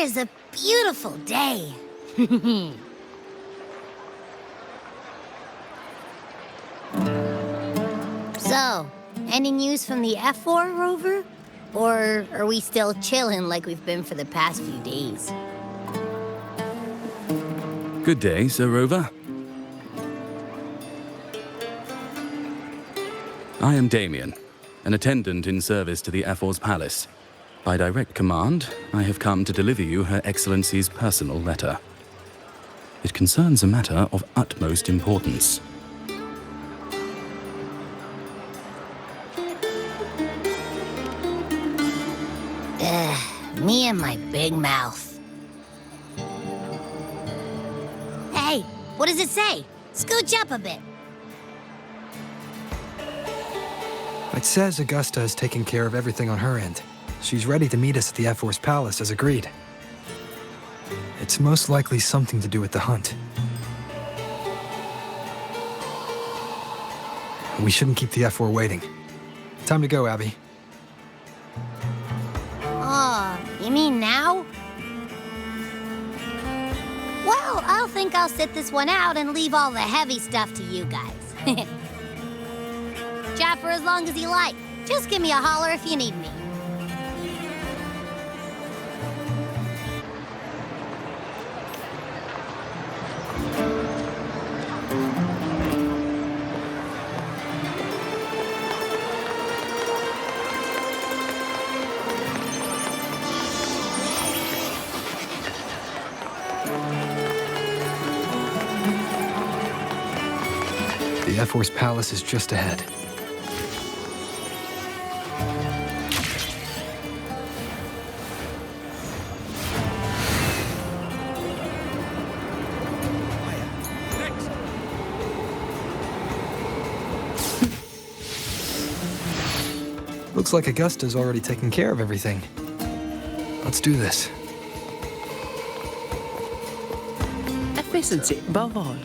is a beautiful day. So, any news from the F4 rover? Or are we still chilling like we've been for the past few days? Good day, Sir Rover. I am Damien, an attendant in service to the F4's palace. By direct command, I have come to deliver you Her Excellency's personal letter. It concerns a matter of utmost importance. Me and my big mouth. Hey, what does it say? Scooch up a bit. It says Augusta has taken care of everything on her end. She's ready to meet us at the F4's palace as agreed. It's most likely something to do with the hunt. We shouldn't keep the F4 waiting. Time to go, Abby. Oh, you mean now? Well, I'll think I'll sit this one out and leave all the heavy stuff to you guys. Chat for as long as you like. Just give me a holler if you need me. The F4's palace is just ahead. Looks like Augusta's already taken care of everything. Let's do this. Efficiency above all.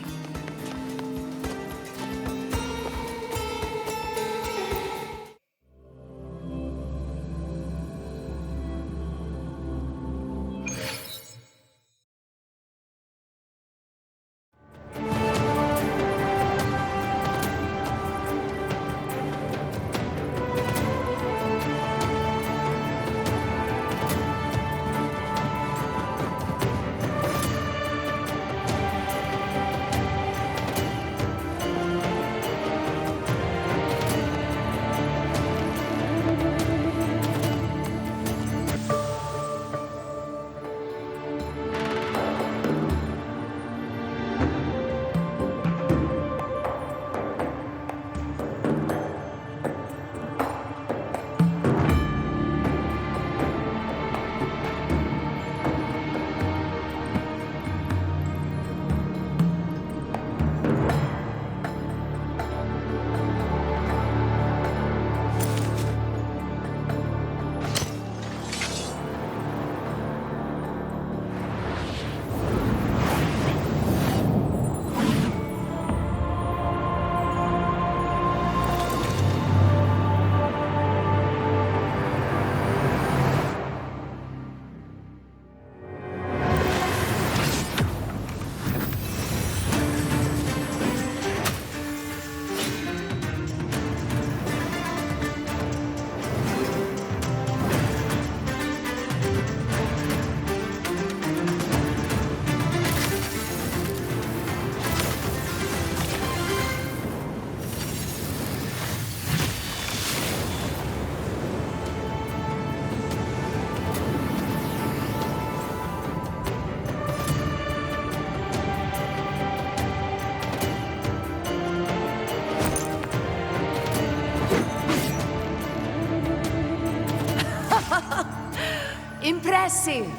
Impressive.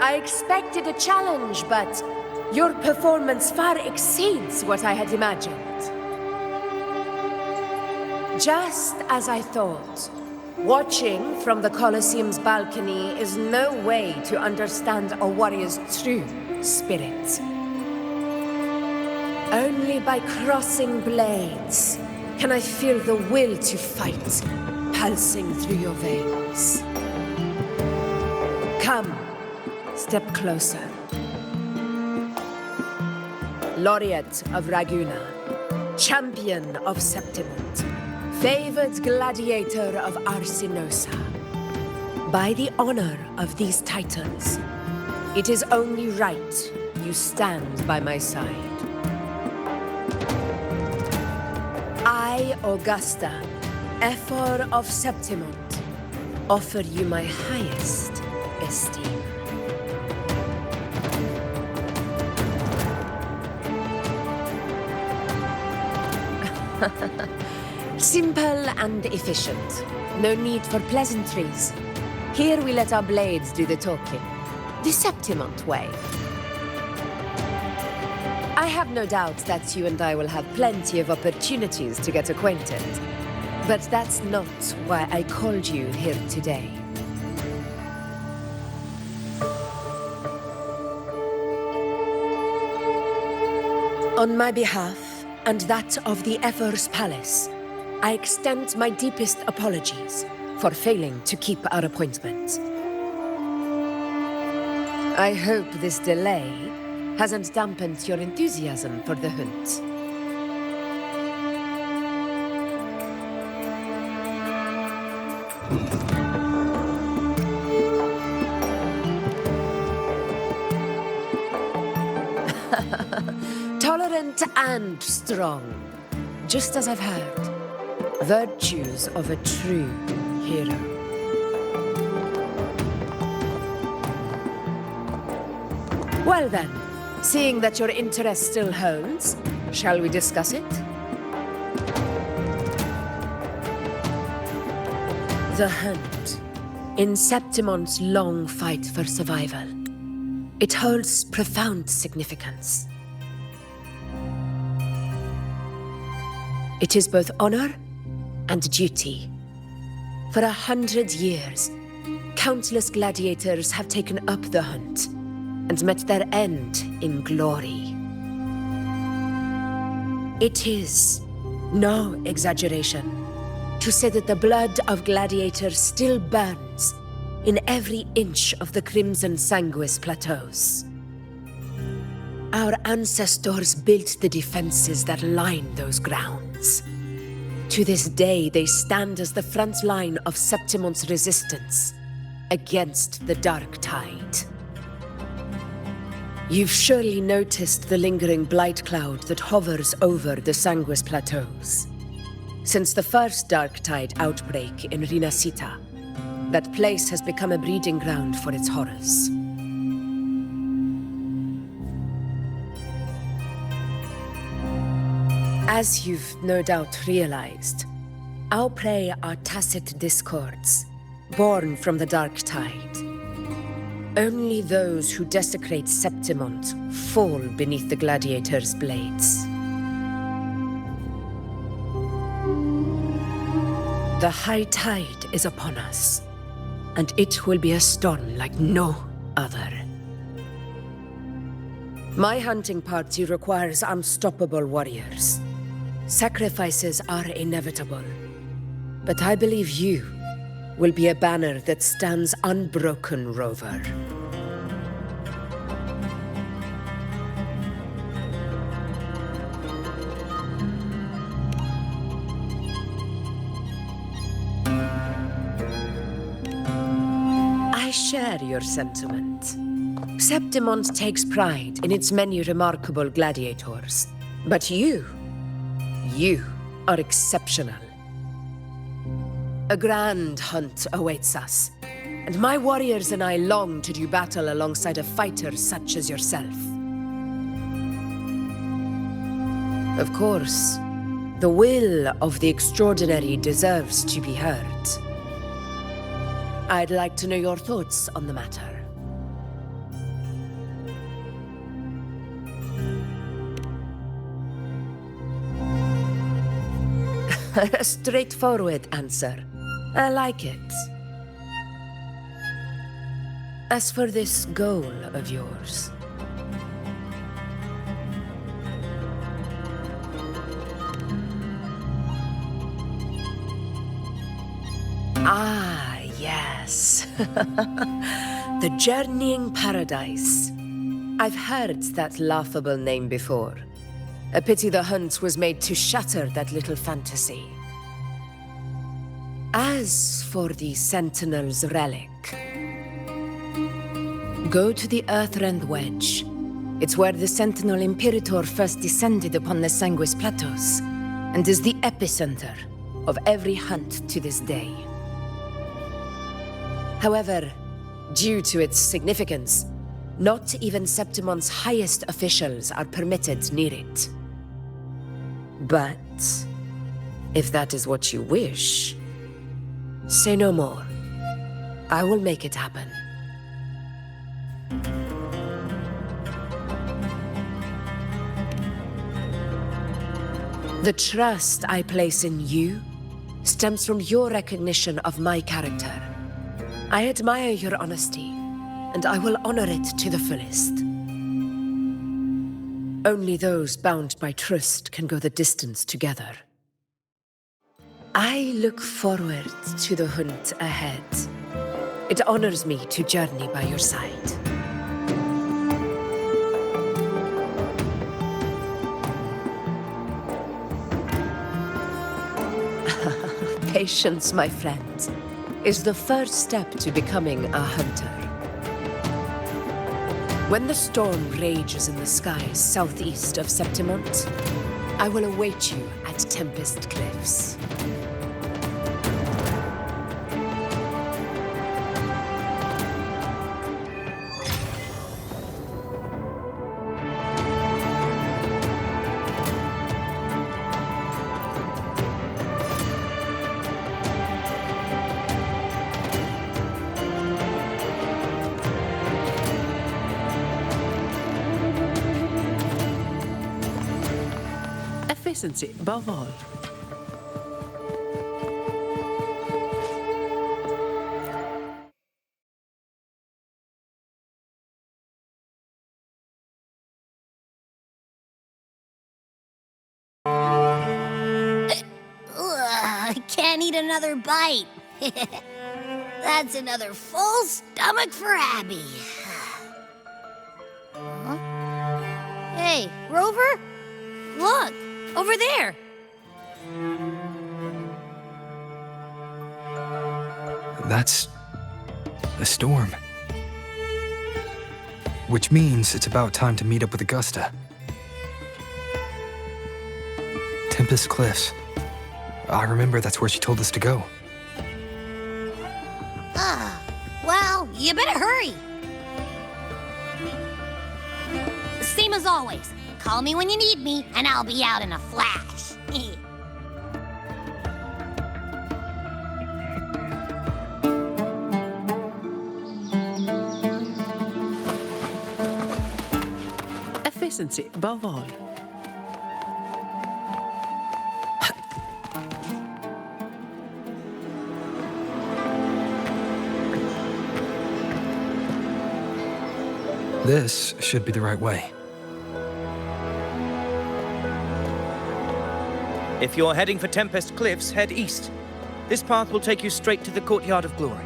I expected a challenge, but your performance far exceeds what I had imagined. Just as I thought, watching from the Colosseum's balcony is no way to understand a warrior's true spirit. Only by crossing blades can I feel the will to fight pulsing through your veins. Come, step closer. Laureate of Raguna, champion of Septimont, favored gladiator of Arsinosa. By the honor of these titles, it is only right you stand by my side. I, Augusta, Ephor of Septimont, offer you my highest esteem. Simple and efficient. No need for pleasantries. Here we let our blades do the talking. The Septimont way. I have no doubt that you and I will have plenty of opportunities to get acquainted. But that's not why I called you here today. On my behalf, and that of the Ephor's Palace, I extend my deepest apologies for failing to keep our appointment. I hope this delay hasn't dampened your enthusiasm for the hunt. Tolerant and strong, just as I've heard. Virtues of a true hero. Well then, seeing that your interest still holds, shall we discuss it? The hunt. In Septimont's long fight for survival, it holds profound significance. It is both honor and duty. For 100 years, countless gladiators have taken up the hunt and met their end in glory. It is no exaggeration to say that the blood of gladiators still burns in every inch of the Crimson Sanguis plateaus. Our ancestors built the defenses that line those grounds. To this day, they stand as the front line of Septimont's resistance against the Dark Tide. You've surely noticed the lingering blight cloud that hovers over the Sanguis plateaus. Since the first Dark Tide outbreak in Rinasita, that place has become a breeding ground for its horrors. As you've no doubt realized, our prey are tacit discords, born from the Dark Tide. Only those who desecrate Septimont fall beneath the gladiators' blades. The high tide is upon us, and it will be a storm like no other. My hunting party requires unstoppable warriors. Sacrifices are inevitable, but I believe you will be a banner that stands unbroken, Rover. I share your sentiment. Septimont takes pride in its many remarkable gladiators, but you are exceptional. A grand hunt awaits us, and my warriors and I long to do battle alongside a fighter such as yourself. Of course, the will of the extraordinary deserves to be heard. I'd like to know your thoughts on the matter. A straightforward answer. I like it. As for this goal of yours... Ah, yes. The Journeying Paradise. I've heard that laughable name before. A pity the hunt was made to shatter that little fantasy. As for the Sentinel's relic, go to the Earthrend Wedge. It's where the Sentinel Imperator first descended upon the Sanguis Plateaus, and is the epicenter of every hunt to this day. However, due to its significance, not even Septimon's highest officials are permitted near it. But if that is what you wish, say no more. I will make it happen. The trust I place in you stems from your recognition of my character. I admire your honesty, and I will honor it to the fullest. Only those bound by trust can go the distance together. I look forward to the hunt ahead. It honors me to journey by your side. Patience, my friend, is the first step to becoming a hunter. When the storm rages in the skies southeast of Septimont, I will await you at Tempest Cliffs. Efficiency above all. I can't eat another bite. That's another full stomach for Abby. Huh? Hey, Rover? Look, over there. That's a storm. Which means it's about time to meet up with Augusta. Tempest Cliffs. I remember that's where she told us to go. Well, you better hurry. Same as always. Call me when you need me, and I'll be out in a flash. Efficiency above all. This should be the right way. If you're heading for Tempest Cliffs, head east. This path will take you straight to the Courtyard of Glory.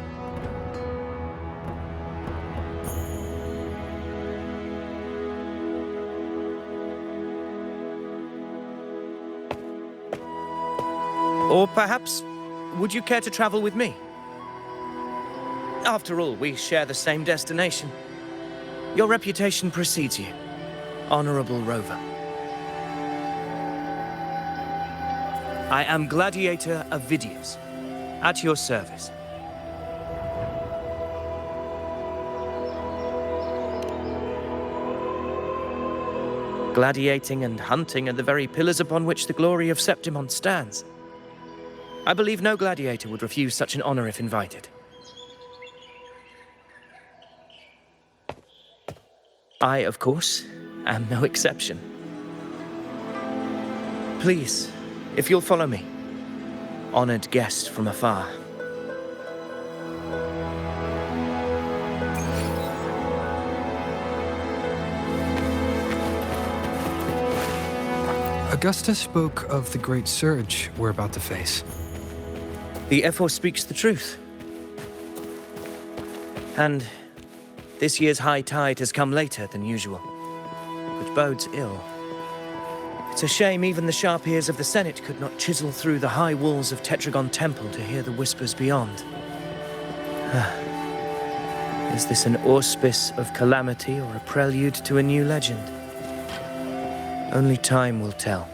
Or perhaps, would you care to travel with me? After all, we share the same destination. Your reputation precedes you, Honorable Rover. I am Gladiator Avidius, at your service. Gladiating and hunting are the very pillars upon which the glory of Septimont stands. I believe no gladiator would refuse such an honor if invited. I, of course, am no exception. Please, if you'll follow me, honored guest from afar. Augusta spoke of the great surge we're about to face. The Ephor speaks the truth. And This year's high tide has come later than usual, which bodes ill. It's a shame even the sharp ears of the Senate could not chisel through the high walls of Tetragon Temple to hear the whispers beyond. Is this an auspice of calamity or a prelude to a new legend? Only time will tell.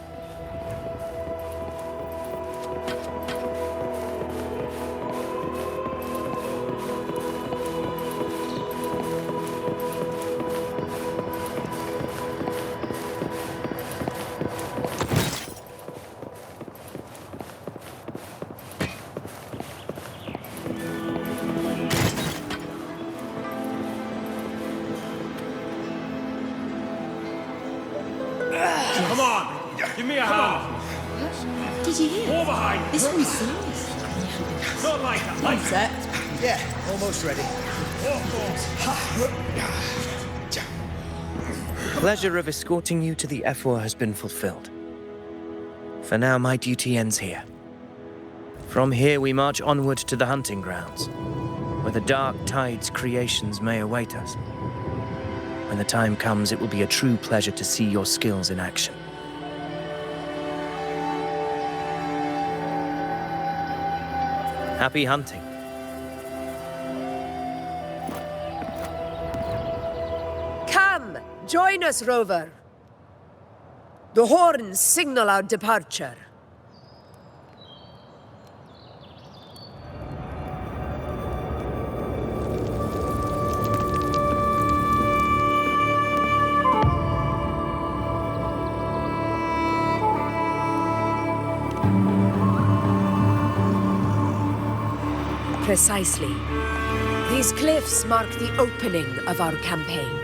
Come on, give me a hand. Did you hear? More behind. This one's serious. Not like that. Like Set. Yeah, almost ready. Pleasure of escorting you to the F4 has been fulfilled. For now, my duty ends here. From here, we march onward to the hunting grounds, where the dark tide's creations may await us. When the time comes, it will be a true pleasure to see your skills in action. Happy hunting. Come, join us, Rover. The horns signal our departure. Precisely. These cliffs mark the opening of our campaign.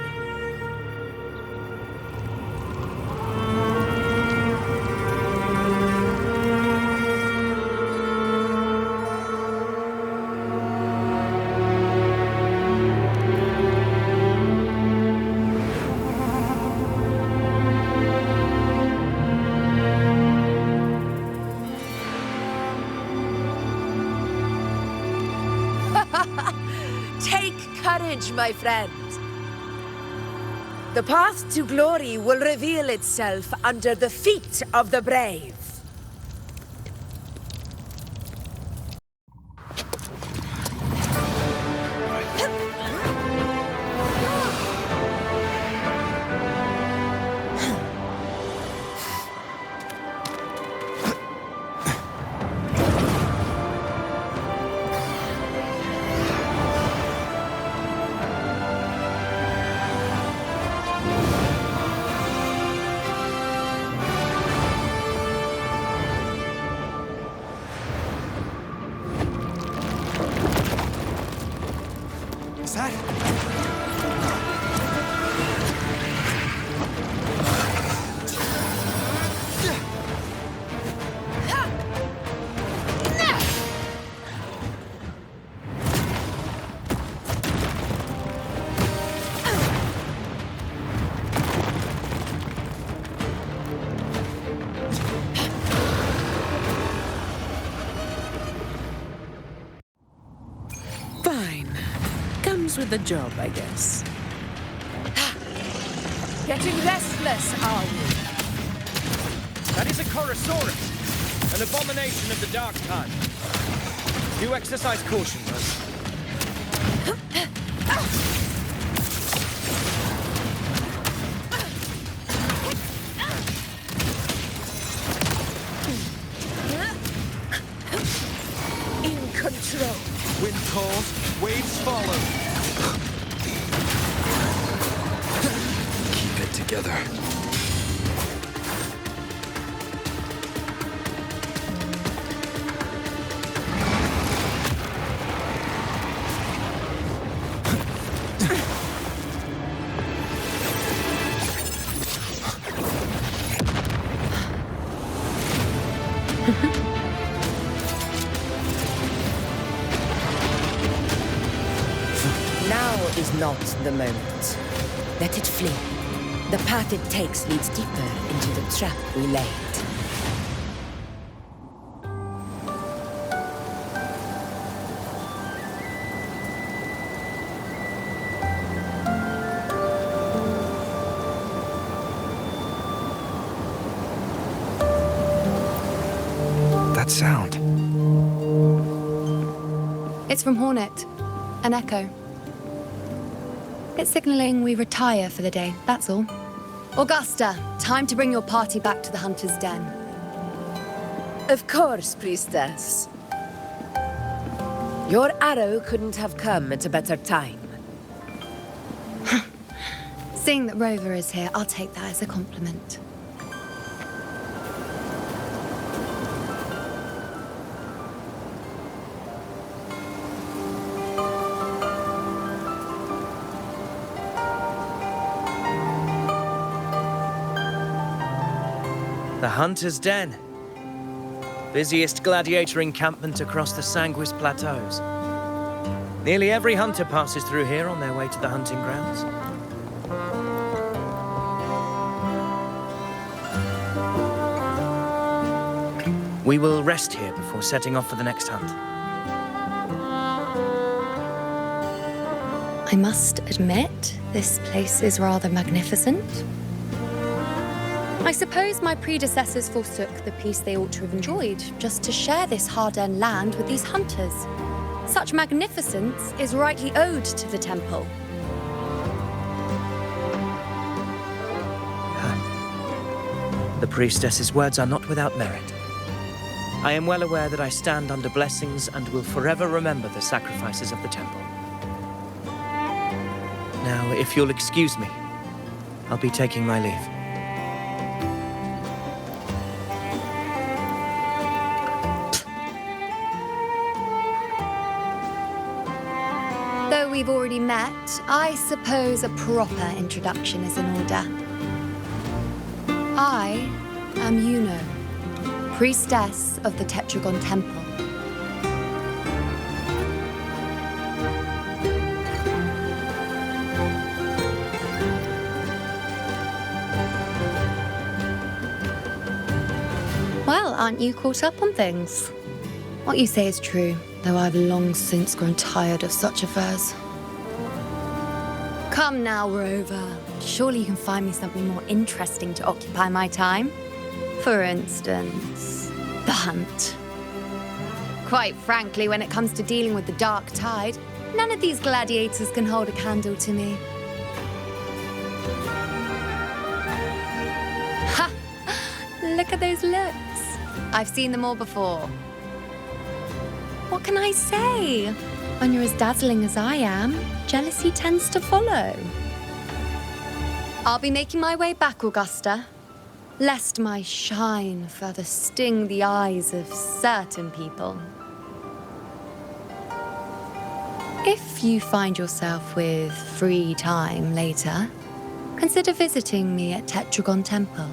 Take courage, my friend. The path to glory will reveal itself under the feet of the brave. Is that? Fine. Comes with the job, I guess. Getting restless, are you? That is a Chorosaurus, an abomination of the dark time. Do exercise caution, Rose. In control. Wind calls, waves follow. Keep it together. Now is not the moment. Let it flee. The path it takes leads deeper into the trap we laid. sound? It's from Hornet. An echo. It's signaling we retire for the day, that's all. Augusta, time to bring your party back to the Hunter's Den. Of course, priestess. Your arrow couldn't have come at a better time. Seeing that Rover is here, I'll take that as a compliment. The Hunter's Den. Busiest gladiator encampment across the Sanguis Plateaus. Nearly every hunter passes through here on their way to the hunting grounds. We will rest here before setting off for the next hunt. I must admit, this place is rather magnificent. I suppose my predecessors forsook the peace they ought to have enjoyed, just to share this hard-earned land with these hunters. Such magnificence is rightly owed to the temple. The priestess's words are not without merit. I am well aware that I stand under blessings and will forever remember the sacrifices of the temple. Now, if you'll excuse me, I'll be taking my leave. Though we've already met, I suppose a proper introduction is in order. I am Yuno, priestess of the Tetragon Temple. Well, aren't you caught up on things? What you say is true, though I've long since grown tired of such affairs. Come now, Rover. Surely you can find me something more interesting to occupy my time. For instance, the hunt. Quite frankly, when it comes to dealing with the dark tide, none of these gladiators can hold a candle to me. Ha! Look at those looks. I've seen them all before. What can I say? When you're as dazzling as I am, jealousy tends to follow. I'll be making my way back, Augusta, lest my shine further sting the eyes of certain people. If you find yourself with free time later, consider visiting me at Tetragon Temple.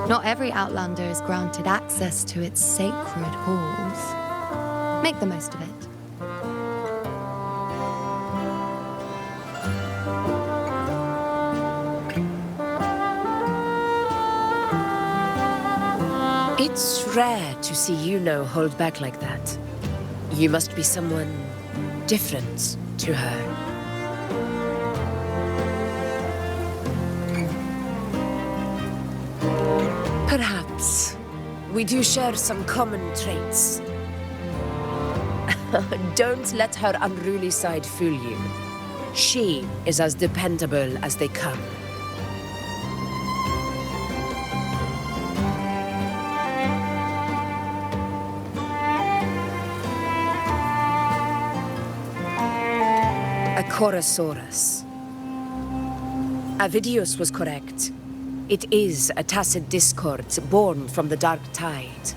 Not every Outlander is granted access to its sacred halls. Make the most of it. It's rare to see Yuno hold back like that. You must be someone different to her. Perhaps we do share some common traits. Don't let her unruly side fool you. She is as dependable as they come. A Chorosaurus. Avidius was correct. It is a tacit discord born from the dark tide.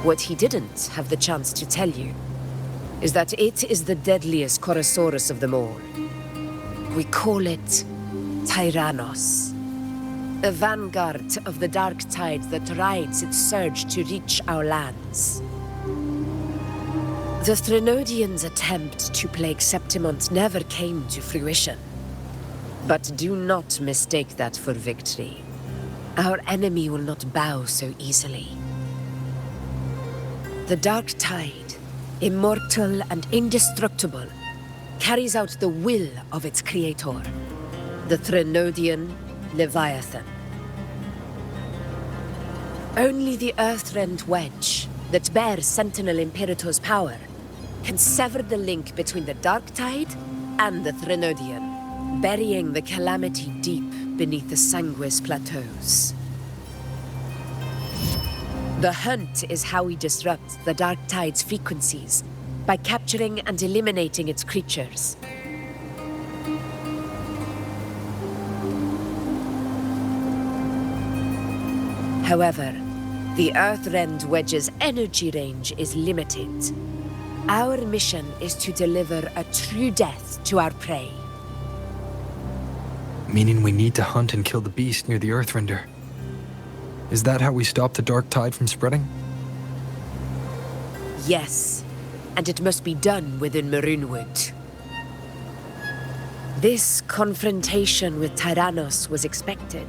What he didn't have the chance to tell you is that it is the deadliest Chorosaurus of them all. We call it Tyrannos, a vanguard of the dark tide that rides its surge to reach our lands. The Threnodians' attempt to plague Septimont never came to fruition. But do not mistake that for victory. Our enemy will not bow so easily. The dark tide, immortal and indestructible, carries out the will of its creator, the Threnodian Leviathan. Only the Earthrend Wedge, that bears Sentinel Imperator's power, can sever the link between the Dark Tide and the Threnodian, burying the Calamity deep beneath the Sanguis Plateaus. The hunt is how we disrupt the Dark Tide's frequencies, by capturing and eliminating its creatures. However, the Earthrend Wedge's energy range is limited. Our mission is to deliver a true death to our prey. Meaning we need to hunt and kill the beast near the Earthrender. Is that how we stop the Dark Tide from spreading? Yes, and it must be done within Maroonwood. This confrontation with Tyrannos was expected,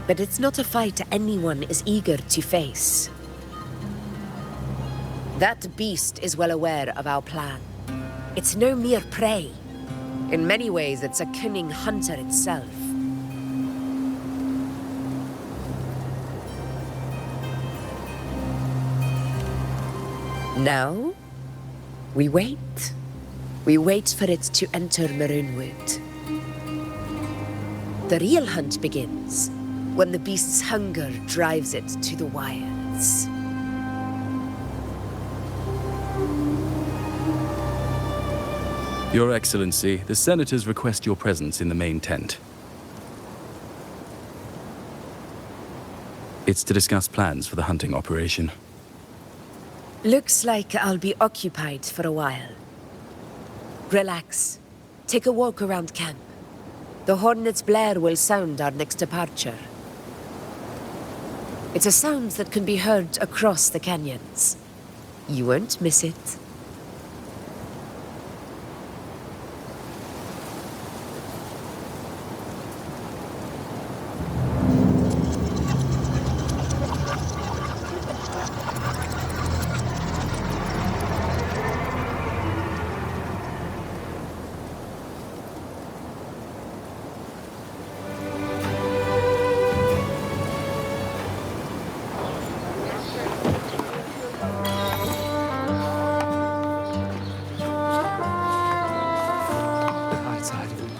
but it's not a fight anyone is eager to face. That beast is well aware of our plan. It's no mere prey. In many ways, it's a cunning hunter itself. Now, we wait. We wait for it to enter Maroonwood. The real hunt begins when the beast's hunger drives it to the wilds. Your Excellency, the Senators request your presence in the main tent. It's to discuss plans for the hunting operation. Looks like I'll be occupied for a while. Relax. Take a walk around camp. The hornet's blare will sound our next departure. It's a sound that can be heard across the canyons. You won't miss it.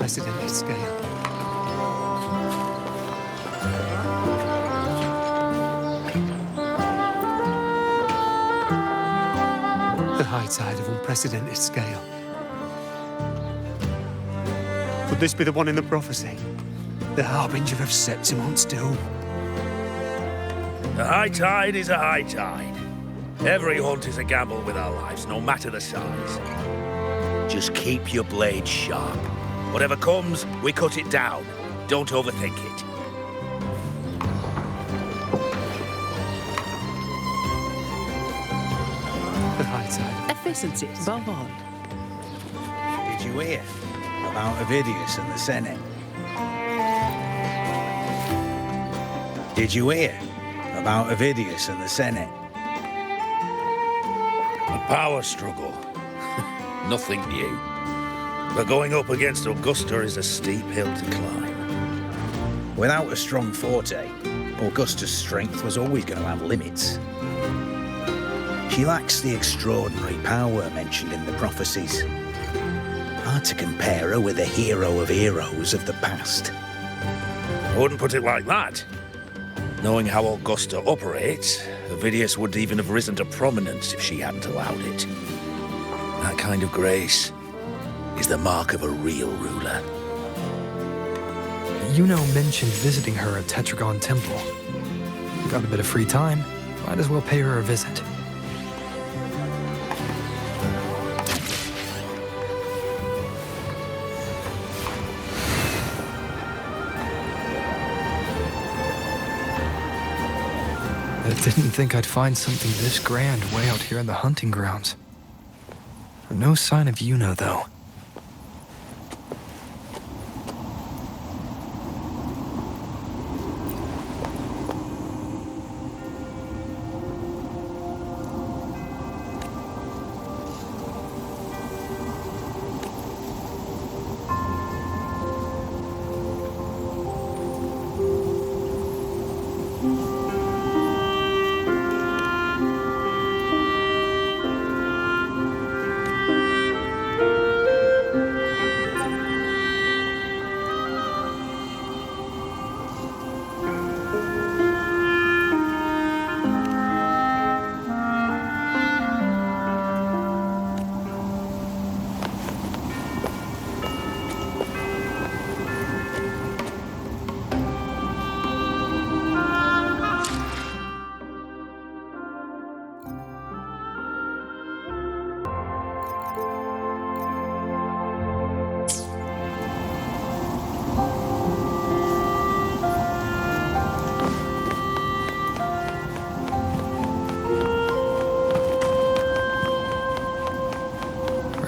Unprecedented scale. The high tide of unprecedented scale. Would this be the one in the prophecy? The harbinger of Septimont doom? A high tide is a high tide. Every hunt is a gamble with our lives, no matter the size. Just keep your blade sharp. Whatever comes, we cut it down. Don't overthink it. The high tide. Efficiency, above all. Did you hear about Ovidius and the Senate? Did you hear about Ovidius and the Senate? A power struggle. Nothing new. But going up against Augusta is a steep hill to climb. Without a strong forte, Augusta's strength was always going to have limits. She lacks the extraordinary power mentioned in the prophecies. Hard to compare her with a hero of heroes of the past. I wouldn't put it like that. Knowing how Augusta operates, Ovidius would even have risen to prominence if she hadn't allowed it. That kind of grace is the mark of a real ruler. Yuno mentioned visiting her at Tetragon Temple. Got a bit of free time, might as well pay her a visit. I didn't think I'd find something this grand way out here in the hunting grounds. No sign of Yuno, though.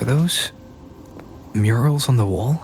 those murals on the wall?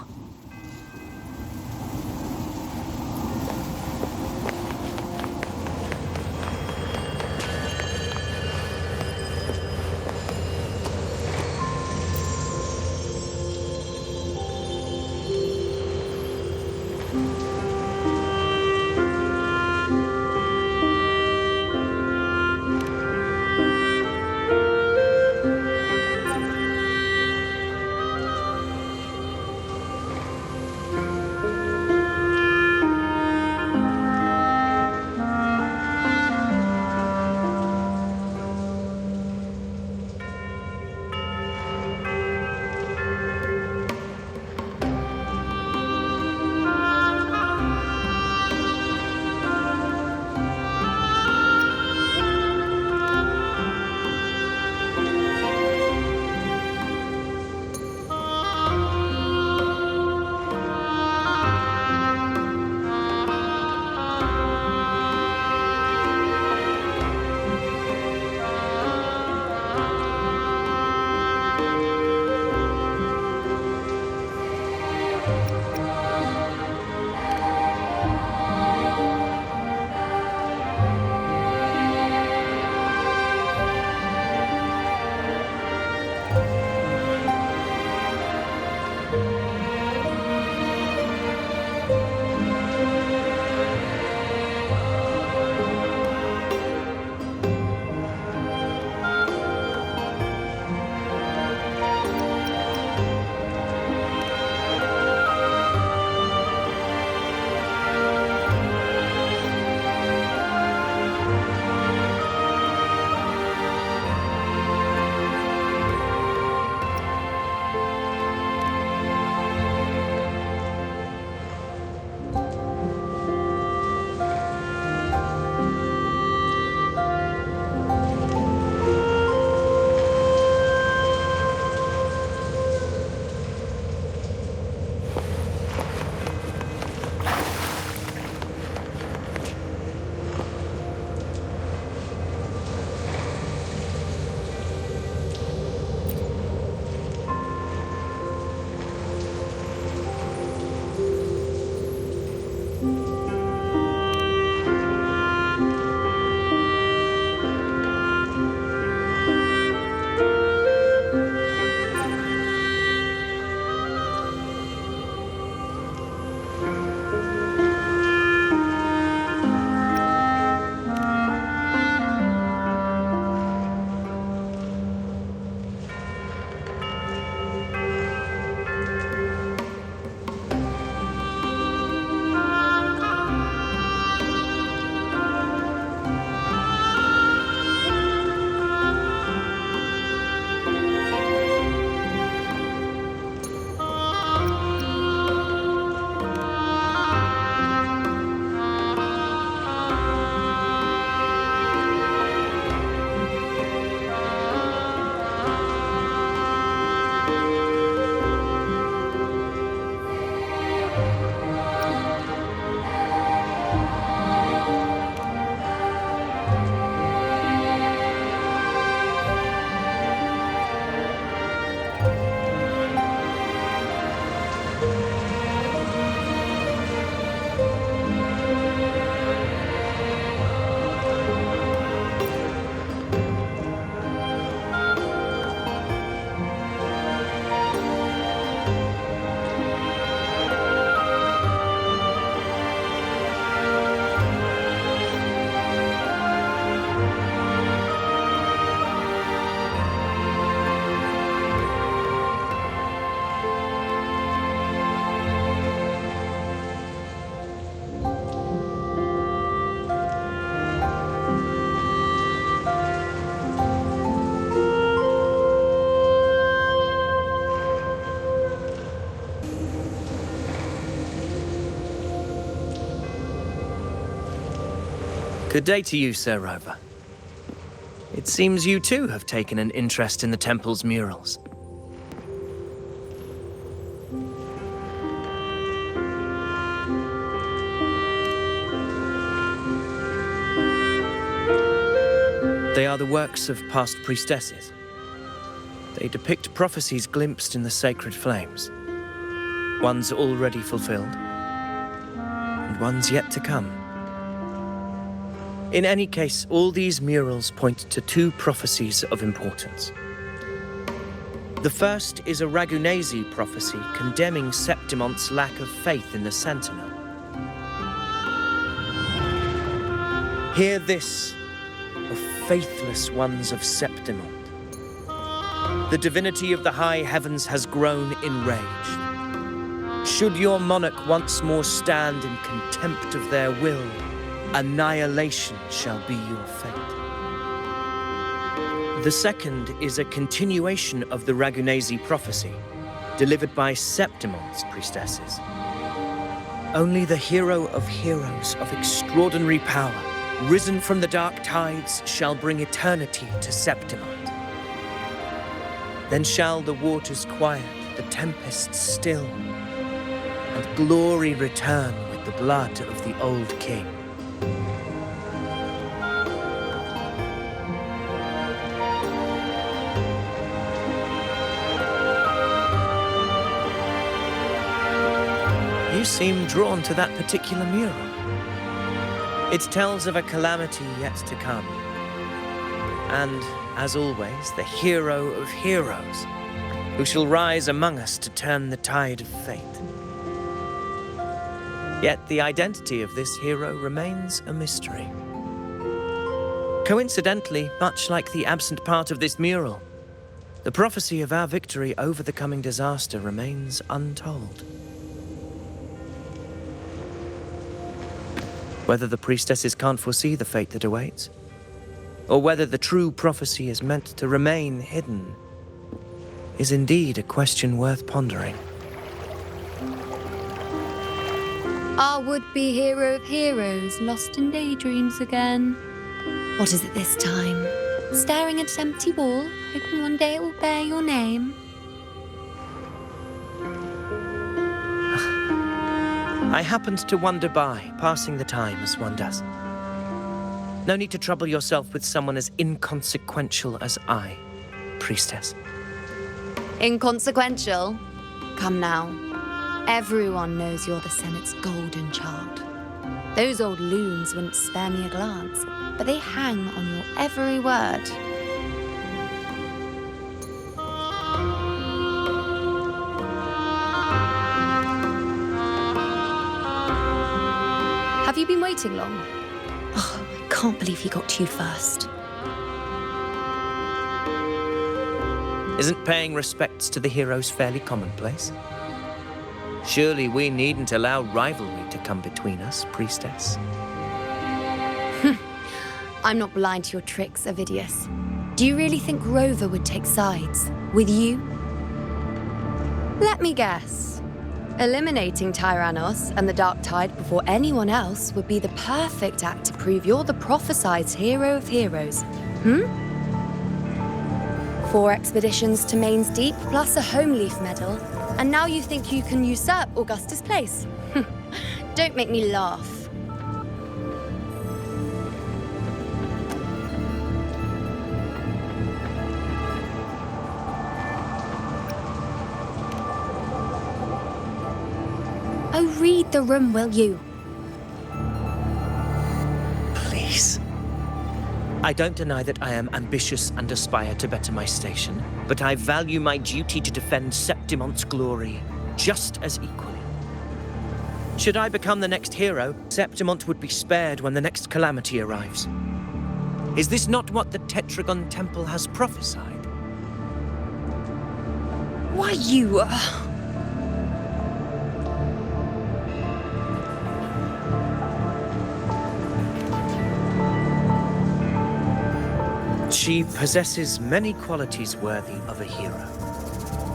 Good day to you, Sir Rover. It seems you too have taken an interest in the temple's murals. They are the works of past priestesses. They They depict prophecies glimpsed in the sacred flames. Ones already fulfilled, and ones yet to come. In any case, all these murals point to two prophecies of importance. The first is a Ragunesi prophecy condemning Septimonte's lack of faith in the Sentinel. Hear this, O faithless ones of Septimont. The divinity of the high heavens has grown enraged. Should your monarch once more stand in contempt of their will, annihilation shall be your fate. The second is a continuation of the Ragunesi prophecy, delivered by Septimonte's priestesses. Only the hero of heroes of extraordinary power, risen from the dark tides, shall bring eternity to Septimont. Then shall the waters quiet, the tempests still, and glory return with the blood of the old king. You seem drawn to that particular mural. It tells of a calamity yet to come. And, as always, the hero of heroes, who shall rise among us to turn the tide of fate. Yet the identity of this hero remains a mystery. Coincidentally, much like the absent part of this mural, the prophecy of our victory over the coming disaster remains untold. Whether the priestesses can't foresee the fate that awaits, or whether the true prophecy is meant to remain hidden, is indeed a question worth pondering. Our would-be hero of heroes, lost in daydreams again. What is it this time? Staring at an empty wall, hoping one day it will bear your name? I happened to wander by, passing the time as one does. No need to trouble yourself with someone as inconsequential as I, priestess. Inconsequential? Come now. Everyone knows you're the Senate's golden child. Those old loons wouldn't spare me a glance, but they hang on your every word. Have you been waiting long? Oh, I can't believe he got to you first. Isn't paying respects to the heroes fairly commonplace? Surely we needn't allow rivalry to come between us, priestess. I'm not blind to your tricks, Avidius. Do you really think Rover would take sides with you? Let me guess. Eliminating Tyrannos and the Dark Tide before anyone else would be the perfect act to prove you're the prophesied hero of heroes. 4 expeditions to Main's Deep, plus a Home Leaf medal, and now you think you can usurp Augustus' place? Don't make me laugh. Oh, read the room, will you? Please. I don't deny that I am ambitious and aspire to better my station, but I value my duty to defend Septimonte's glory just as equally. Should I become the next hero, Septimonte would be spared when the next calamity arrives. Is this not what the Tetragon Temple has prophesied? Why, you... She possesses many qualities worthy of a hero,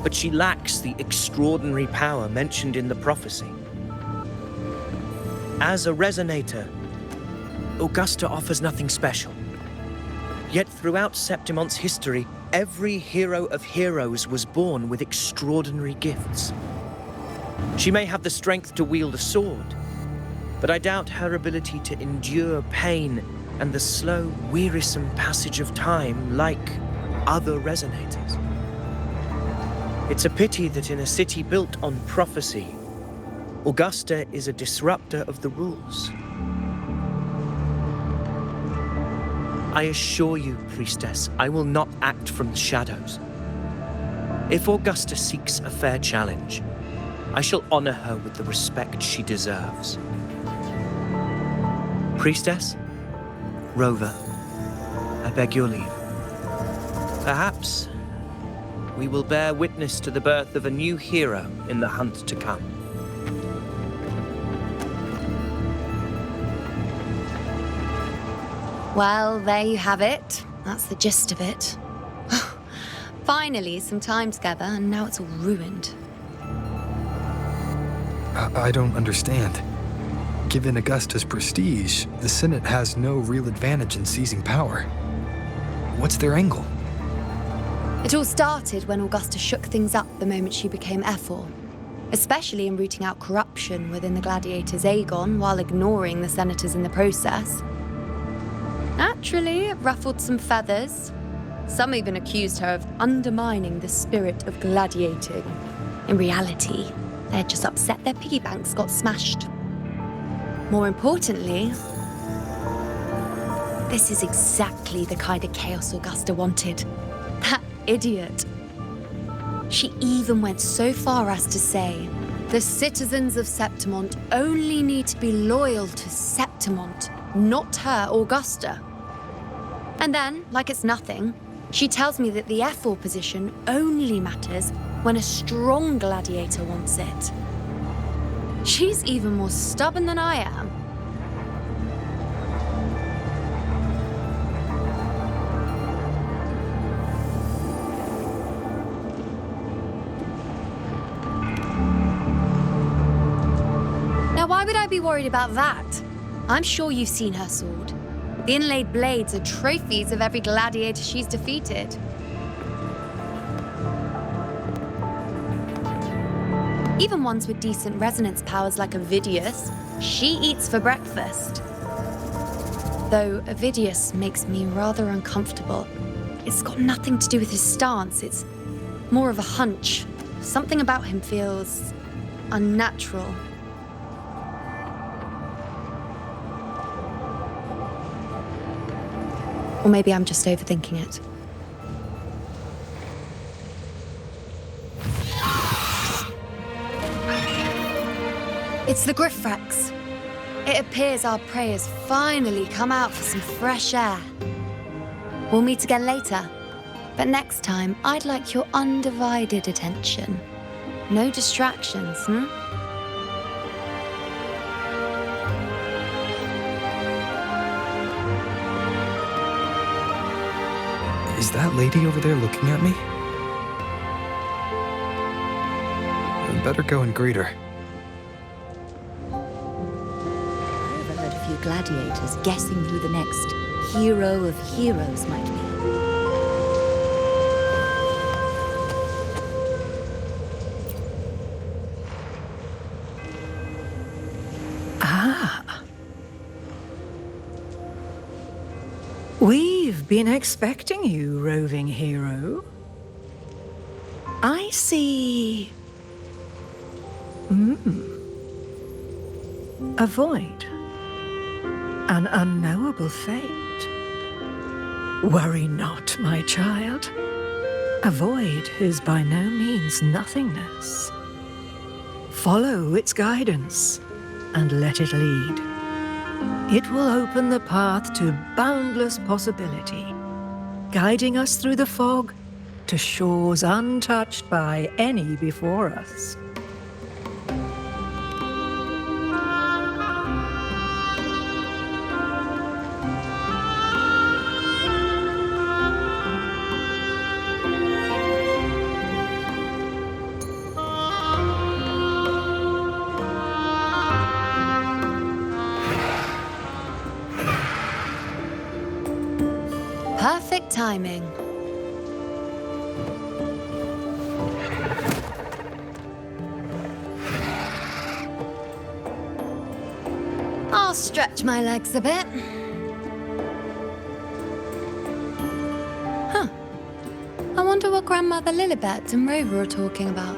but she lacks the extraordinary power mentioned in the prophecy. As a resonator, Augusta offers nothing special. Yet throughout Septimonte's history, every hero of heroes was born with extraordinary gifts. She may have the strength to wield a sword, but I doubt her ability to endure pain and the slow, wearisome passage of time like other resonators. It's a pity that in a city built on prophecy, Augusta is a disruptor of the rules. I assure you, priestess, I will not act from the shadows. If Augusta seeks a fair challenge, I shall honor her with the respect she deserves. Priestess, Rover, I beg your leave. Perhaps we will bear witness to the birth of a new hero in the hunt to come. Well, there you have it. That's the gist of it. Finally, some time together, and now it's all ruined. I don't understand. Given Augusta's prestige, the Senate has no real advantage in seizing power. What's their angle? It all started when Augusta shook things up the moment she became Ephor, especially in rooting out corruption within the gladiators' Aegon while ignoring the senators in the process. Naturally, it ruffled some feathers. Some even accused her of undermining the spirit of gladiating. In reality, they're just upset their piggy banks got smashed. More importantly, this is exactly the kind of chaos Augusta wanted. That idiot. She even went so far as to say, the citizens of Septimont only need to be loyal to Septimont, not her, Augusta. And then, like it's nothing, she tells me that the Ephor position only matters when a strong gladiator wants it. She's even more stubborn than I am. Now, why would I be worried about that? I'm sure you've seen her sword. The inlaid blades are trophies of every gladiator she's defeated. Even ones with decent resonance powers like Avidius, she eats for breakfast. Though Avidius makes me rather uncomfortable. It's got nothing to do with his stance, it's more of a hunch. Something about him feels unnatural. Or maybe I'm just overthinking it. It's the Griffrex. It appears our prey has finally come out for some fresh air. We'll meet again later. But next time, I'd like your undivided attention. No distractions, Is that lady over there looking at me? I'd better go and greet her. I overheard a few gladiators guessing who the next hero of heroes might be. We've been expecting you, roving hero. I see... A void. An unknowable fate. Worry not, my child. A void is by no means nothingness. Follow its guidance and let it lead. It will open the path to boundless possibility, guiding us through the fog to shores untouched by any before us. Perfect timing. I'll stretch my legs a bit. I wonder what Grandmother Lilibet and Rover are talking about?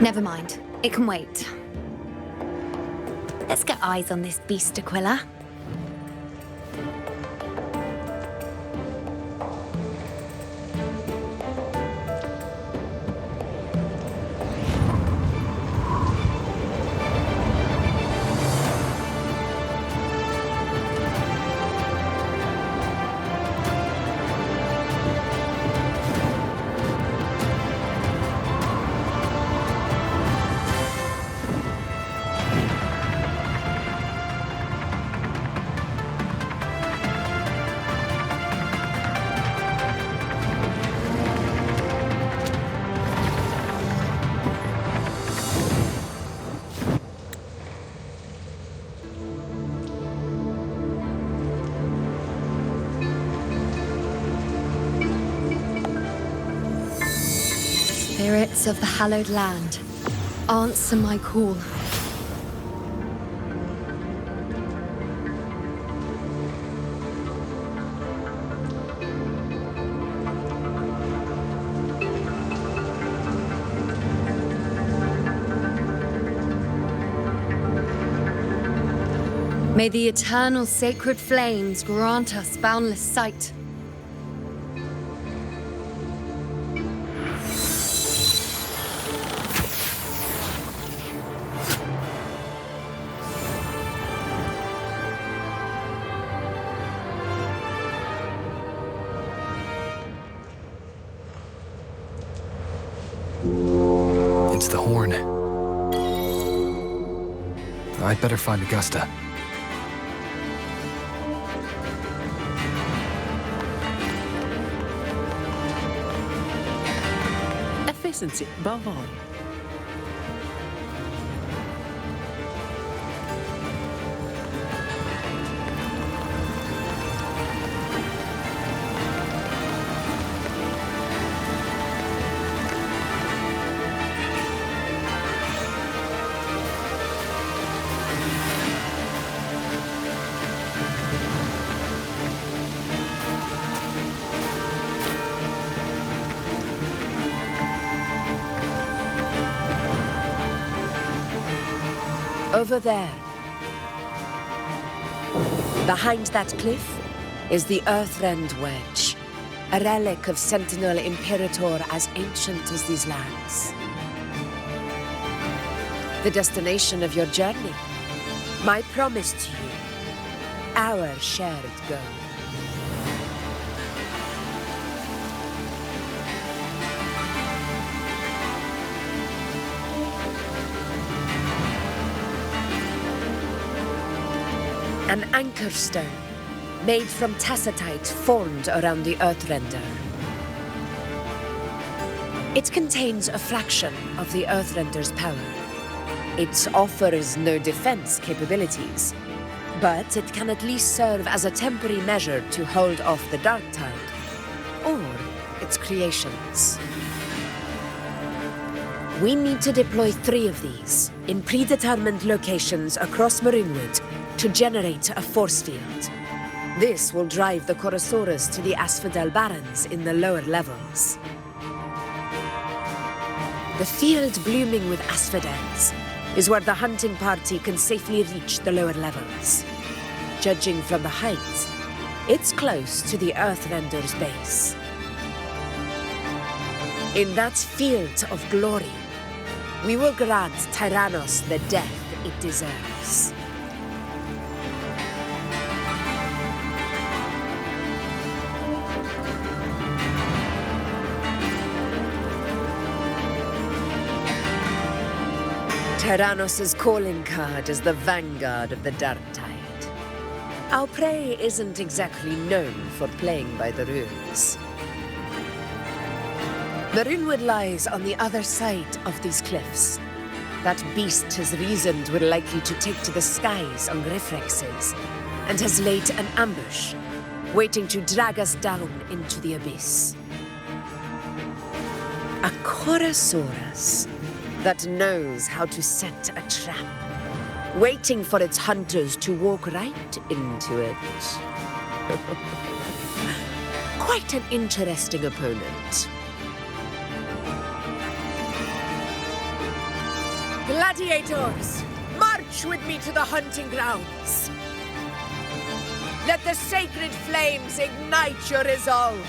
Never mind. It can wait. Let's get eyes on this beast, Aquila. Spirits of the hallowed land, answer my call. May the eternal sacred flames grant us boundless sight. It's the horn. I'd better find Augusta. Efficiency, above all. Over there, behind that cliff, is the Earthrend Wedge, a relic of Sentinel Imperator as ancient as these lands. The destination of your journey, my promise to you, our shared goal. An anchor stone, made from tacitite formed around the Earthrender. It contains a fraction of the Earthrender's power. It offers no defense capabilities, but it can at least serve as a temporary measure to hold off the dark tide, or its creations. We need to deploy 3 of these in predetermined locations across Marinwood to generate a force field. This will drive the Chorosaurus to the Asphodel Barrens in the lower levels. The field blooming with asphodels is where the hunting party can safely reach the lower levels. Judging from the height, it's close to the Earthrender's base. In that field of glory, we will grant Tyrannos the death it deserves. Tyrannos' calling card is the vanguard of the dark tide. Our prey isn't exactly known for playing by the rules. Marinwood lies on the other side of these cliffs. That beast has reasoned we're likely to take to the skies on reflexes, and has laid an ambush, waiting to drag us down into the abyss. A Chorosaurus that knows how to set a trap, waiting for its hunters to walk right into it. quite an interesting opponent. Gladiators, march with me to the hunting grounds. Let the sacred flames ignite your resolve.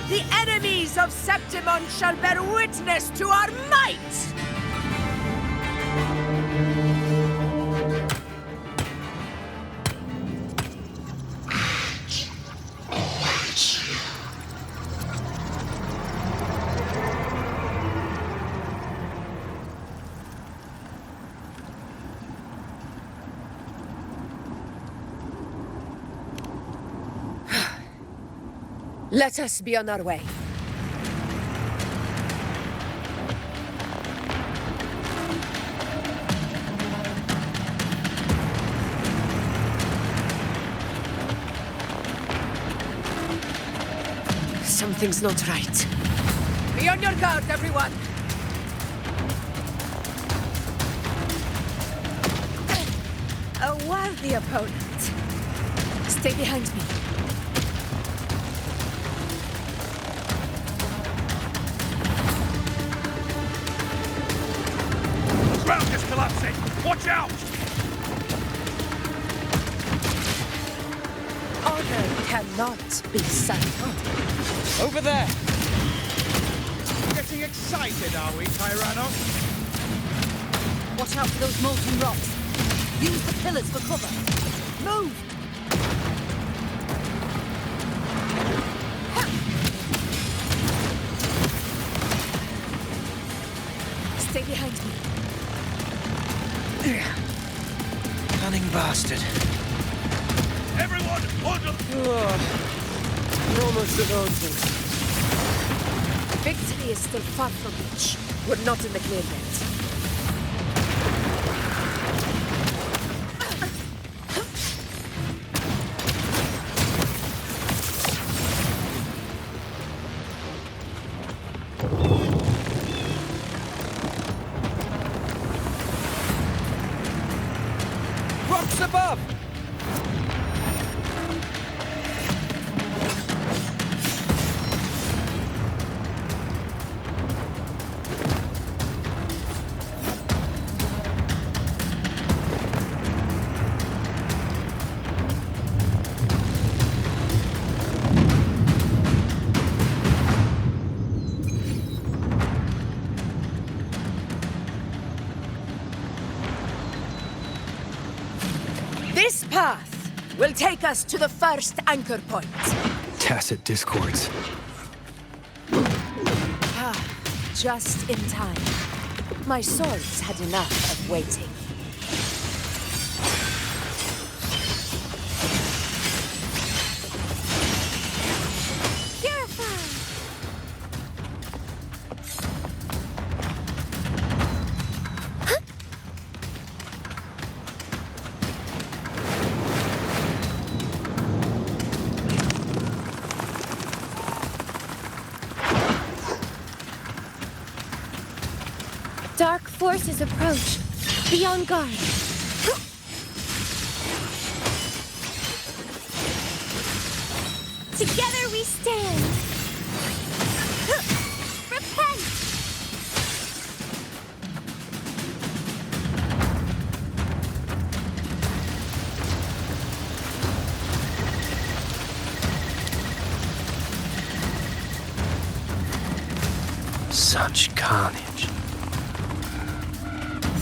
The enemies of Septimon shall bear witness to our might! Let us be on our way. Something's not right. Be on your guard, everyone! A worthy opponent. Stay behind me. Ground is collapsing! Watch out! Honor cannot be sullied. Over there! Getting excited, are we, Tyrannos? Watch out for those molten rocks. Use the pillars for cover. Move! Stay behind me. Cunning bastard. Everyone, order! We're almost at Odin. Victory is still far from reach. We're not in the clear yet. Rocks above! This path will take us to the first anchor point. Tacit discords. Just in time. My swords had enough of waiting. Dark forces approach. Be on guard. Together we stand. Repent! Such carnage.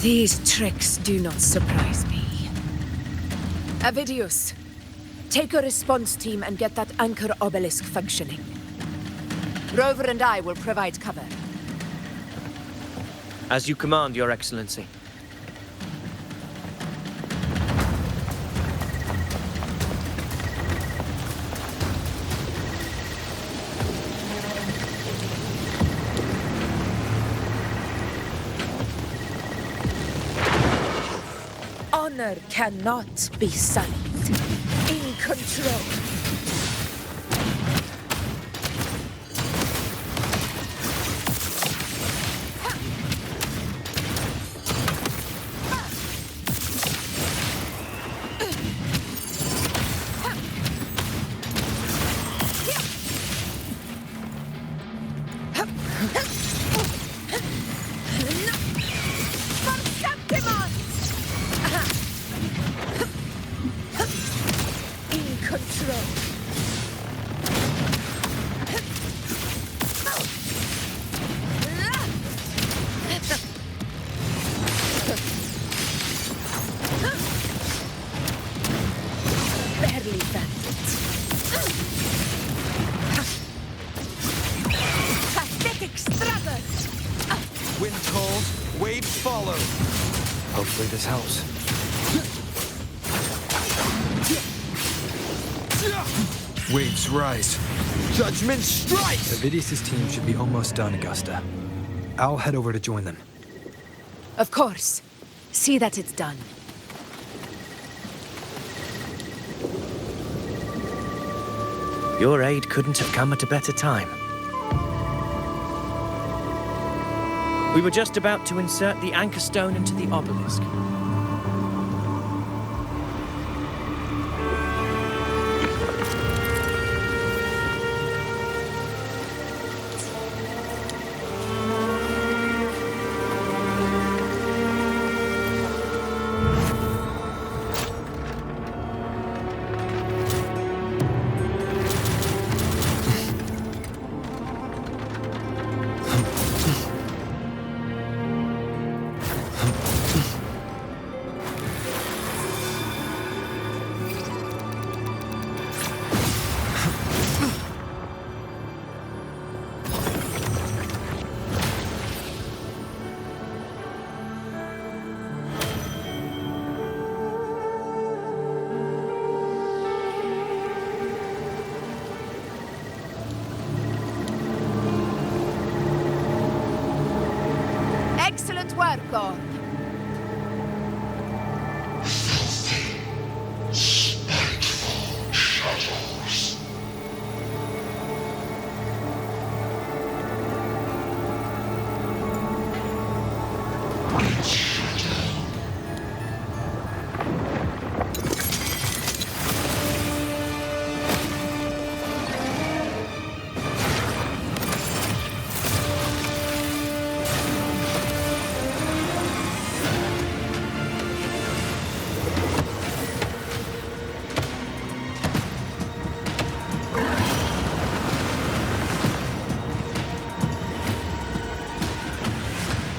These tricks do not surprise me. Avidius, take a response team and get that anchor obelisk functioning. Rover and I will provide cover. As you command, Your Excellency. Honor cannot be sullied. In control. Wind calls, waves follow. Hopefully this helps. Waves rise. Judgment strikes! Avidius' team should be almost done, Augusta. I'll head over to join them. Of course. See that it's done. Your aid couldn't have come at a better time. We were just about to insert the anchor stone into the obelisk. Excellent work, God.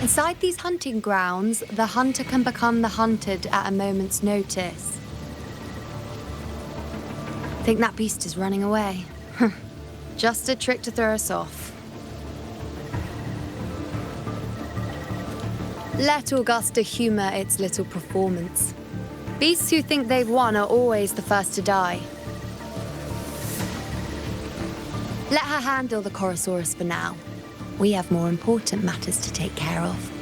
Inside these hunting grounds, the hunter can become the hunted at a moment's notice. Think that beast is running away? Just a trick to throw us off. Let Augusta humor its little performance. Beasts who think they've won are always the first to die. Let her handle the Chorosaurus for now. We have more important matters to take care of.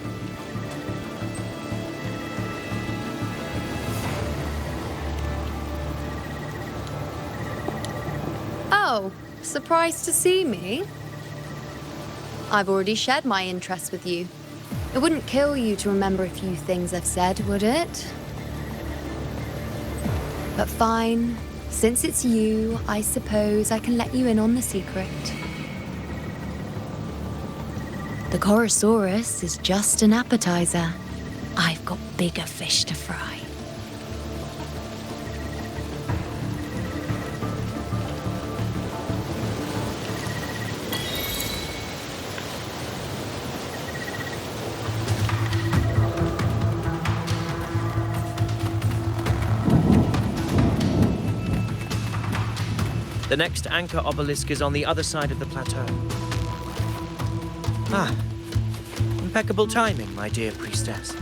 Oh, surprised to see me? I've already shared my interest with you. It wouldn't kill you to remember a few things I've said, would it? But fine. Since it's you, I suppose I can let you in on the secret. The Chorosaurus is just an appetizer. I've got bigger fish to fry. The next anchor obelisk is on the other side of the plateau. Ah, impeccable timing, my dear priestess.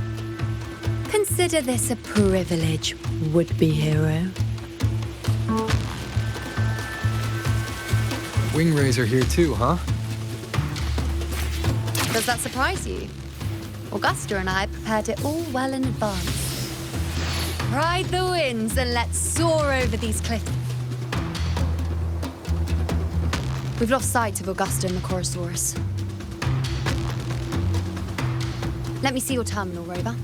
Consider this a privilege, would-be hero. Wingrays are here too, huh? Does that surprise you? Augusta and I prepared it all well in advance. Ride the winds and let's soar over these cliffs. We've lost sight of Augusta and the Chorosaurus. Let me see your terminal, Rover.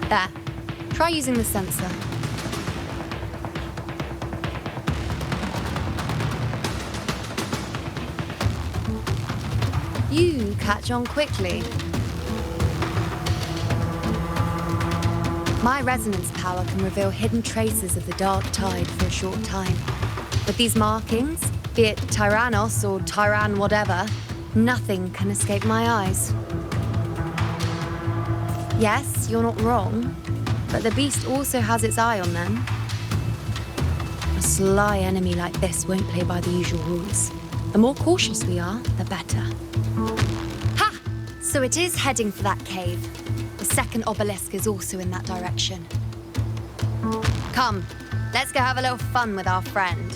There. Try using the sensor. You catch on quickly. My resonance power can reveal hidden traces of the dark tide for a short time. With these markings, be it Tyrannos or Tyran whatever, nothing can escape my eyes. Yes, you're not wrong. But the beast also has its eye on them. A sly enemy like this won't play by the usual rules. The more cautious we are, the better. Ha! So it is heading for that cave. The second obelisk is also in that direction. Come, let's go have a little fun with our friend.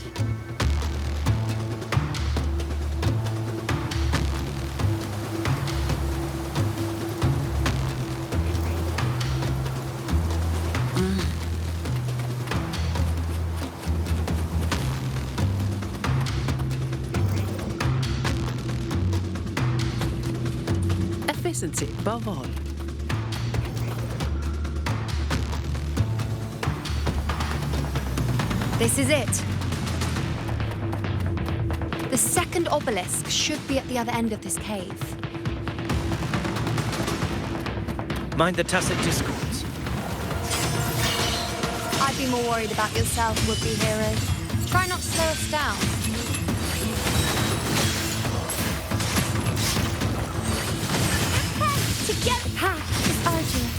Efficiency above all. This is it. The second obelisk should be at the other end of this cave. Mind the tacit discords. I'd be more worried about yourself, would-be hero. Try not to slow us down. To get past is arduous.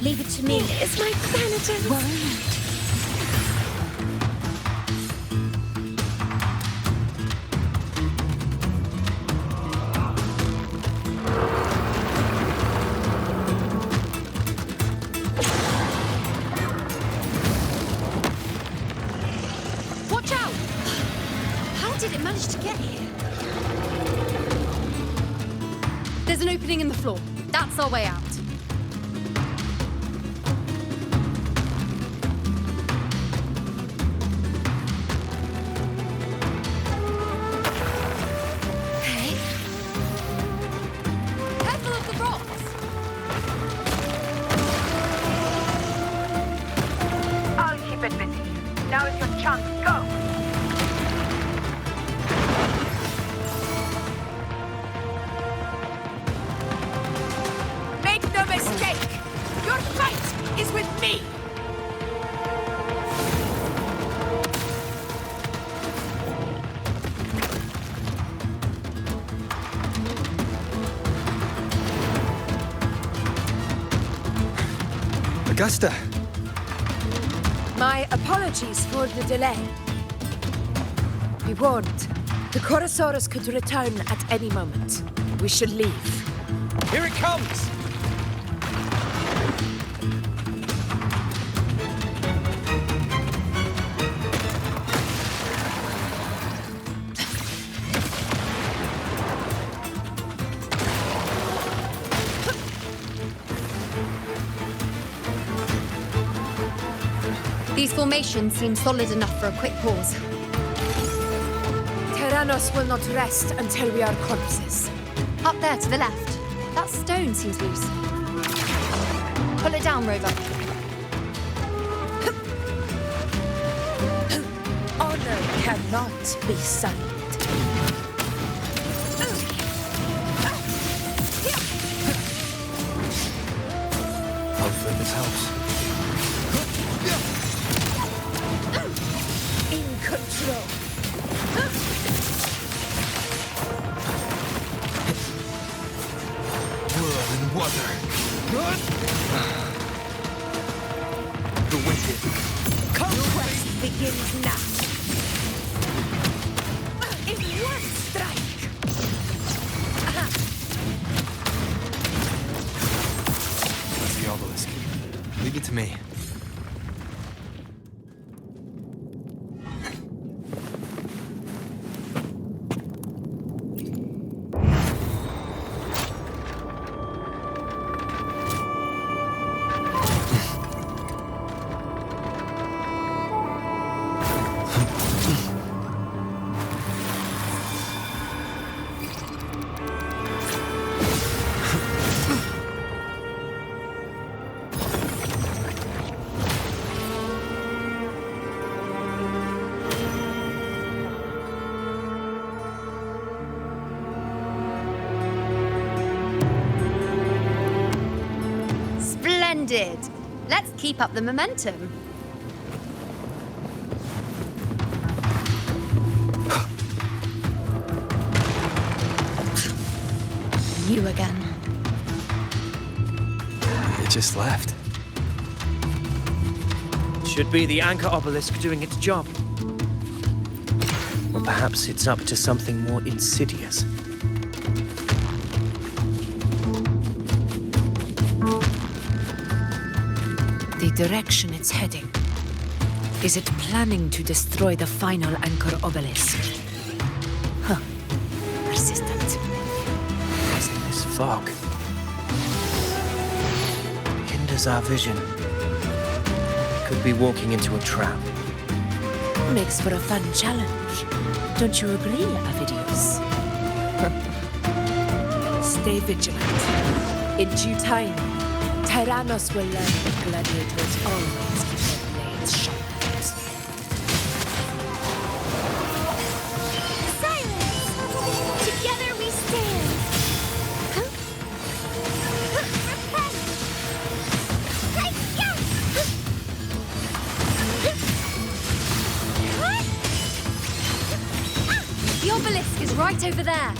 Leave it to me. It's my planet. Worry not. Watch out! How did it manage to get here? There's an opening in the floor. That's our way out. Okay. Careful of the rocks! I'll keep it busy. Now is your chance. Go! Make no mistake! Your fight is with me! Augusta! My apologies for the delay. Be warned, the Chorosaurus could return at any moment. We should leave. Here it comes! These formations seem solid enough for a quick pause. Tyrannos will not rest until we are corpses. Up there to the left. That stone seems loose. Pull it down, Rover. Honor cannot be signed. Hopefully this helps. In control. World and water. The wicked. Conquest begins now. In one strike. It's the obelisk. Leave it to me. Splendid! Let's keep up the momentum. you again. It just left. Should be the anchor obelisk doing its job. Or perhaps it's up to something more insidious. The direction it's heading. Is it planning to destroy the final anchor obelisk? Huh. Persistent. It's in this fog. Hinders our vision. Could be walking into a trap. Makes for a fun challenge. Don't you agree, Avidius? Stay vigilant. In due time, Tyrannos will learn that gladiators always keep their blades sharpened. Silence! Together we stand! The obelisk is right over there.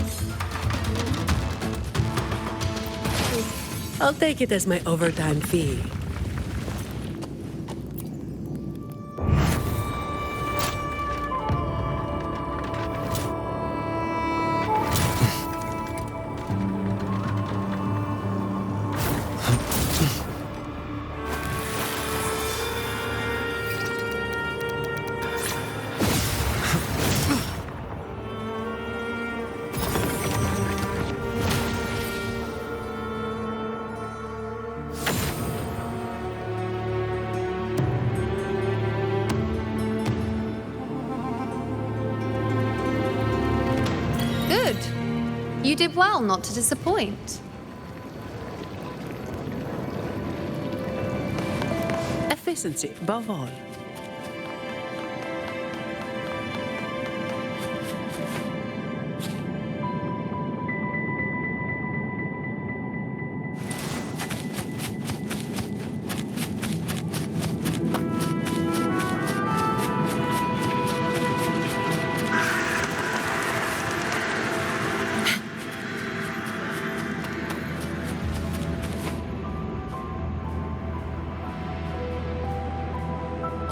I'll take it as my overtime fee. Good. You did well not to disappoint. Efficiency, above all.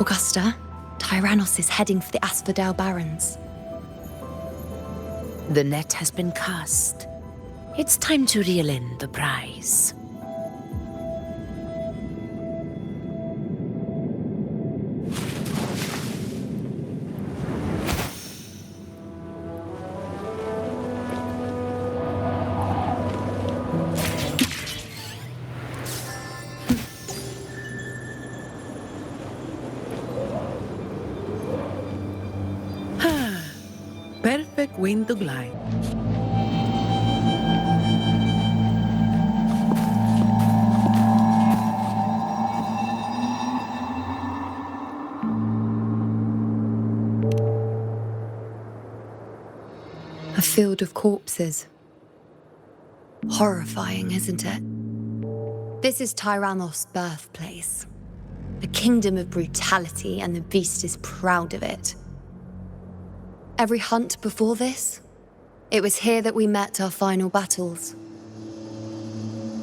Augusta, Tyrannos is heading for the Asphodel Barrens. The net has been cast. It's time to reel in the prize. Perfect wind to glide. A field of corpses. Horrifying, isn't it? This is Tyrannos' birthplace. A kingdom of brutality, and the beast is proud of it. Every hunt before this, it was here that we met our final battles.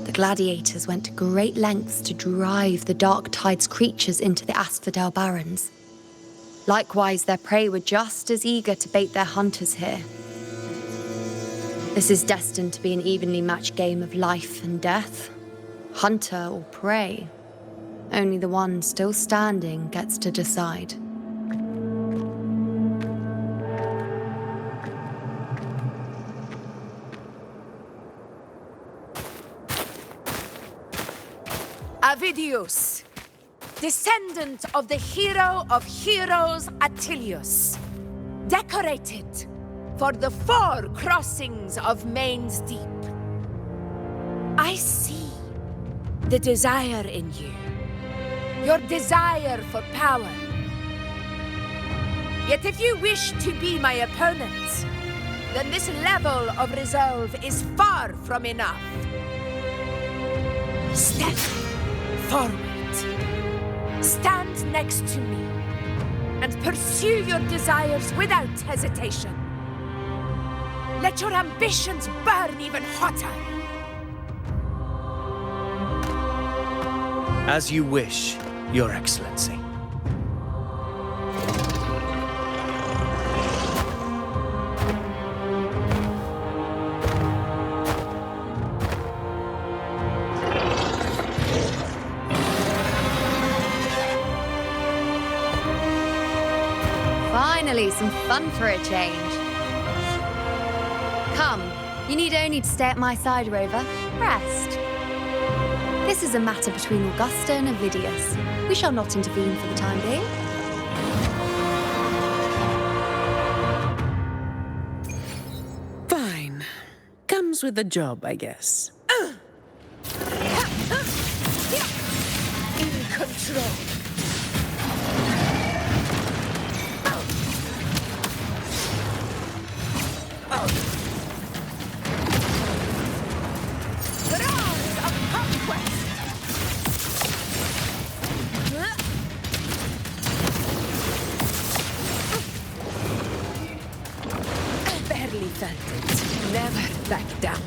The gladiators went to great lengths to drive the Dark Tide's creatures into the Asphodel Barrens. Likewise, their prey were just as eager to bait their hunters here. This is destined to be an evenly matched game of life and death. Hunter or prey. Only the one still standing gets to decide. Avidius, descendant of the hero of heroes Attilius, decorated for the 4 crossings of Main's Deep. I see the desire in you, your desire for power. Yet if you wish to be my opponent, then this level of resolve is far from enough. Step forward. Stand next to me and pursue your desires without hesitation. Let your ambitions burn even hotter. As you wish, Your Excellency. Finally, some fun for a change. Come, you need only to stay at my side, Rover. Rest. This is a matter between Augusta and Avidius. We shall not intervene for the time being. Fine. Comes with the job, I guess. In control. Roars of conquest! Barely felt it. Never back down.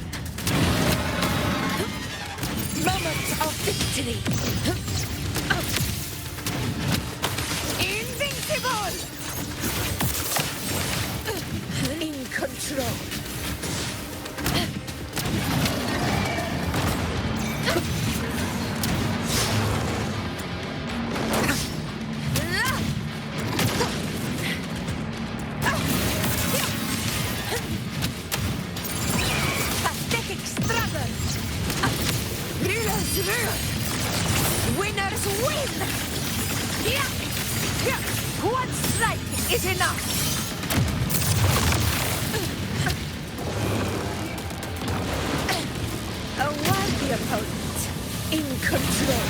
Moment of victory. Invincible! In control. Pathetic struggle! Rulers rule! Winners win! One strike is enough! A worthy opponent. In control.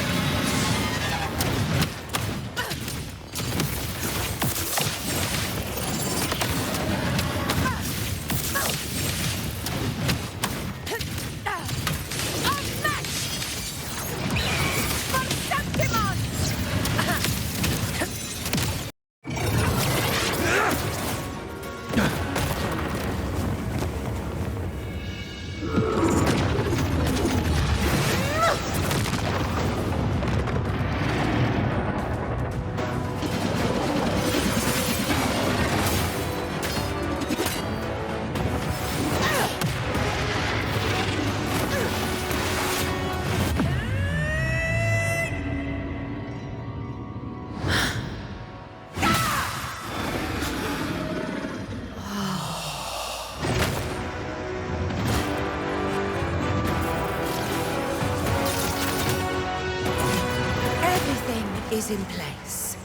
Is in place.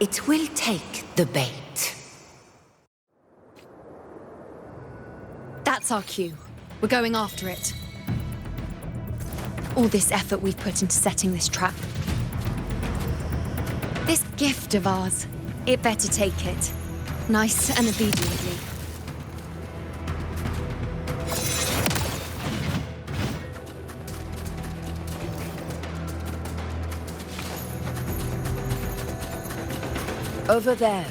It will take the bait. That's our cue. We're going after it. All this effort we've put into setting this trap. This gift of ours, it better take it. Nice and obediently. Over there.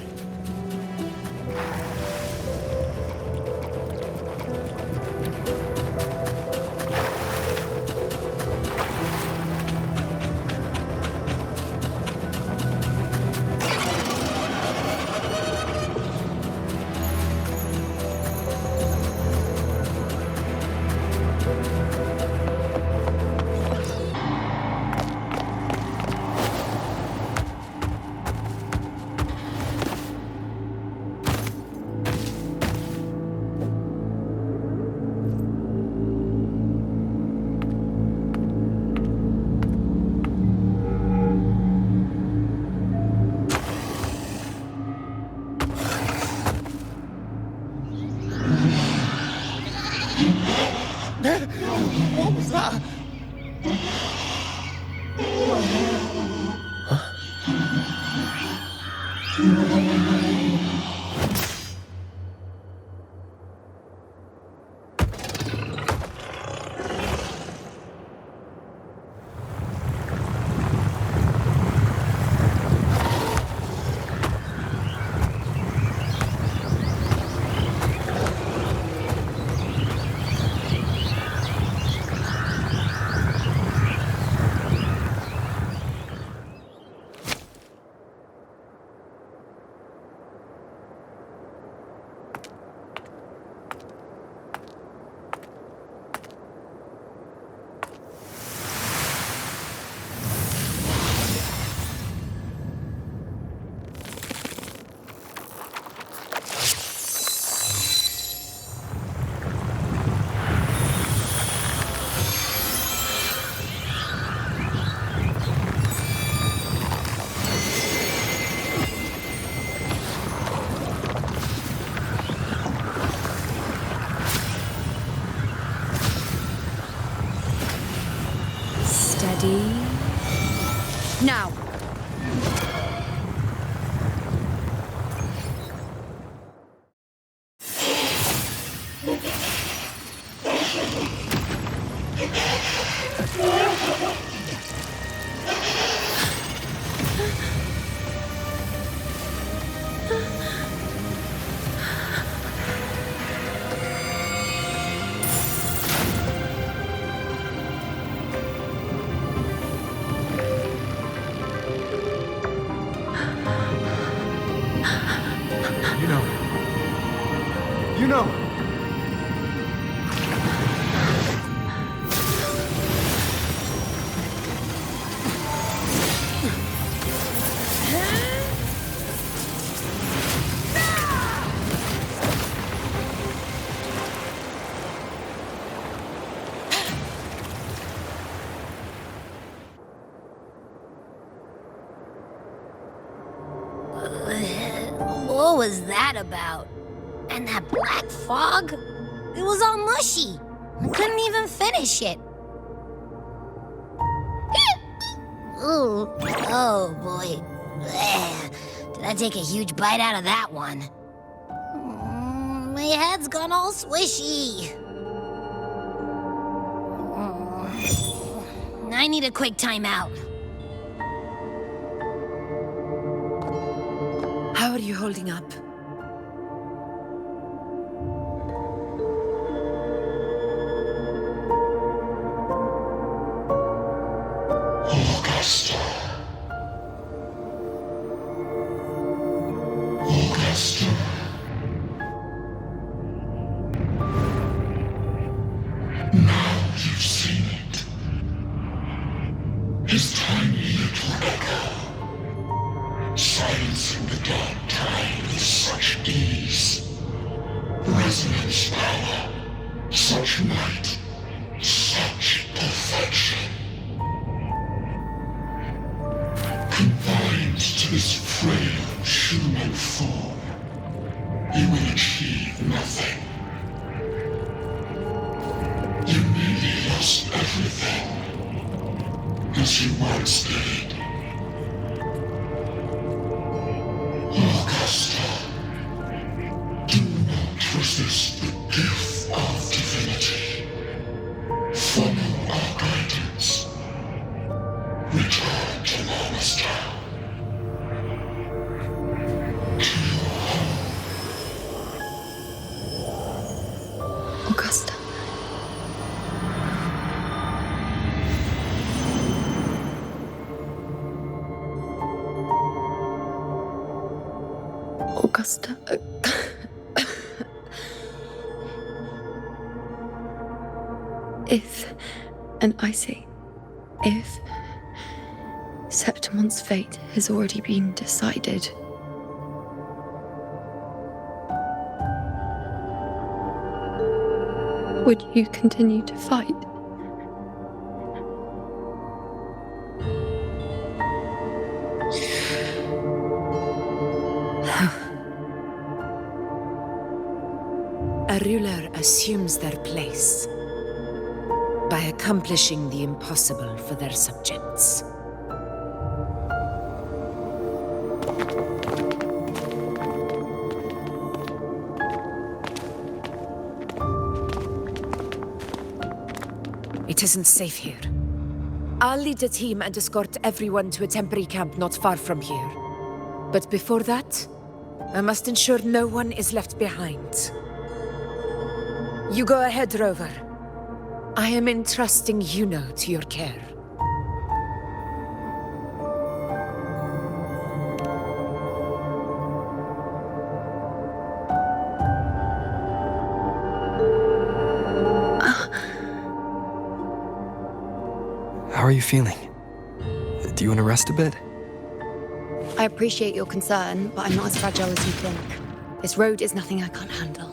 What was that? Now! You know. What was that about? And that black fog? It was all mushy. I couldn't even finish it. Ooh, oh boy. Did I take a huge bite out of that one? My head's gone all swishy. I need a quick timeout. How are you holding up? Augusta. Augusta. Now you've seen it. His tiny little echo, silencing the dark tide with such ease. Resonance power, such might, such perfection. Confined to this frail human form, you will achieve nothing. You nearly lost everything, as you once did. Augusta, do not resist the gift of divinity. Follow our guidance. Return to Lannister. To your home. Augusta. Augusta. If, and I say, if Septimon's fate has already been decided, would you continue to fight? A ruler assumes their place by accomplishing the impossible for their subjects. It isn't safe here. I'll lead a team and escort everyone to a temporary camp not far from here. But before that, I must ensure no one is left behind. You go ahead, Rover. I am entrusting Yuno to your care. How are you feeling? Do you want to rest a bit? I appreciate your concern, but I'm not as fragile as you think. This road is nothing I can't handle.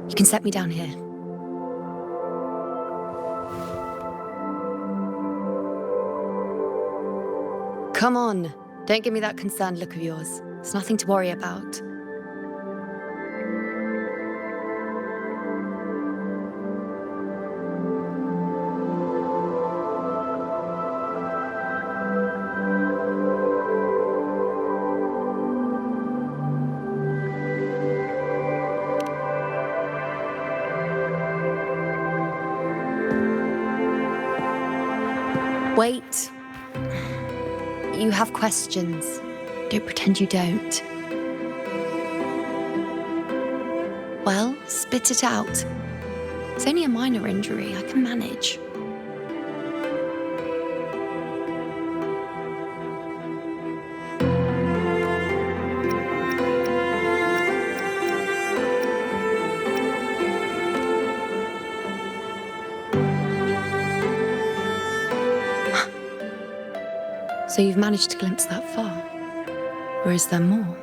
You can set me down here. Come on. Don't give me that concerned look of yours. It's nothing to worry about. Wait. You have questions. Don't pretend you don't. Well, spit it out. It's only a minor injury. I can manage. So you've managed to glimpse that far? Or is there more?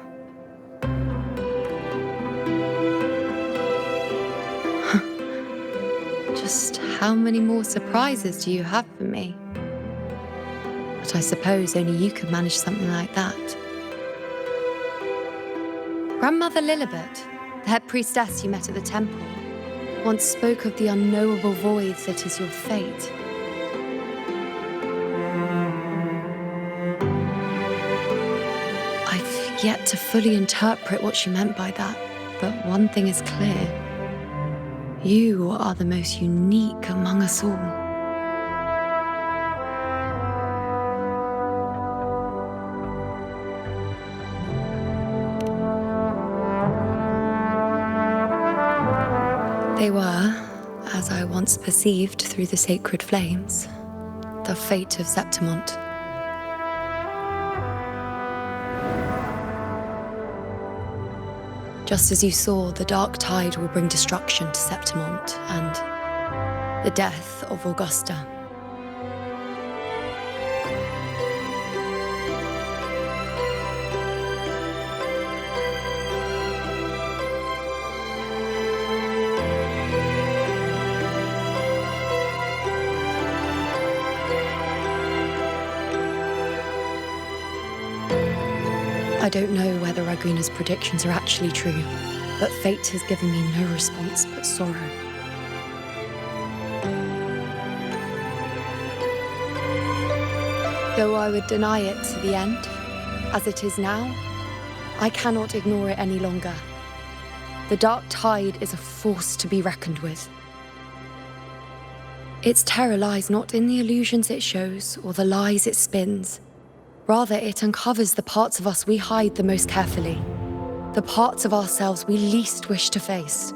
Just how many more surprises do you have for me? But I suppose only you could manage something like that. Grandmother Lilibet, the head priestess you met at the temple, once spoke of the unknowable void that is your fate. I've yet to fully interpret what she meant by that, but one thing is clear. You are the most unique among us all. They were, as I once perceived through the sacred flames, the fate of Septimont. Just as you saw, the dark tide will bring destruction to Septimont and the death of Augusta. I don't know whether Raguna's predictions are actually true, but fate has given me no response but sorrow. Though I would deny it to the end, as it is now, I cannot ignore it any longer. The dark tide is a force to be reckoned with. Its terror lies not in the illusions it shows or the lies it spins. Rather, it uncovers the parts of us we hide the most carefully, the parts of ourselves we least wish to face.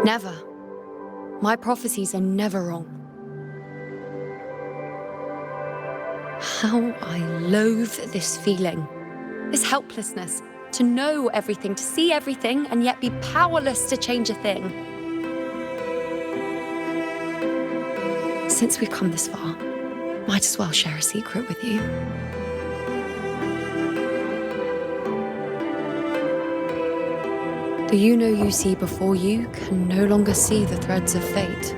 Never. My prophecies are never wrong. How I loathe this feeling, this helplessness, to know everything, to see everything, and yet be powerless to change a thing. Since we've come this far, might as well share a secret with you. The you see before you can no longer see the threads of fate.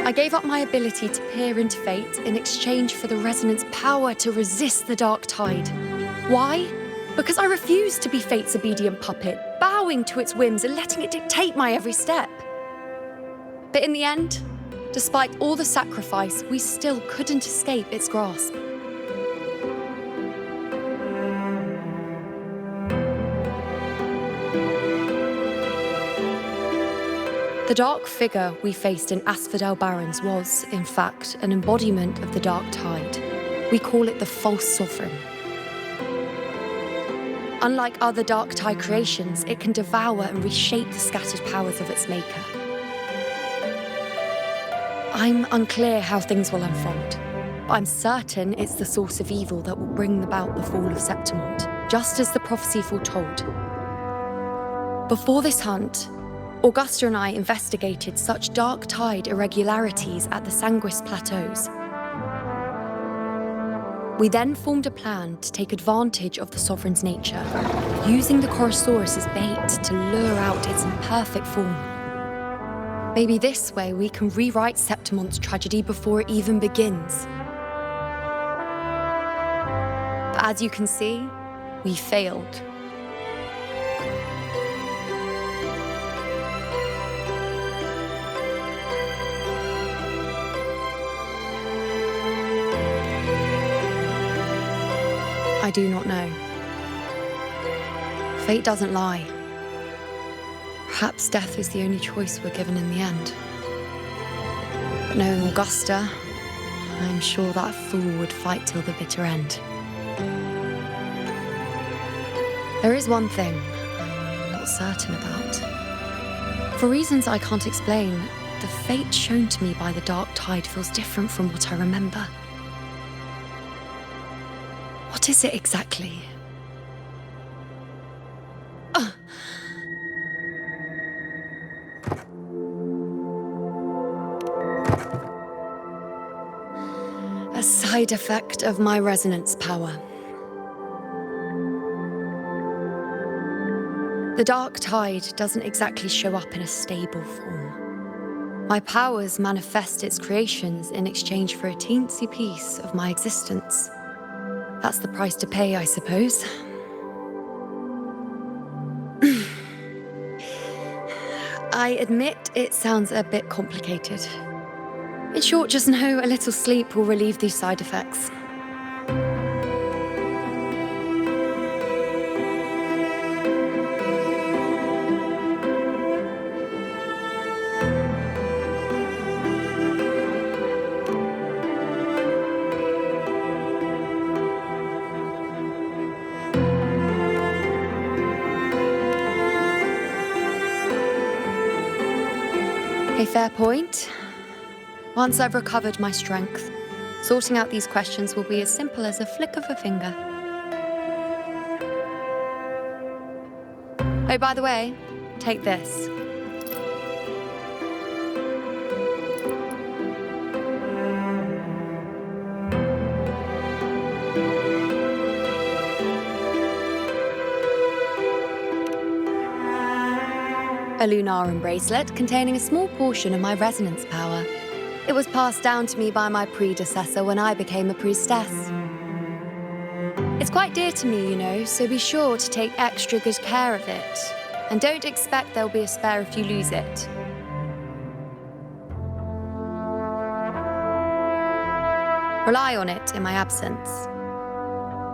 I gave up my ability to peer into fate in exchange for the resonance power to resist the dark tide. Why? Because I refused to be fate's obedient puppet, bowing to its whims and letting it dictate my every step. But in the end, despite all the sacrifice, we still couldn't escape its grasp. The dark figure we faced in Asphodel Barrens was, in fact, an embodiment of the dark tide. We call it the false sovereign. Unlike other dark tide creations, it can devour and reshape the scattered powers of its maker. I'm unclear how things will unfold, but I'm certain it's the source of evil that will bring about the fall of Septimont, just as the prophecy foretold. Before this hunt, Augusta and I investigated such dark tide irregularities at the Sanguis Plateaus. We then formed a plan to take advantage of the Sovereign's nature, using the Chorosaurus as bait to lure out its imperfect form. Maybe this way we can rewrite Septimont's tragedy before it even begins. But as you can see, we failed. I do not know. Fate doesn't lie. Perhaps death is the only choice we're given in the end. But knowing Augusta, I'm sure that fool would fight till the bitter end. There is one thing I'm not certain about. For reasons I can't explain, the fate shown to me by the dark tide feels different from what I remember. What is it exactly? A side effect of my resonance power. The dark tide doesn't exactly show up in a stable form. My powers manifest its creations in exchange for a teensy piece of my existence. That's the price to pay, I suppose. I admit it sounds a bit complicated. In short, just know a little sleep will relieve these side effects. A fair point. Once I've recovered my strength, sorting out these questions will be as simple as a flick of a finger. Oh, by the way, take this. A Lunarum bracelet containing a small portion of my resonance power. It was passed down to me by my predecessor when I became a priestess. It's quite dear to me, you know, so be sure to take extra good care of it. And don't expect there'll be a spare if you lose it. Rely on it in my absence.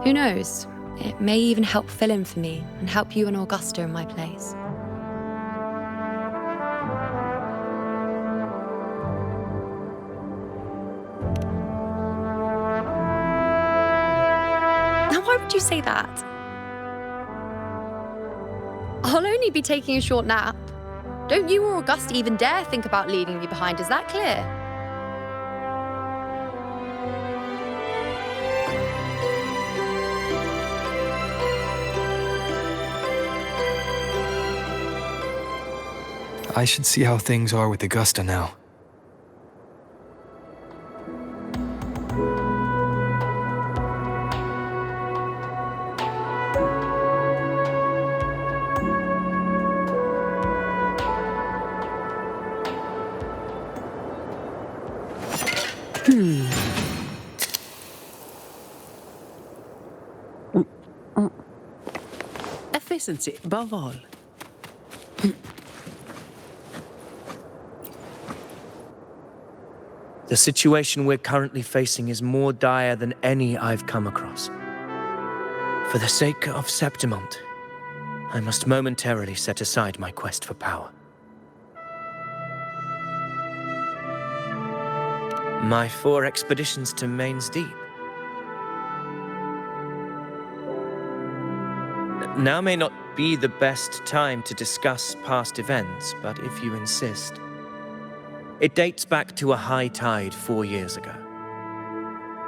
Who knows? It may even help fill in for me and help you and Augusta in my place. Why would you say that? I'll only be taking a short nap. Don't you or Augusta even dare think about leaving me behind, is that clear? I should see how things are with Augusta now. Efficiency above all. The situation we're currently facing is more dire than any I've come across. For the sake of Septimont, I must momentarily set aside my quest for power. My 4 expeditions to Main's Deep. Now may not be the best time to discuss past events, but if you insist. It dates back to a high tide 4 years ago.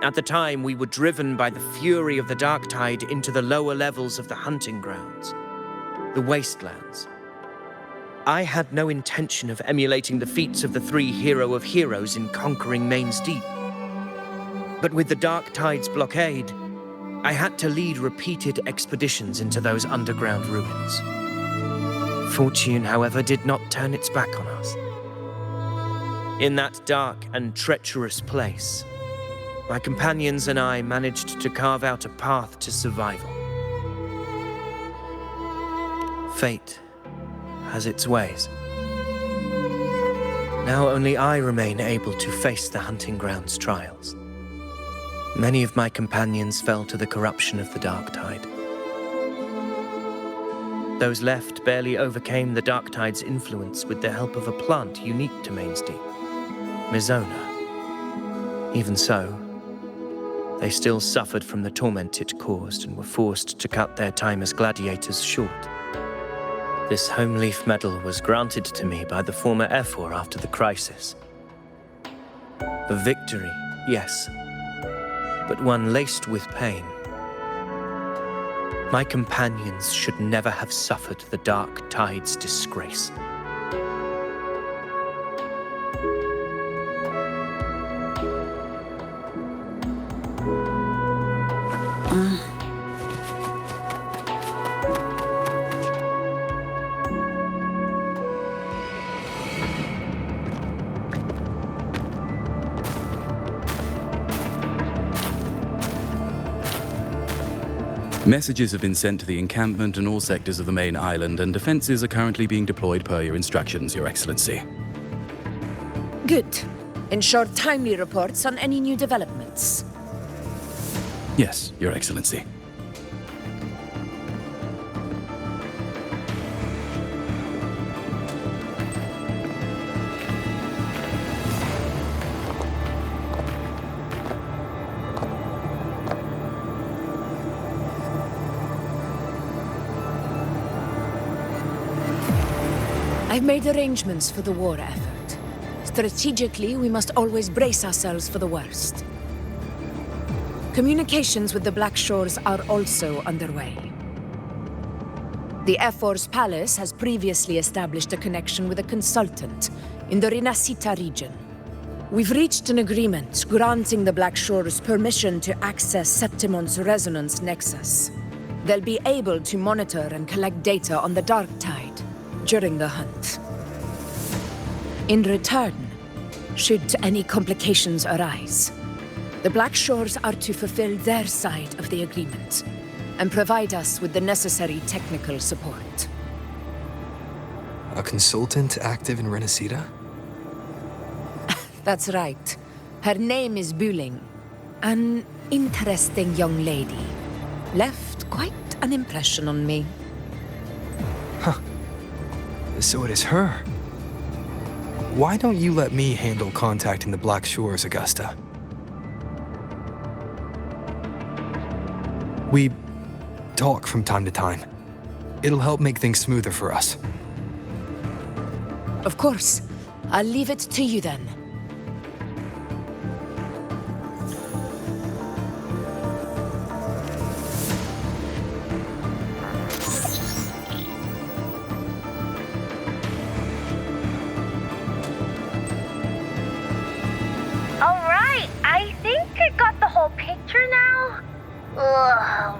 At the time, we were driven by the fury of the dark tide into the lower levels of the hunting grounds, the wastelands. I had no intention of emulating the feats of the 3 Hero of Heroes in conquering Main's Deep. But with the Dark Tide's blockade, I had to lead repeated expeditions into those underground ruins. Fortune, however, did not turn its back on us. In that dark and treacherous place, my companions and I managed to carve out a path to survival. Fate has its ways. Now only I remain able to face the hunting grounds trials. Many of my companions fell to the corruption of the Dark Tide. Those left barely overcame the Dark Tide's influence with the help of a plant unique to Main's Deep, Mizona. Even so, they still suffered from the torment it caused and were forced to cut their time as gladiators short. This home leaf medal was granted to me by the former Ephor after the crisis. A victory, yes, but one laced with pain. My companions should never have suffered the Dark Tide's disgrace. Messages have been sent to the encampment and all sectors of the main island, and defenses are currently being deployed per your instructions, Your Excellency. Good. Ensure timely reports on any new developments. Yes, Your Excellency. I've made arrangements for the war effort. Strategically, we must always brace ourselves for the worst. Communications with the Black Shores are also underway. The Ephor's palace has previously established a connection with a consultant in the Rinascita region. We've reached an agreement granting the Black Shores permission to access Septimon's resonance nexus. They'll be able to monitor and collect data on the Dark Tide during the hunt. In return, should any complications arise, the Black Shores are to fulfill their side of the agreement and provide us with the necessary technical support. A consultant active in Rinascita? That's right. Her name is Buling. An interesting young lady. Left quite an impression on me. Huh. So it is her. Why don't you let me handle contacting the Black Shores, Augusta? We talk from time to time. It'll help make things smoother for us. Of course. I'll leave it to you then.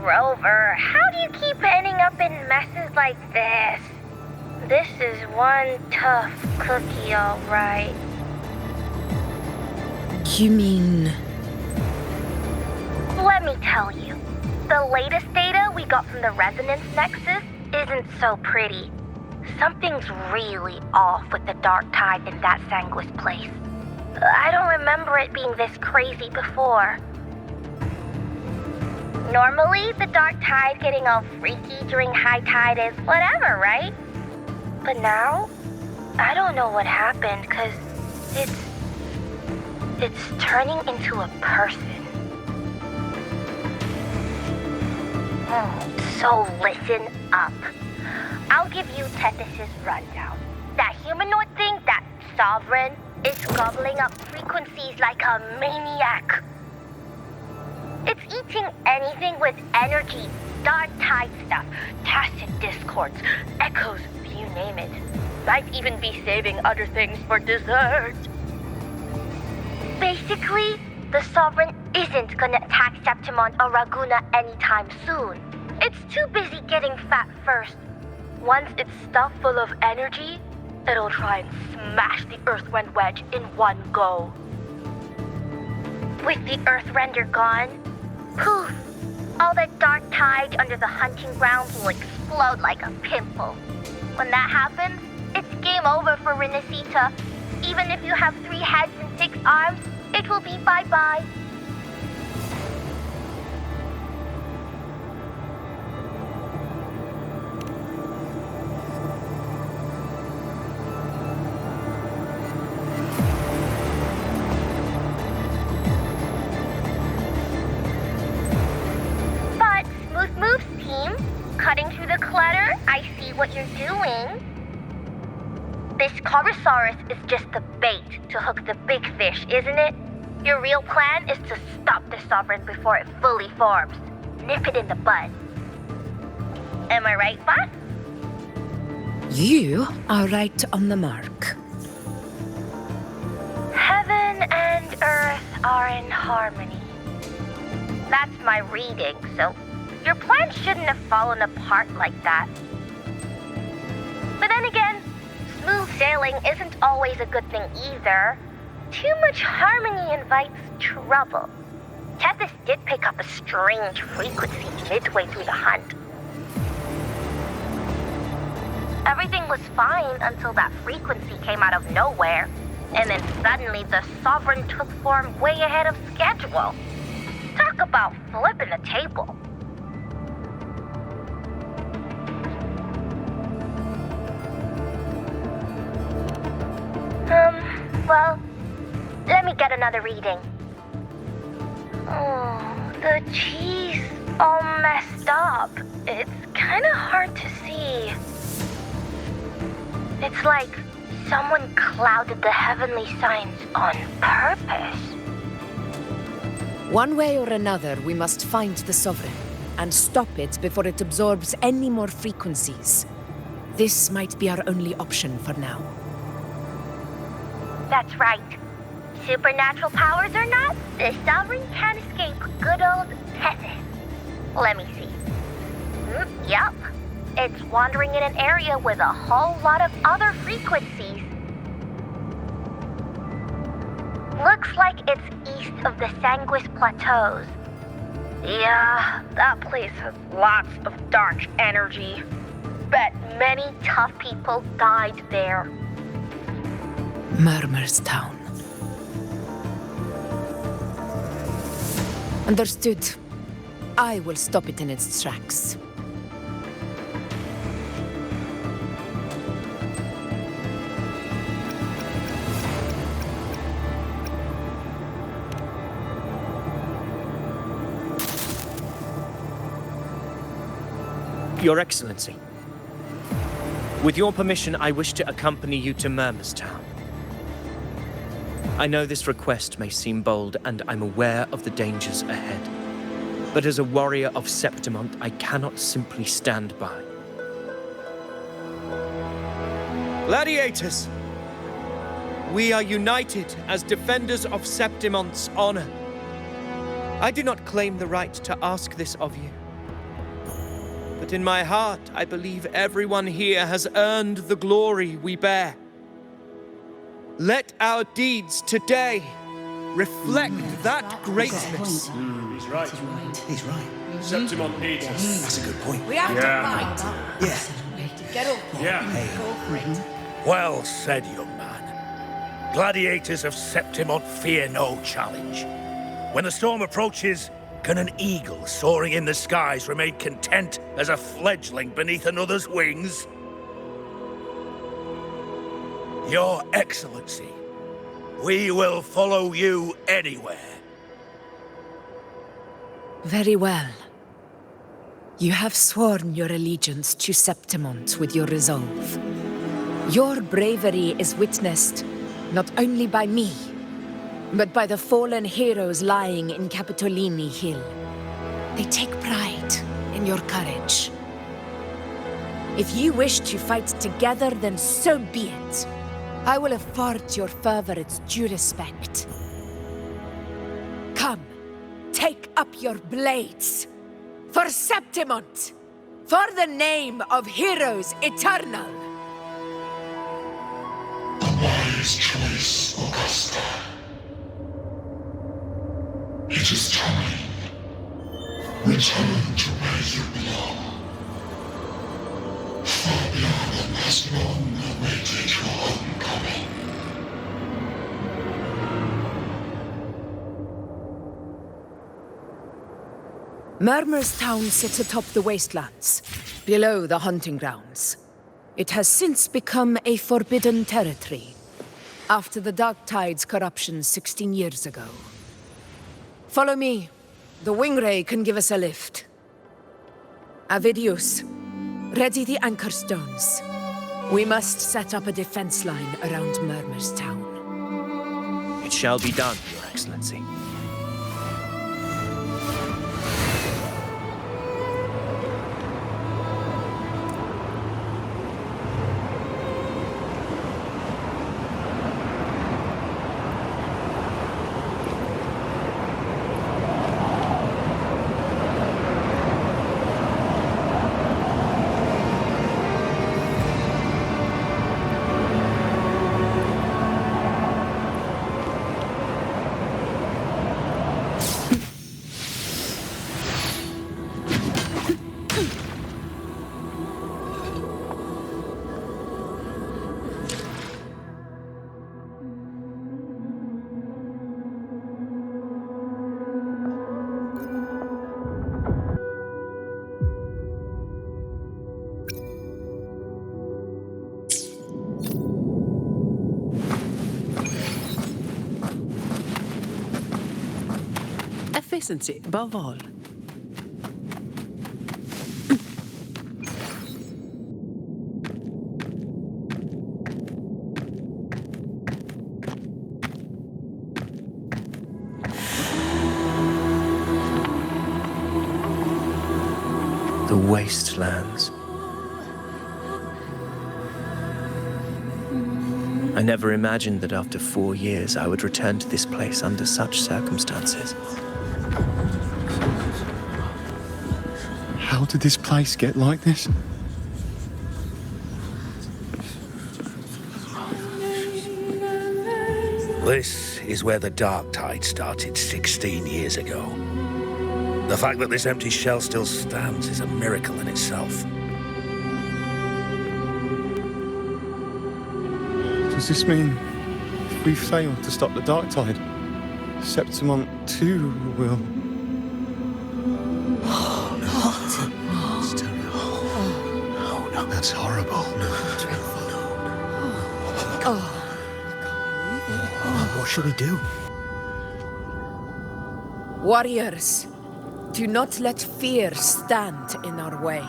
Rover, how do you keep ending up in messes like this? This is one tough cookie, all right. You mean... Let me tell you. The latest data we got from the Resonance Nexus isn't so pretty. Something's really off with the Dark Tide in that Sanguis place. I don't remember it being this crazy before. Normally, the Dark Tide getting all freaky during high tide is whatever, right? But now, I don't know what happened, because it's turning into a person. So listen up. I'll give you Tethys' rundown. That humanoid thing, that Sovereign, is gobbling up frequencies like a maniac. It's eating anything with energy, Dark Tide stuff, tacit discords, echoes, you name it. might even be saving other things for dessert. Basically, the Sovereign isn't gonna attack Septimon or Raguna anytime soon. It's too busy getting fat first. Once it's stuffed full of energy, it'll try and smash the Earthrend wedge in one go. With the Earthrender gone, poof! All that dark tide under the hunting grounds will explode like a pimple. When that happens, it's game over for Renacita. Even if you have 3 heads and 6 arms, it will be bye-bye. But, Smooth Moves team, cutting through the clutter, I see what you're doing. This Corosaurus is just the bait to hook the big fish, isn't it? Your real plan is to stop the Sovereign before it fully forms. Nip it in the bud. Am I right, boss? You are right on the mark. Heaven and Earth are in harmony. That's my reading, so your plan shouldn't have fallen apart like that. But then again, smooth sailing isn't always a good thing either. Too much harmony invites trouble. Tethys did pick up a strange frequency midway through the hunt. Everything was fine until that frequency came out of nowhere, and then suddenly the Sovereign took form way ahead of schedule. Talk about flipping the table. Well, let me get another reading. Oh, the cheese all messed up. It's kind of hard to see. It's like someone clouded the heavenly signs on purpose. One way or another, we must find the Sovereign and stop it before it absorbs any more frequencies. This might be our only option for now. That's right. Supernatural powers or not, the Sovereign can't escape good old Tethys. Let me see. Yup. It's wandering in an area with a whole lot of other frequencies. Looks like it's east of the Sanguis Plateaus. Yeah, that place has lots of dark energy. Bet many tough people died there. Murmur's Town. Understood. I will stop it in its tracks. Your Excellency. With your permission, I wish to accompany you to Murmur's Town. I know this request may seem bold, and I'm aware of the dangers ahead. But as a warrior of Septimont, I cannot simply stand by. Gladiators! We are united as defenders of Septimont's honor. I do not claim the right to ask this of you. But in my heart, I believe everyone here has earned the glory we bear. Let our deeds today reflect that greatness. He's right. He's right. Septimont needs us. That's a good point. We have to fight. Yeah. Get up. Yeah. Go for it. Well said, young man. Gladiators of Septimont fear no challenge. When the storm approaches, can an eagle soaring in the skies remain content as a fledgling beneath another's wings? Your Excellency, we will follow you anywhere. Very well. You have sworn your allegiance to Septimont with your resolve. Your bravery is witnessed not only by me, but by the fallen heroes lying in Capitolini Hill. They take pride in your courage. If you wish to fight together, then so be it. I will afford your fervor its due respect. Come, take up your blades. For Septimont! For the name of heroes eternal! A wise choice, Augusta. It is time. Return to where you belong. Fabiana has long awaited your homecoming. Murmur's town sits atop the wastelands, below the hunting grounds. It has since become a forbidden territory, after the Dark Tide's corruption 16 years ago. Follow me. The Wingray can give us a lift. Avidius, ready the anchor stones. We must set up a defense line around Murmur's town. It shall be done, Your Excellency. Efficiency above all. The wastelands. I never imagined that after 4 years I would return to this place under such circumstances. How did this place get like this? This is where the Dark Tide started 16 years ago. The fact that this empty shell still stands is a miracle in itself. Does this mean if we fail to stop the Dark Tide, Septimont too will... That's horrible. What should we do? Warriors, do not let fear stand in our way.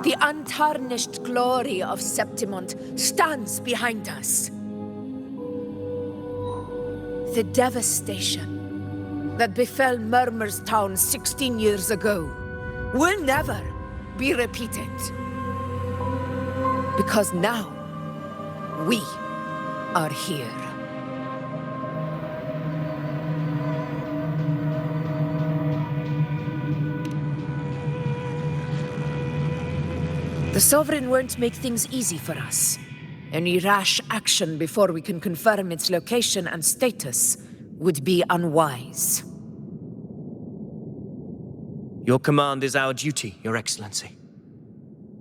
The untarnished glory of Septimont stands behind us. The devastation that befell Murmur's town 16 years ago will never be repeated. Because now, we are here. The Sovereign won't make things easy for us. Any rash action before we can confirm its location and status would be unwise. Your command is our duty, Your Excellency.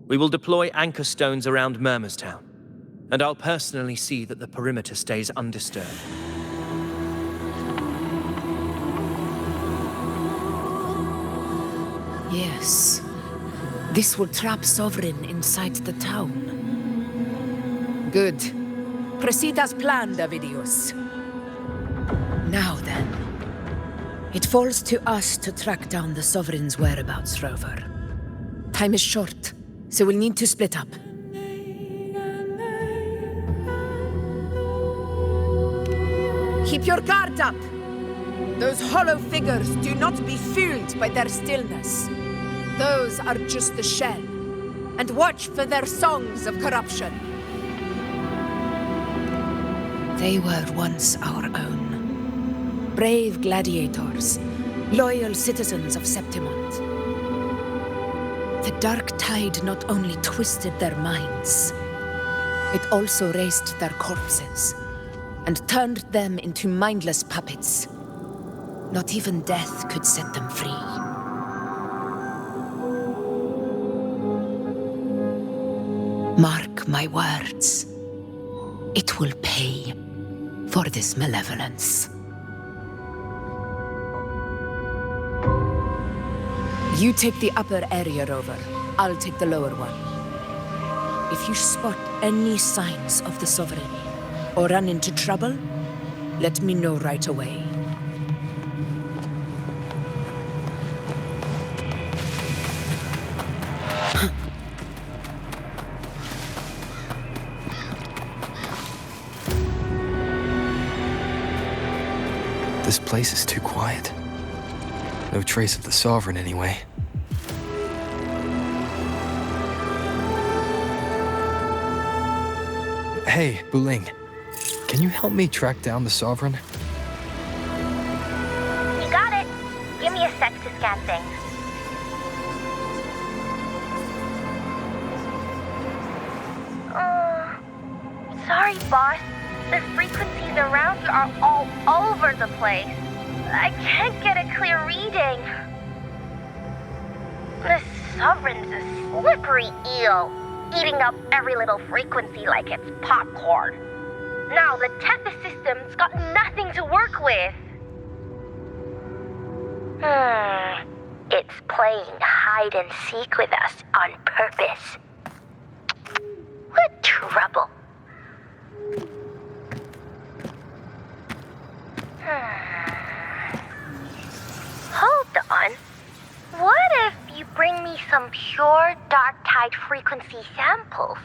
We will deploy anchor stones around Murmur's town, and I'll personally see that the perimeter stays undisturbed. Yes. This will trap Sovereign inside the town. Good. Proceed as planned, Avidius. Now then. It falls to us to track down the Sovereign's whereabouts, Rover. Time is short, so we'll need to split up. Keep your guard up! Those hollow figures do not be fooled by their stillness. Those are just the shell, and watch for their songs of corruption. They were once our own. Brave gladiators, loyal citizens of Septimont. The dark tide not only twisted their minds, it also raised their corpses and turned them into mindless puppets. Not even death could set them free. Mark my words. It will pay for this malevolence. You take the upper area over. I'll take the lower one. If you spot any signs of the Sovereign or run into trouble, let me know right away. This place is too quiet. No trace of the Sovereign anyway. Hey, Buling. Can you help me track down the Sovereign? You got it. Give me a sec to scan things. Sorry, boss. The frequencies around you are all over the place. I can't get a clear reading. The Sovereign's a slippery eel, eating up every little frequency like it's popcorn. Now the Tethys system's got nothing to work with. It's playing hide and seek with us on purpose. What trouble? Hold on. What if you bring me some pure dark tide frequency samples?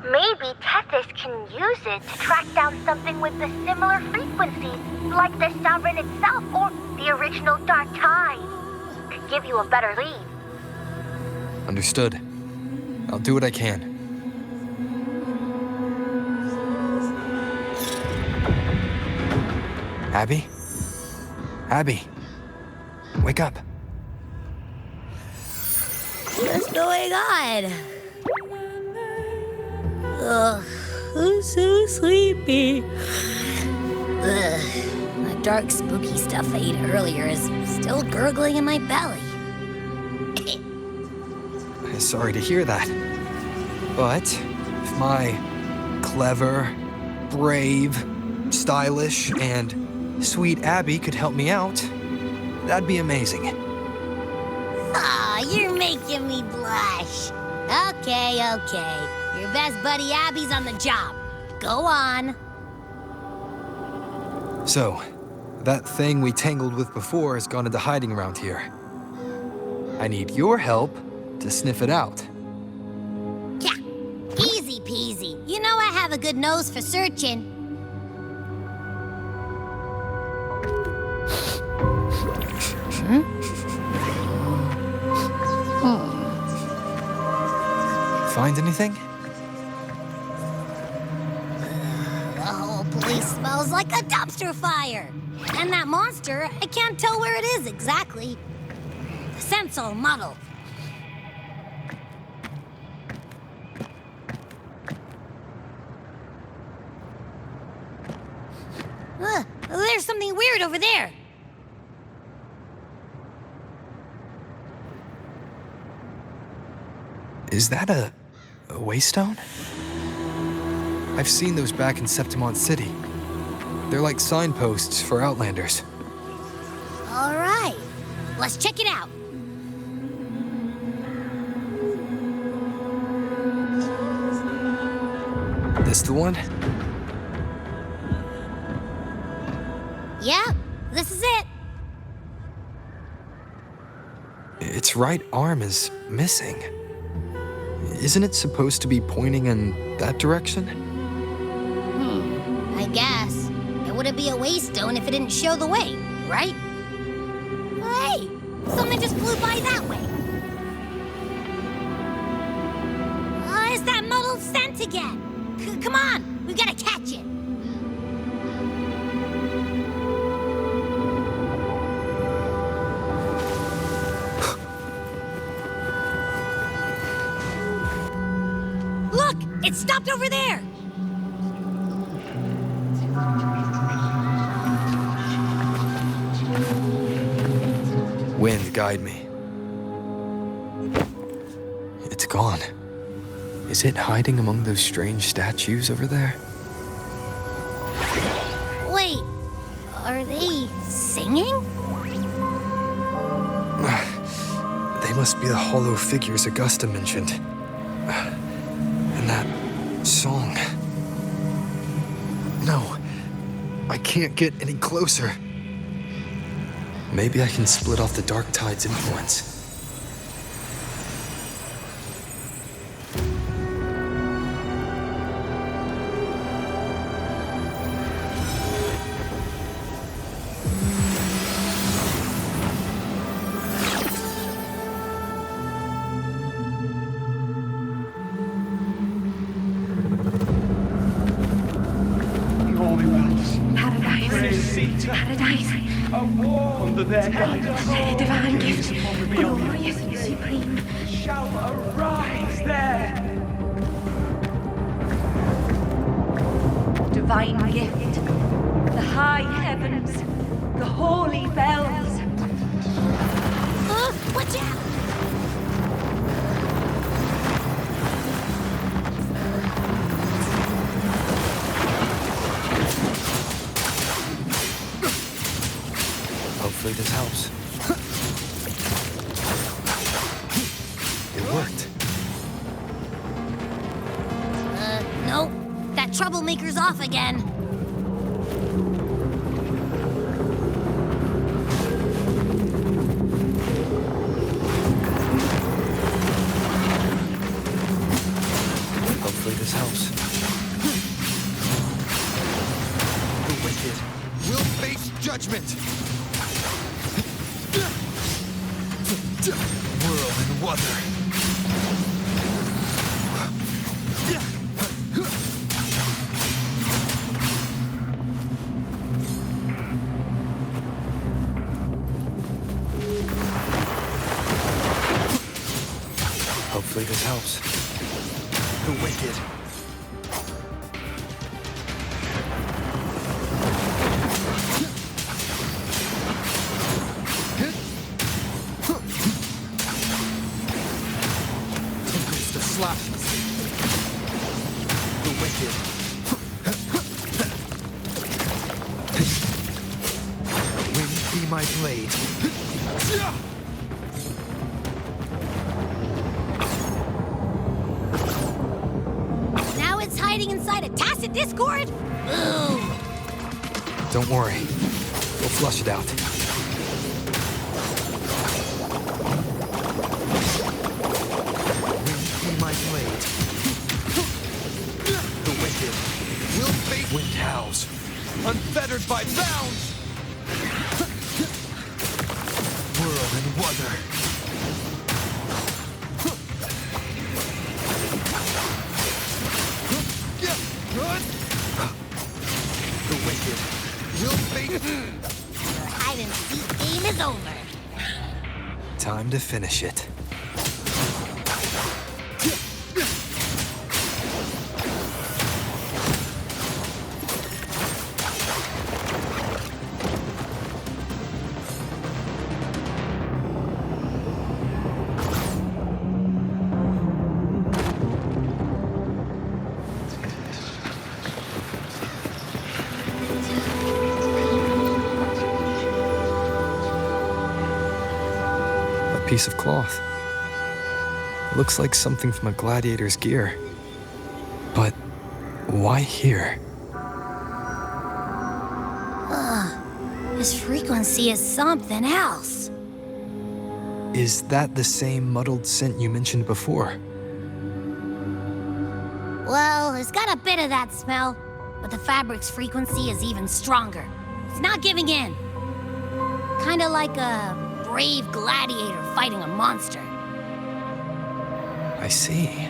Maybe Tethys can use it to track down something with the similar frequencies, like the Sovereign itself or the original dark tide. Could give you a better lead. Understood. I'll do what I can. Abby? Abby? Wake up. What's going on? Ugh, I'm so sleepy. Ugh, the dark, spooky stuff I ate earlier is still gurgling in my belly. Sorry to hear that. But if my clever, brave, stylish, and sweet Abby could help me out, that'd be amazing. Aw, you're making me blush. Okay. Your best buddy Abby's on the job. Go on. So, that thing we tangled with before has gone into hiding around here. I need your help to sniff it out. Yeah, easy peasy. You know I have a good nose for searching. Find anything? The whole place smells like a dumpster fire. And that monster, I can't tell where it is exactly. The scent's all muddled. There's something weird over there. Is that a waystone? I've seen those back in Septimont City. They're like signposts for Outlanders. All right, let's check it out. This the one? Yeah, this is it. Its right arm is missing. Isn't it supposed to be pointing in that direction? I guess. It wouldn't be a waystone if it didn't show the way, right? Hey, something just flew by that way. again! Come on! We've gotta catch it! Look! It stopped over there! Wind, guide me. It's gone. Is it hiding among those strange statues over there? Wait, are they singing? They must be the hollow figures Augusta mentioned. And that song. No, I can't get any closer. Maybe I can split off the Dark Tide's influence. Paradise. Under their guidance. A divine gift. Glorious and supreme. Shall arise there. Divine gift. The high heavens. The holy bells. Watch out! Hopefully this helps. It worked. Nope. That troublemaker's off again. Hopefully this helps. The wicked will face judgment. Whirl and Wuwa. Hopefully this helps. The wicked. Slashes. The wicked. Wind be my blade. Now it's hiding inside a tacit discord? Ooh. Don't worry. We'll flush it out. My blade. The wicked will face wind howls, unfettered by bounds. Whirl and Wuwa. The wicked will face. Your hide and seek game is over. Time to finish it. Piece of cloth. Looks like something from a gladiator's gear. But why here? This frequency is something else. Is that the same muddled scent you mentioned before? Well, it's got a bit of that smell, but the fabric's frequency is even stronger. It's not giving in. Kinda like a brave gladiator fighting a monster. I see.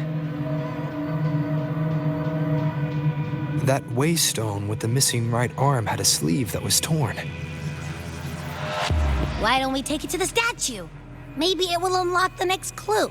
That waystone with the missing right arm had a sleeve that was torn. Why don't we take it to the statue? Maybe it will unlock the next clue.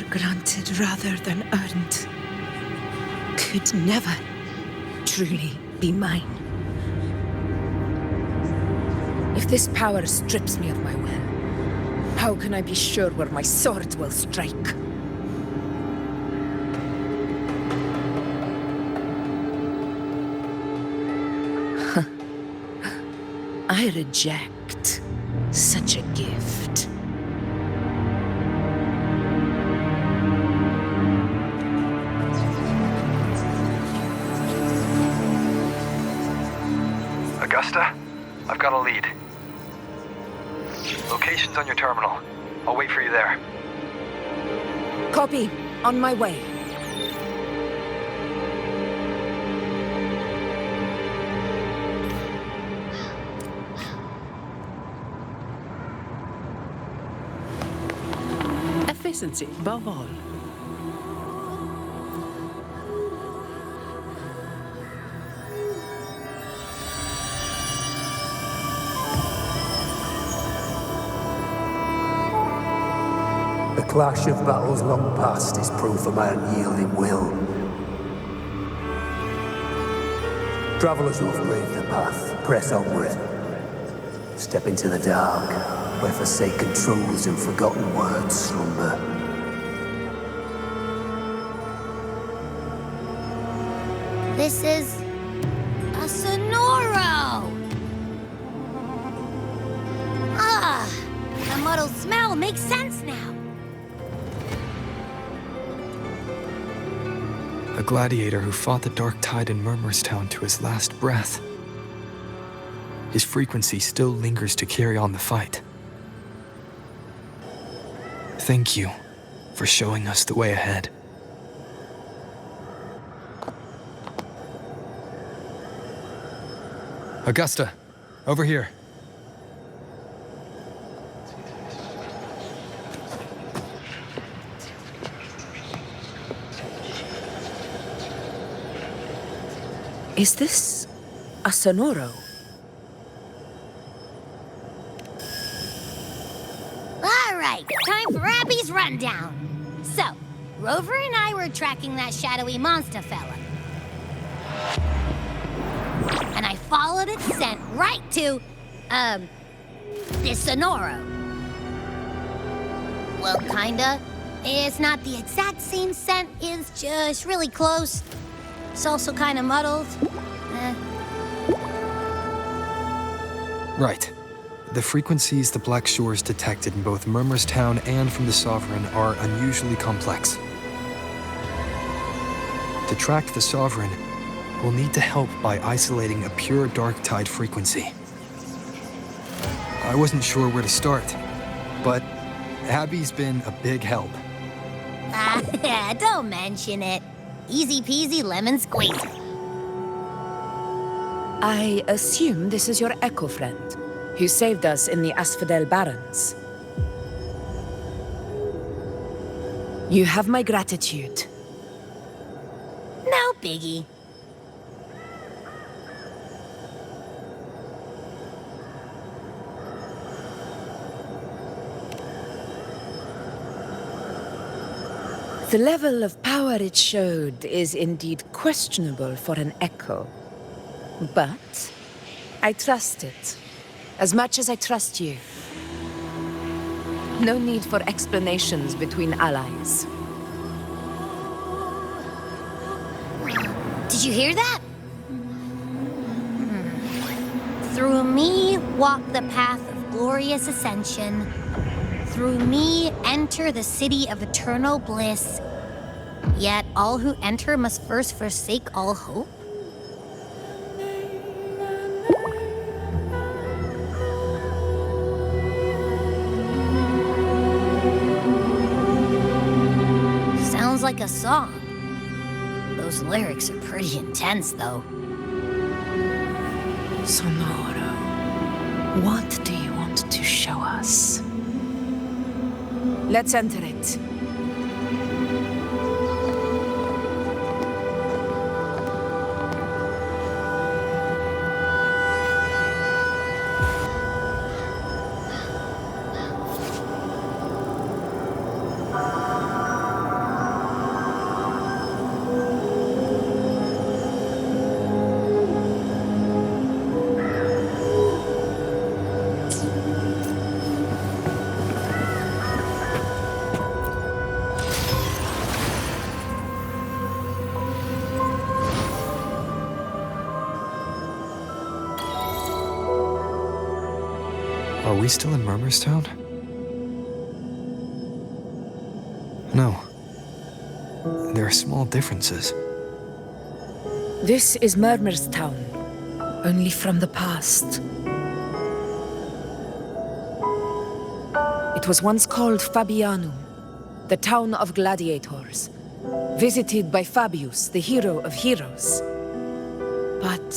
Granted rather than earned, could never truly be mine. If this power strips me of my will, how can I be sure where my sword will strike? I reject such a gift. Augusta, I've got a lead. Location's on your terminal. I'll wait for you there. Copy. On my way. Efficiency, above all. The clash of battles long past is proof of my unyielding will. Travellers who have braved the path, press onward. Step into the dark, where forsaken truths and forgotten words slumber. This is a Sonoro! Ah, the muddled smell makes sense now. A gladiator who fought the dark tide in Murmurstown to his last breath. His frequency still lingers to carry on the fight. Thank you for showing us the way ahead. Augusta, over here. Is this a Sonoro? All right, time for Abby's rundown. So, Rover and I were tracking that shadowy monster fella. And I followed its scent right to, this Sonoro. Well, kinda. It's not the exact same scent, it's just really close. It's also kinda muddled. Right. The frequencies the Black Shores detected in both Murmur's Town and from the Sovereign are unusually complex. To track the Sovereign, we'll need to help by isolating a pure dark tide frequency. I wasn't sure where to start, but Abby's been a big help. Don't mention it. Easy peasy lemon squeezy. I assume this is your Echo friend, who saved us in the Asphodel Barrens. You have my gratitude. No biggie. The level of power it showed is indeed questionable for an Echo. But I trust it, as much as I trust you. No need for explanations between allies. Did you hear that? Through me walk the path of glorious ascension. Through me enter the city of eternal bliss. Yet all who enter must first forsake all hope. Sounds like a song. Those lyrics are pretty intense, though. Sonoro, what do you want to show us? Let's enter it. Are we still in Murmur's Town? No. There are small differences. This is Murmur's Town, only from the past. It was once called Fabianum, the town of gladiators, visited by Fabius, the hero of heroes. But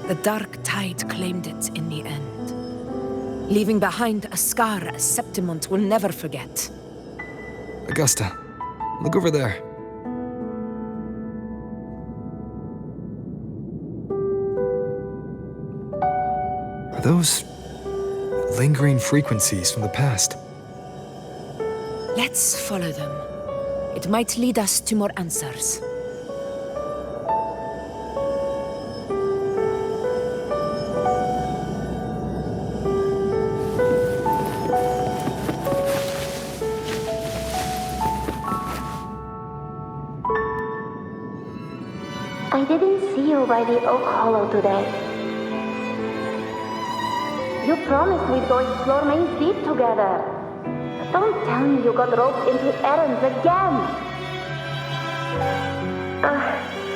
the dark tide claimed it in the end, leaving behind a scar Septimont will never forget. Augusta, look over there. Are those lingering frequencies from the past? Let's follow them. It might lead us to more answers. I didn't see you by the Oak Hollow today. You promised we'd go explore Main Deep together. Don't tell me you got roped into errands again.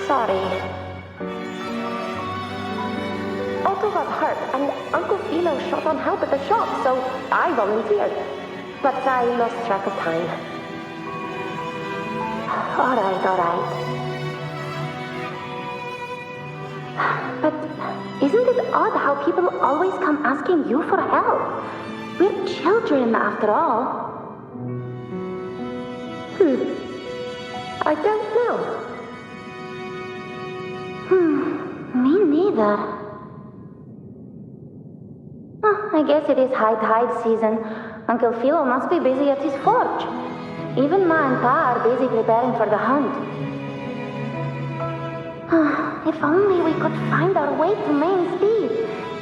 Sorry. Otto got hurt, and Uncle Philo shot on help at the shop, so I volunteered. But I lost track of time. All right. But isn't it odd how people always come asking you for help? We're children, after all. I don't know. Me neither. I guess it is high tide season. Uncle Philo must be busy at his forge. Even Ma and Pa are busy preparing for the hunt. If only we could find our way to Main's Deep.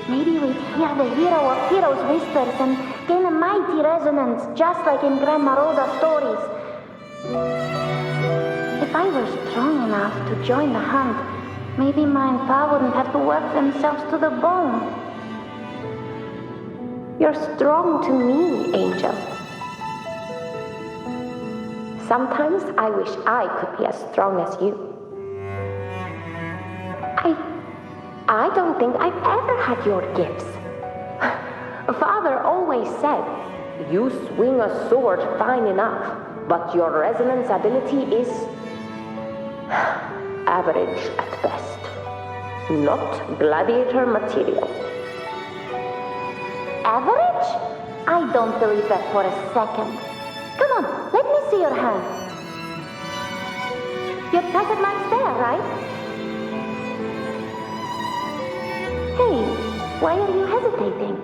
Maybe we'd hear the hero of heroes whispers and gain a mighty resonance, just like in Grandma Rosa's stories. If I were strong enough to join the hunt, maybe Ma and Pa wouldn't have to work themselves to the bone. You're strong to me, Angel. Sometimes I wish I could be as strong as you. I don't think I've ever had your gifts. Father always said, you swing a sword fine enough, but your resonance ability is average at best. Not gladiator material. Average? I don't believe that for a second. Come on, let me see your hand. Your target mark's there, right? Hey, why are you hesitating?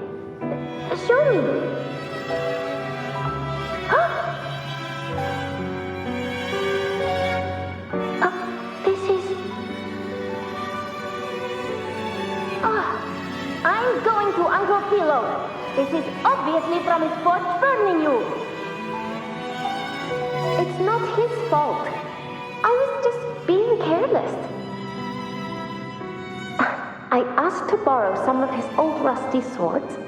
Show me. This is... I'm going to Uncle Philo. This is obviously from his porch burning you. It's not his fault. I was just being careless. I asked to borrow some of his old rusty swords,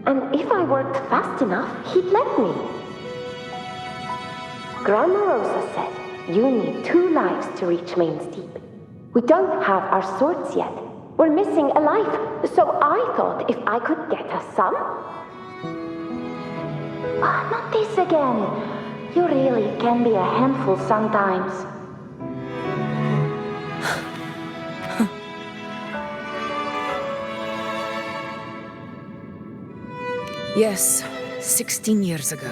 and if I worked fast enough, he'd let me. Grandma Rosa said you need 2 lives to reach Main's Deep. We don't have our swords yet. We're missing a life, so I thought if I could get us some... not this again. You really can be a handful sometimes. Yes, 16 years ago.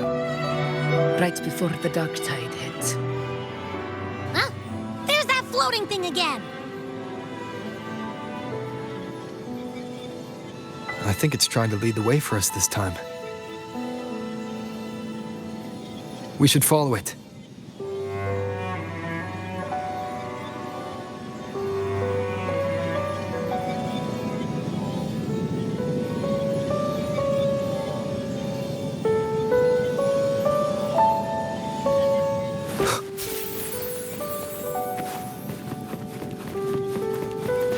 Right before the dark tide hit. Huh? There's that floating thing again! I think it's trying to lead the way for us this time. We should follow it.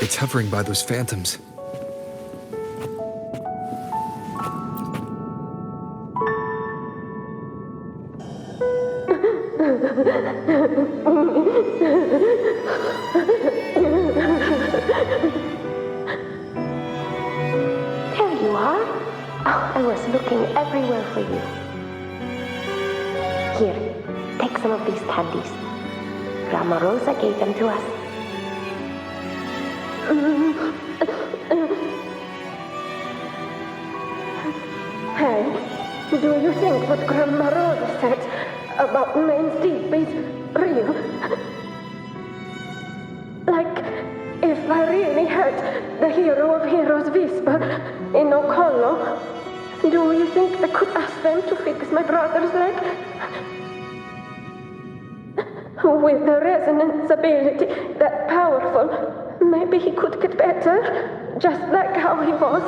It's hovering by those phantoms. There you are. Oh, I was looking everywhere for you. Here, take some of these candies. Grandma Rosa gave them to us. Hey, do you think what Grandma Rosa said about Main's Deep is real? Like, if I really had the hero of heroes whisper in Oak Hollow, do you think I could ask them to fix my brother's leg? With the resonance ability that powerful, maybe he could get better, just like how he was.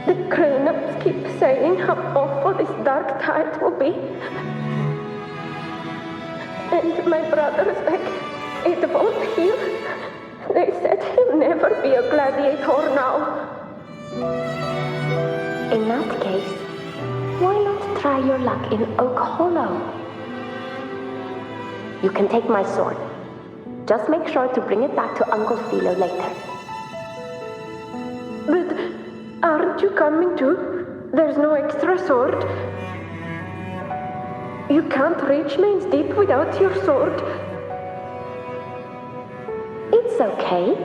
The grown-ups keep saying how awful this dark tide will be. And my brother's leg, it won't heal. They said he'll never be a gladiator now. In that case, why not try your luck in Oak Hollow? You can take my sword. Just make sure to bring it back to Uncle Philo later. But aren't you coming too? There's no extra sword. You can't reach Main's Deep without your sword. It's okay.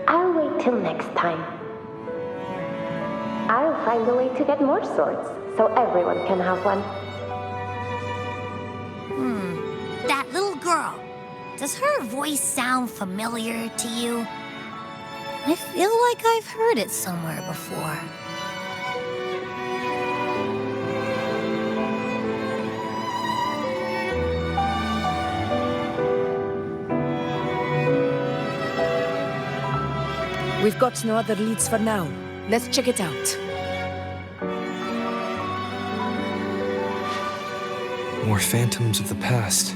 I'll wait till next time. I'll find a way to get more swords, so everyone can have one. That little girl. Does her voice sound familiar to you? I feel like I've heard it somewhere before. We've got no other leads for now. Let's check it out. More phantoms of the past.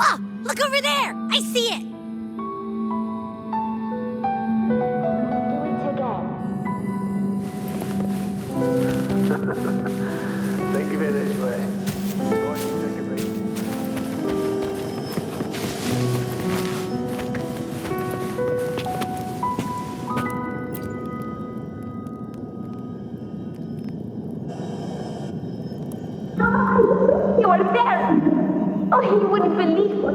Oh, look over there! I see it! Think of it this way. Why don't you take a break? You are there! Oh, you wouldn't believe what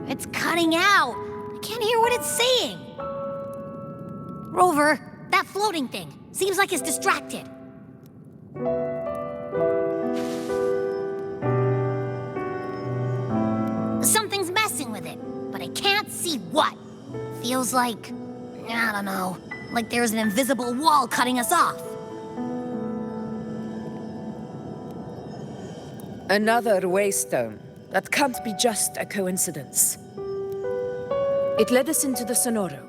It's cutting out. I can't hear what it's saying. Rover, that floating thing. Seems like it's distracted. Something's messing with it, but I can't see what. Feels like, I don't know, like there's an invisible wall cutting us off. Another waystone. That can't be just a coincidence. It led us into the Sonoro.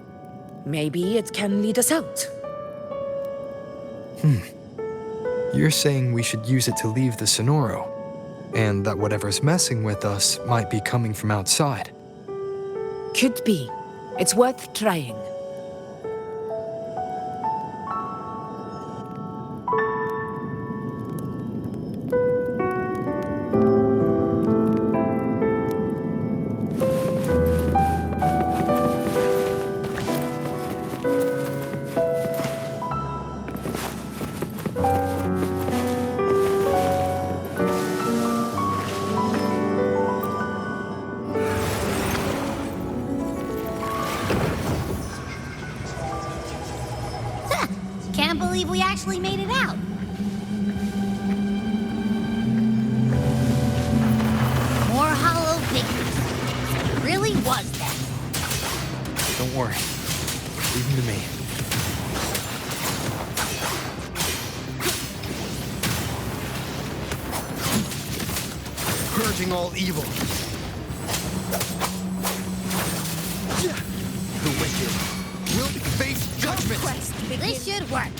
Maybe it can lead us out. You're saying we should use it to leave the Sonoro, and that whatever's messing with us might be coming from outside. Could be. It's worth trying. Can't believe we actually made it out. More hollow figures. It really was that. Don't worry. Leave him to me. Purging all evil. The wicked will face judgment. This should work.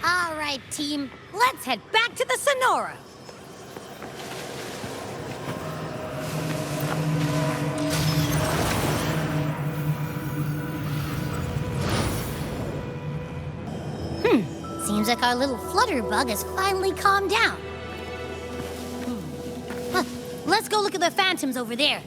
All right, team. Let's head back to the Sonora. Seems like our little flutterbug has finally calmed down. Let's go look at the phantoms over there.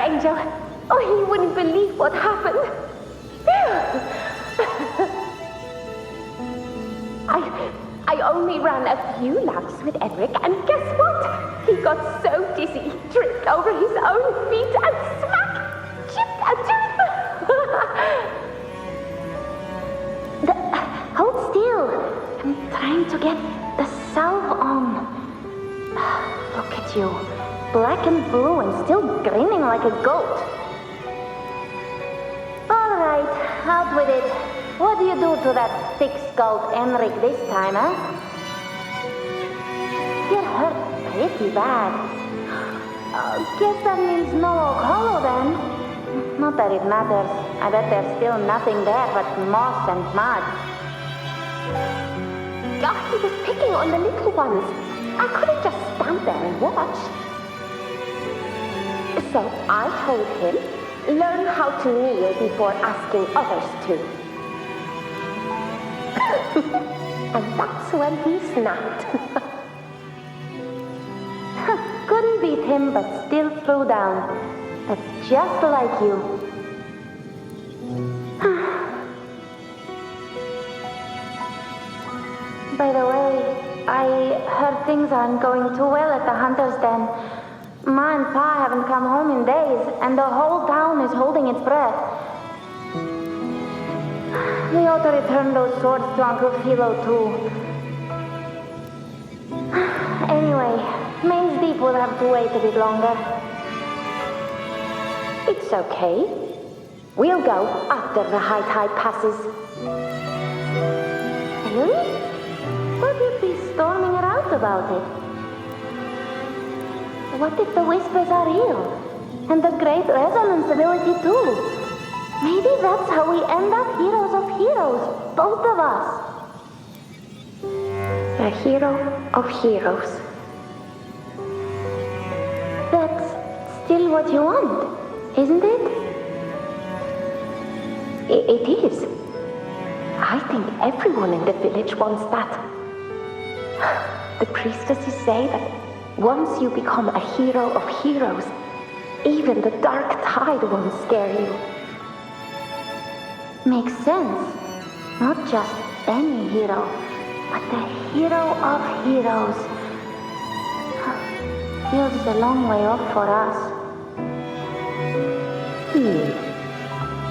Angel. Oh, he wouldn't believe what happened. I only ran a few laps with Edric, and guess what? He got so dizzy, tripped over his own feet, and smack! Chipped a tooth! Hold still. I'm trying to get the salve on. Look at you. Black and blue and still grinning like a goat. All right, out with it. What do you do to that thick-skulled Enric this time, huh? You're hurt pretty bad. Guess that means no oak hollow then. Not that it matters. I bet there's still nothing there but moss and mud. Oh, he was picking on the little ones. I couldn't just stand there and watch. So I told him, learn how to kneel before asking others to. And that's when he snapped. Couldn't beat him, but still threw down. That's just like you. By the way, I heard things aren't going too well at the Hunter's Den. Ma and Pa haven't come home in days, and the whole town is holding its breath. We ought to return those swords to Uncle Philo, too. Anyway, Main's Deep will have to wait a bit longer. It's okay. We'll go after the high tide passes. Really? Thought you'd be storming her out about it. What if the whispers are real? And the great resonance ability too? Maybe that's how we end up heroes of heroes, both of us. A hero of heroes. That's still what you want, isn't it? It is. I think everyone in the village wants that. The priestesses say that once you become a hero of heroes, even the dark tide won't scare you. Makes sense. Not just any hero, but the hero of heroes. Feels a long way off for us.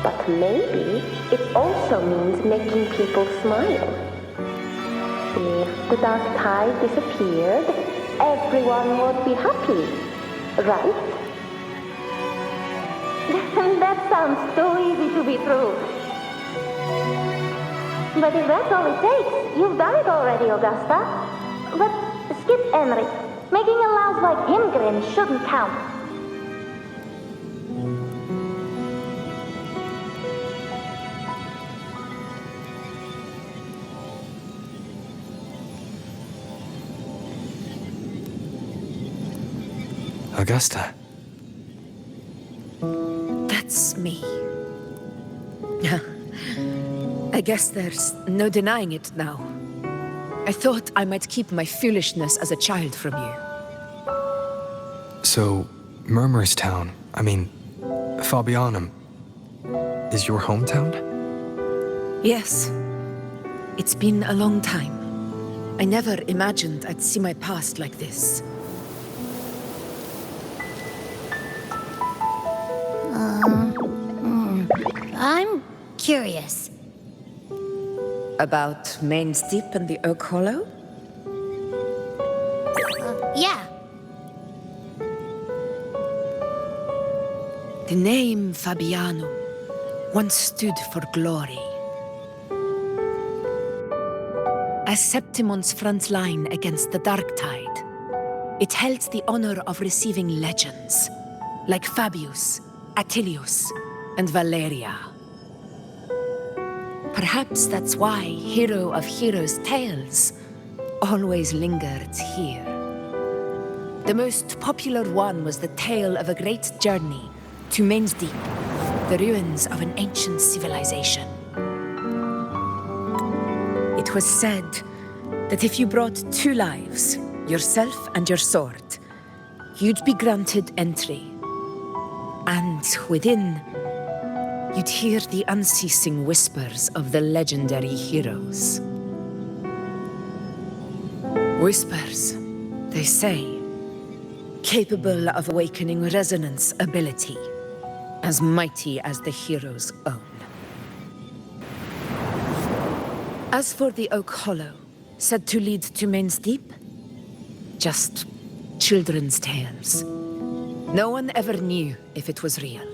But maybe it also means making people smile. If the dark tide disappeared, everyone would be happy, right? That sounds too easy to be true. But if that's all it takes, you've done it already, Augusta. But skip Henry. Making a louse like him grin shouldn't count. Augusta. That's me. I guess there's no denying it now. I thought I might keep my foolishness as a child from you. So, Murmurstown, Fabianum, is your hometown? Yes. It's been a long time. I never imagined I'd see my past like this. I'm curious. About Main's Deep and the Oak Hollow? Yeah. The name Fabianum once stood for glory. As Septimon's front line against the Dark Tide, it held the honor of receiving legends, like Fabius, Attilius, and Valeria. Perhaps that's why Hero of Heroes' tales always lingered here. The most popular one was the tale of a great journey to Main's Deep, the ruins of an ancient civilization. It was said that if you brought 2 lives, yourself and your sword, you'd be granted entry. And within, you'd hear the unceasing whispers of the legendary heroes. Whispers, they say, capable of awakening resonance ability, as mighty as the hero's own. As for the Oak Hollow, said to lead to Main's Deep, just children's tales. No one ever knew if it was real.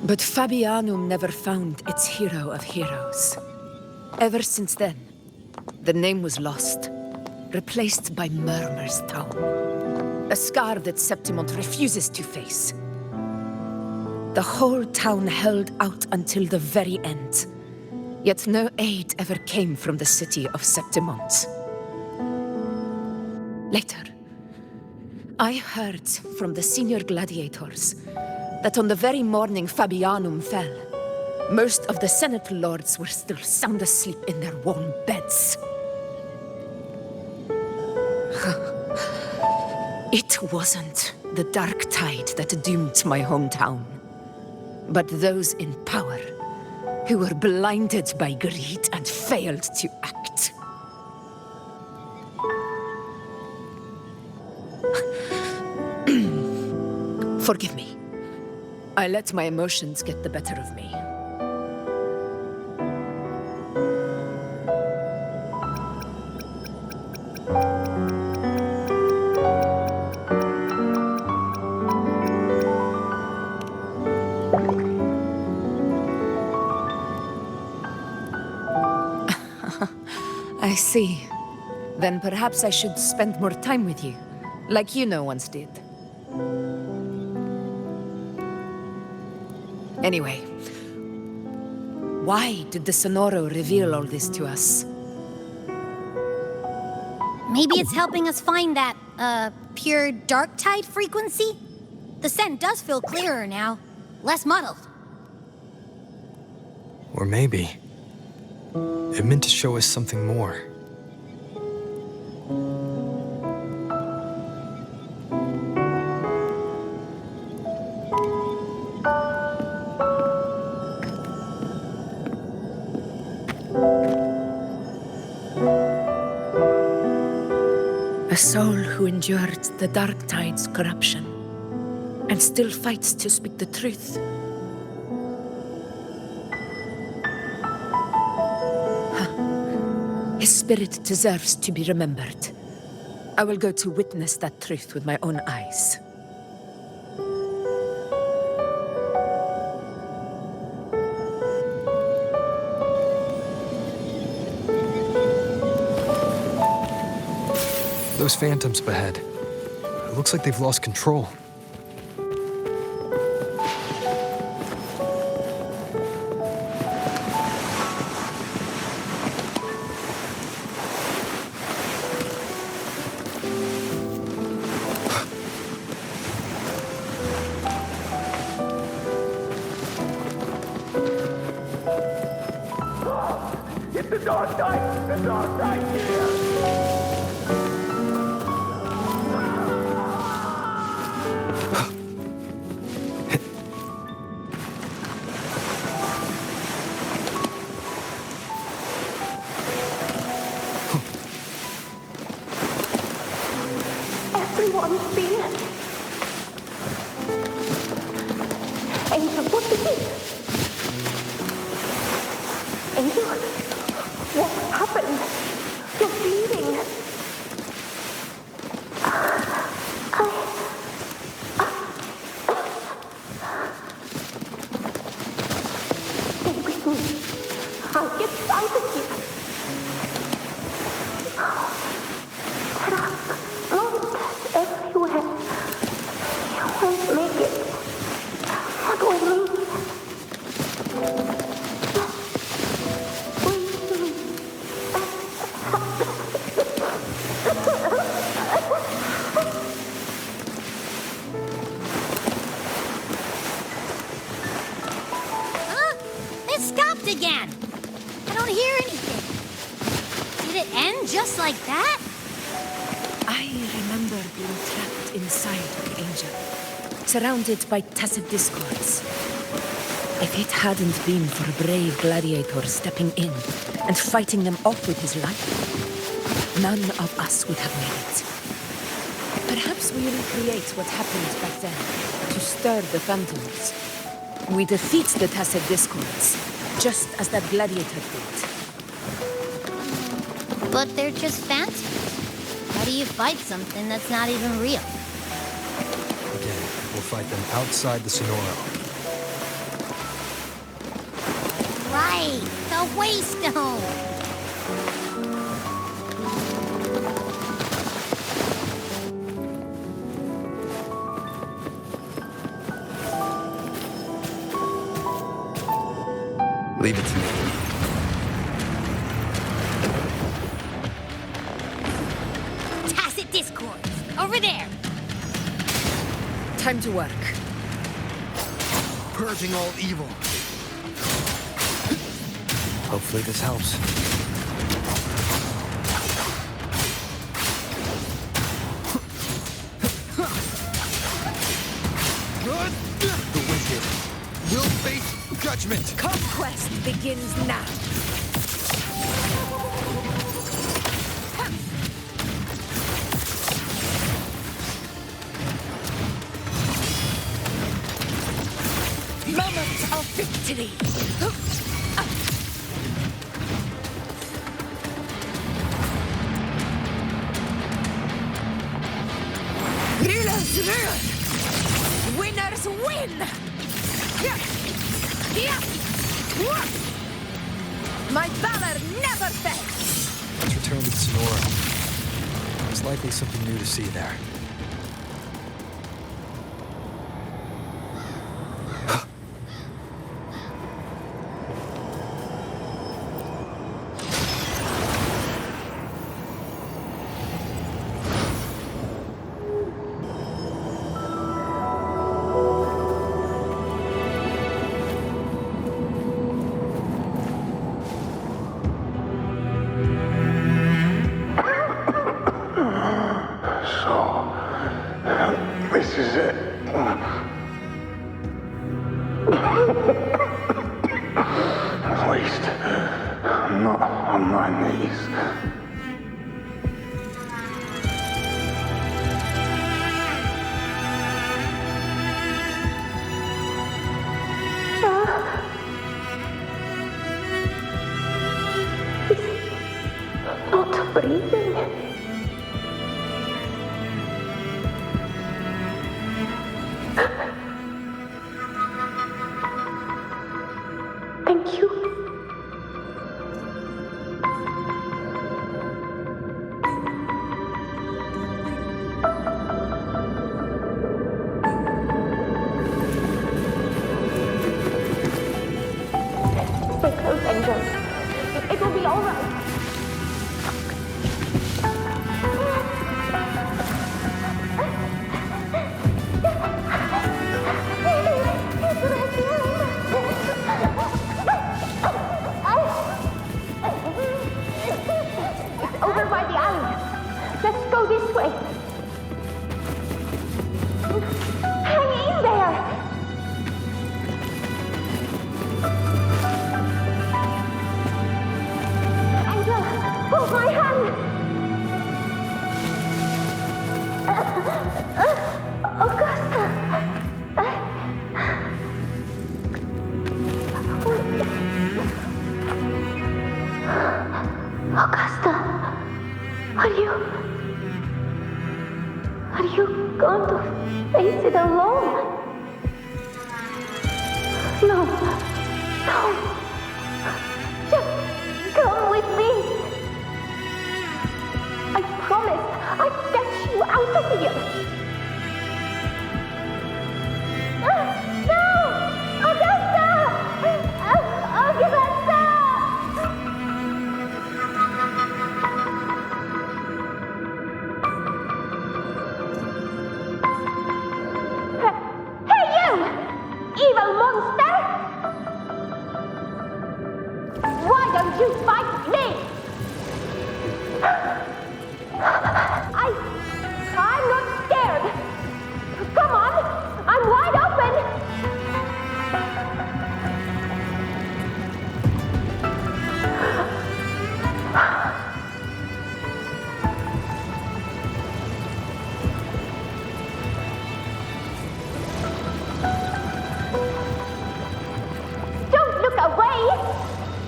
But Fabianum never found its hero of heroes. Ever since then, the name was lost, replaced by Murmurstown, a scar that Septimont refuses to face. The whole town held out until the very end, yet no aid ever came from the city of Septimont. Later, I heard from the senior gladiators that on the very morning Fabianum fell, most of the Senate lords were still sound asleep in their warm beds. It wasn't the Dark Tide that doomed my hometown, but those in power who were blinded by greed and failed to act. Forgive me. I let my emotions get the better of me. I see. Then perhaps I should spend more time with you, like you once did. Anyway, why did the Sonoro reveal all this to us? Maybe it's helping us find that, pure dark tide frequency? The scent does feel clearer now, less muddled. Or maybe it meant to show us something more. A soul who endured the dark tide's corruption and still fights to speak the truth. His spirit deserves to be remembered. I will go to witness that truth with my own eyes. Those phantoms up ahead. It looks like they've lost control. It's the dark side! The dark side here! Everyone's been... Angel, what is it? Angel, what happened? You're bleeding. Stay with me. I'll get out of here. There are monsters everywhere. You won't make it. What will we? It stopped again! I don't hear anything. Did it end just like that? I remember being trapped inside the Angel, surrounded by tacit discords. If it hadn't been for a brave gladiator stepping in and fighting them off with his life, none of us would have made it. Perhaps we recreate what happened back then, to stir the phantoms. We defeat the tacit discords, just as that gladiator did. But they're just phantoms. How do you fight something that's not even real? Again, we'll fight them outside the Sonoro. Right, the Waystone! Leave it to me. Tacit discords! Over there! Time to work. Purging all evil. Hopefully this helps. Good. The wicked will fate's judgment. Conquest begins now. Moment of victory. Rulers rule. Winners win. My valor never fails. Let's return to the Sonora. There's likely something new to see there. This is it. At least, I'm not on my knees. Not breathing. Thank you. Stay close, Angel. It will be all right. It's over by the alley. Let's go this way. Hang in there. Angel, hold my hand. Augusta. Augusta, are you going to face it alone? No, just come with me. I promise I'll get you out of here. No, Augusta! Augusta! Evil monster! Why don't you fight me? I'm not scared. Come on, I'm wide open. Don't look away.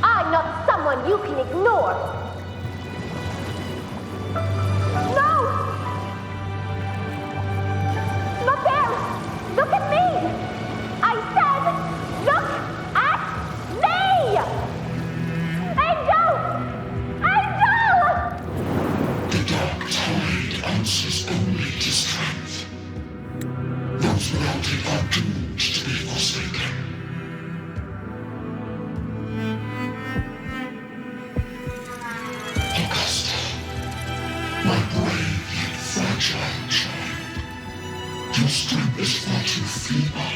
I'm not someone you can ignore. No! Not there! Look at me! I said, look at me! Angel! Angel! The dark tide answers only to strength. Those without it are doomed to be forsaken. Augusta, my brave yet fragile child. Your strength is far too feeble,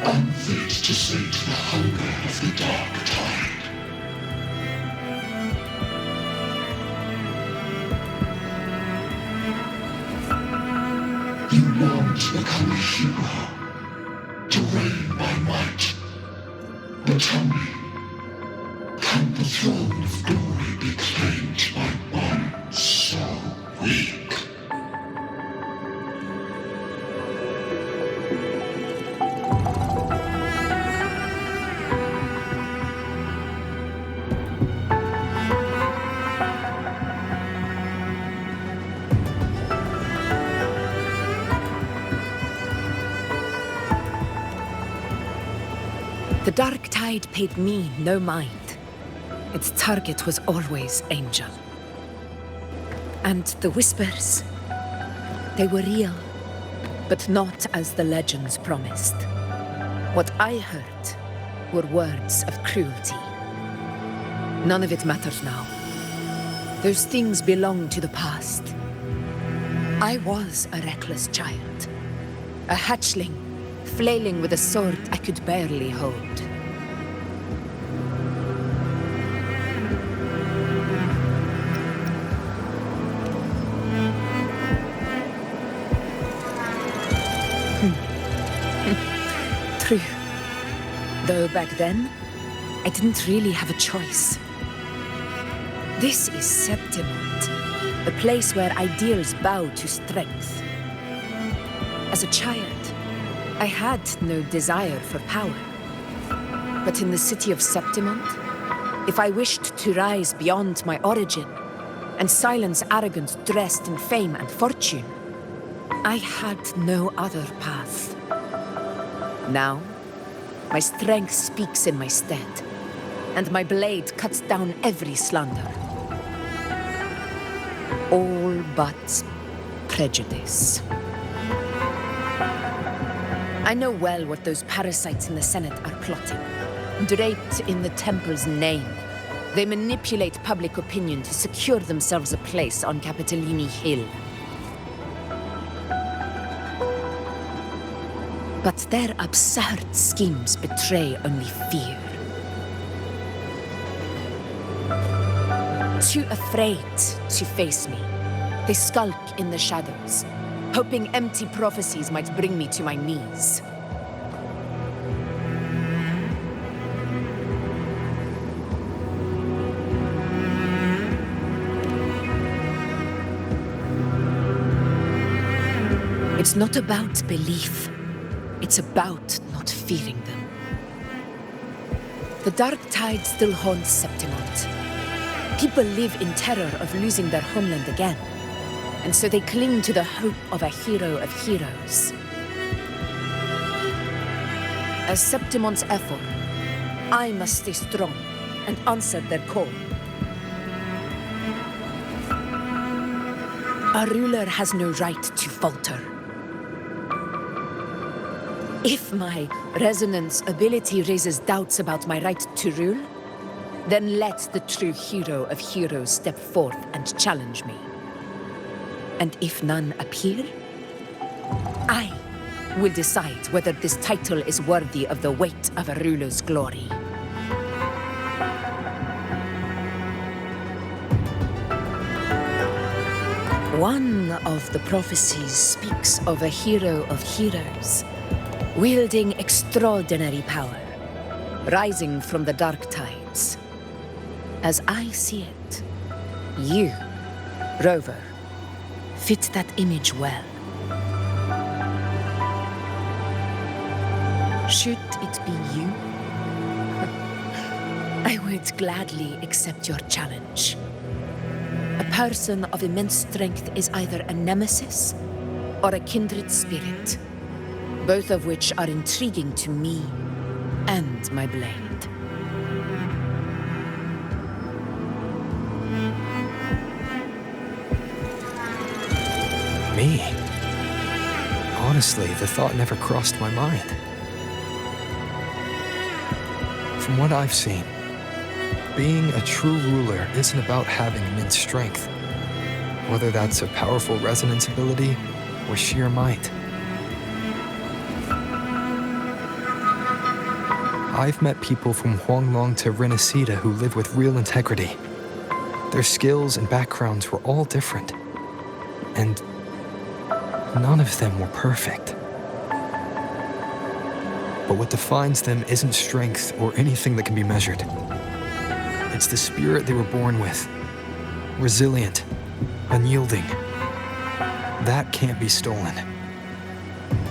unfit to sate the hunger of the dark tide. You long to become a hero, to reign by might. But tell me, can the throne of glory be claimed by one so weak? The Dark Tide paid me no mind. Its target was always Angel. And the whispers, they were real, but not as the legends promised. What I heard were words of cruelty. None of it matters now. Those things belong to the past. I was a reckless child, a hatchling, flailing with a sword I could barely hold. True. Though back then, I didn't really have a choice. This is Septimont, a place where ideals bow to strength. As a child, I had no desire for power. But in the city of Septimont, if I wished to rise beyond my origin and silence arrogance dressed in fame and fortune, I had no other path. Now, my strength speaks in my stead, and my blade cuts down every slander. All but prejudice. I know well what those parasites in the Senate are plotting. Draped in the Temple's name, they manipulate public opinion to secure themselves a place on Capitolini Hill. But their absurd schemes betray only fear. Too afraid to face me, they skulk in the shadows, hoping empty prophecies might bring me to my knees. It's not about belief. It's about not fearing them. The Dark Tide still haunts Septimont. People live in terror of losing their homeland again, and so they cling to the hope of a hero of heroes. As Septimont's effort, I must stay strong and answer their call. A ruler has no right to falter. If my resonance ability raises doubts about my right to rule, then let the true hero of heroes step forth and challenge me. And if none appear, I will decide whether this title is worthy of the weight of a ruler's glory. One of the prophecies speaks of a hero of heroes, wielding extraordinary power, rising from the dark tides. As I see it, you, Rover, fit that image well. Should it be you, I would gladly accept your challenge. A person of immense strength is either a nemesis or a kindred spirit, both of which are intriguing to me and my blade. Me? Honestly, the thought never crossed my mind. From what I've seen, being a true ruler isn't about having immense strength, whether that's a powerful resonance ability or sheer might. I've met people from Huanglong to Renacida who live with real integrity. Their skills and backgrounds were all different, and none of them were perfect. But what defines them isn't strength or anything that can be measured. It's the spirit they were born with. Resilient, unyielding. That can't be stolen.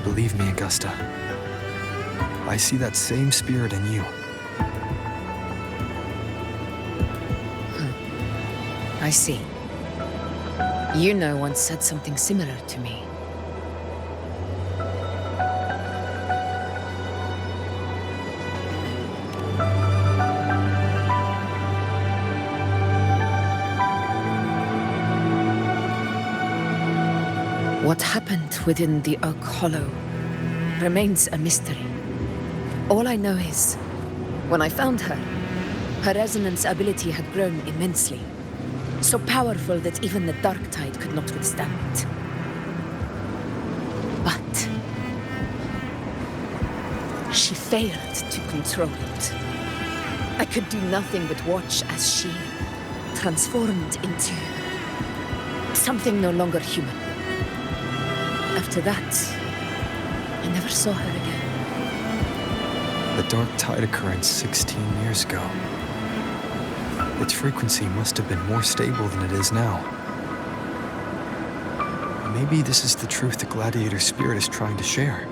Believe me, Augusta. I see that same spirit in you. I see. You know once said something similar to me. What happened within the Oak Hollow remains a mystery. All I know is, when I found her, her resonance ability had grown immensely. So powerful that even the Dark Tide could not withstand it. But she failed to control it. I could do nothing but watch as she transformed into something no longer human. After that, I never saw her again. The Dark Tide occurrence 16 years ago. Its frequency must have been more stable than it is now. Maybe this is the truth the Gladiator spirit is trying to share.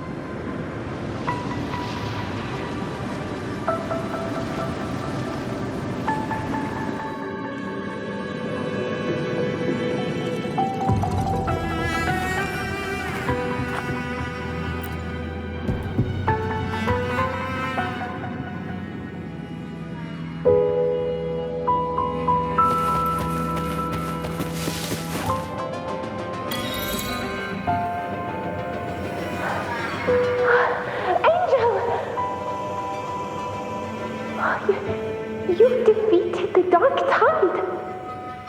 You've defeated the Dark Tide.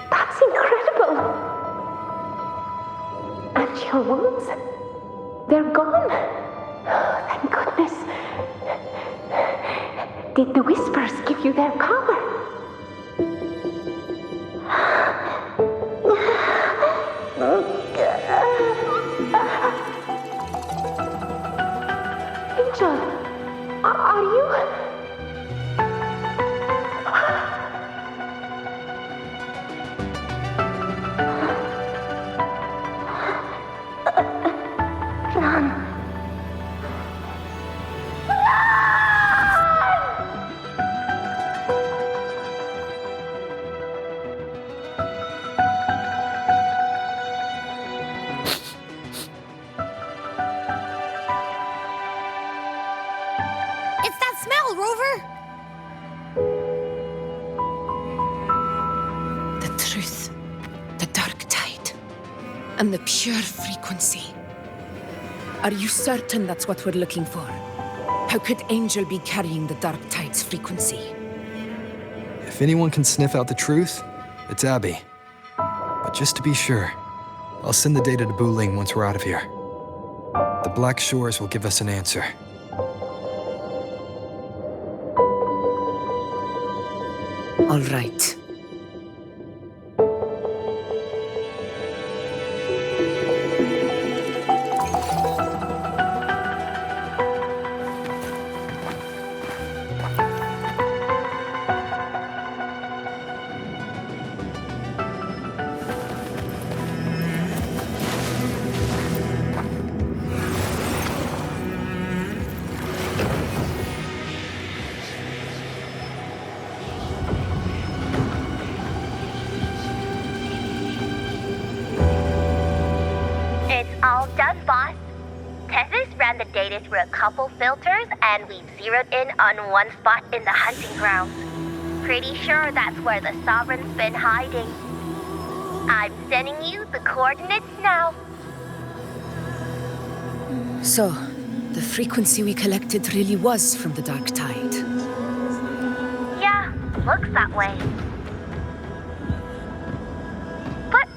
That's incredible. And your wounds, they're gone. Thank goodness. Did the Whispers give you their power? Angel, are you... It's that smell, Rover! The truth, the Dark Tide, and the pure frequency. Are you certain that's what we're looking for? How could Angel be carrying the Dark Tide's frequency? If anyone can sniff out the truth, it's Abby. But just to be sure, I'll send the data to Buling once we're out of here. The Black Shores will give us an answer. All right. All done, boss. Tessus ran the data through a couple filters, and we've zeroed in on one spot in the hunting grounds. Pretty sure that's where the Sovereign's been hiding. I'm sending you the coordinates now. So, the frequency we collected really was from the Dark Tide. Yeah, looks that way. But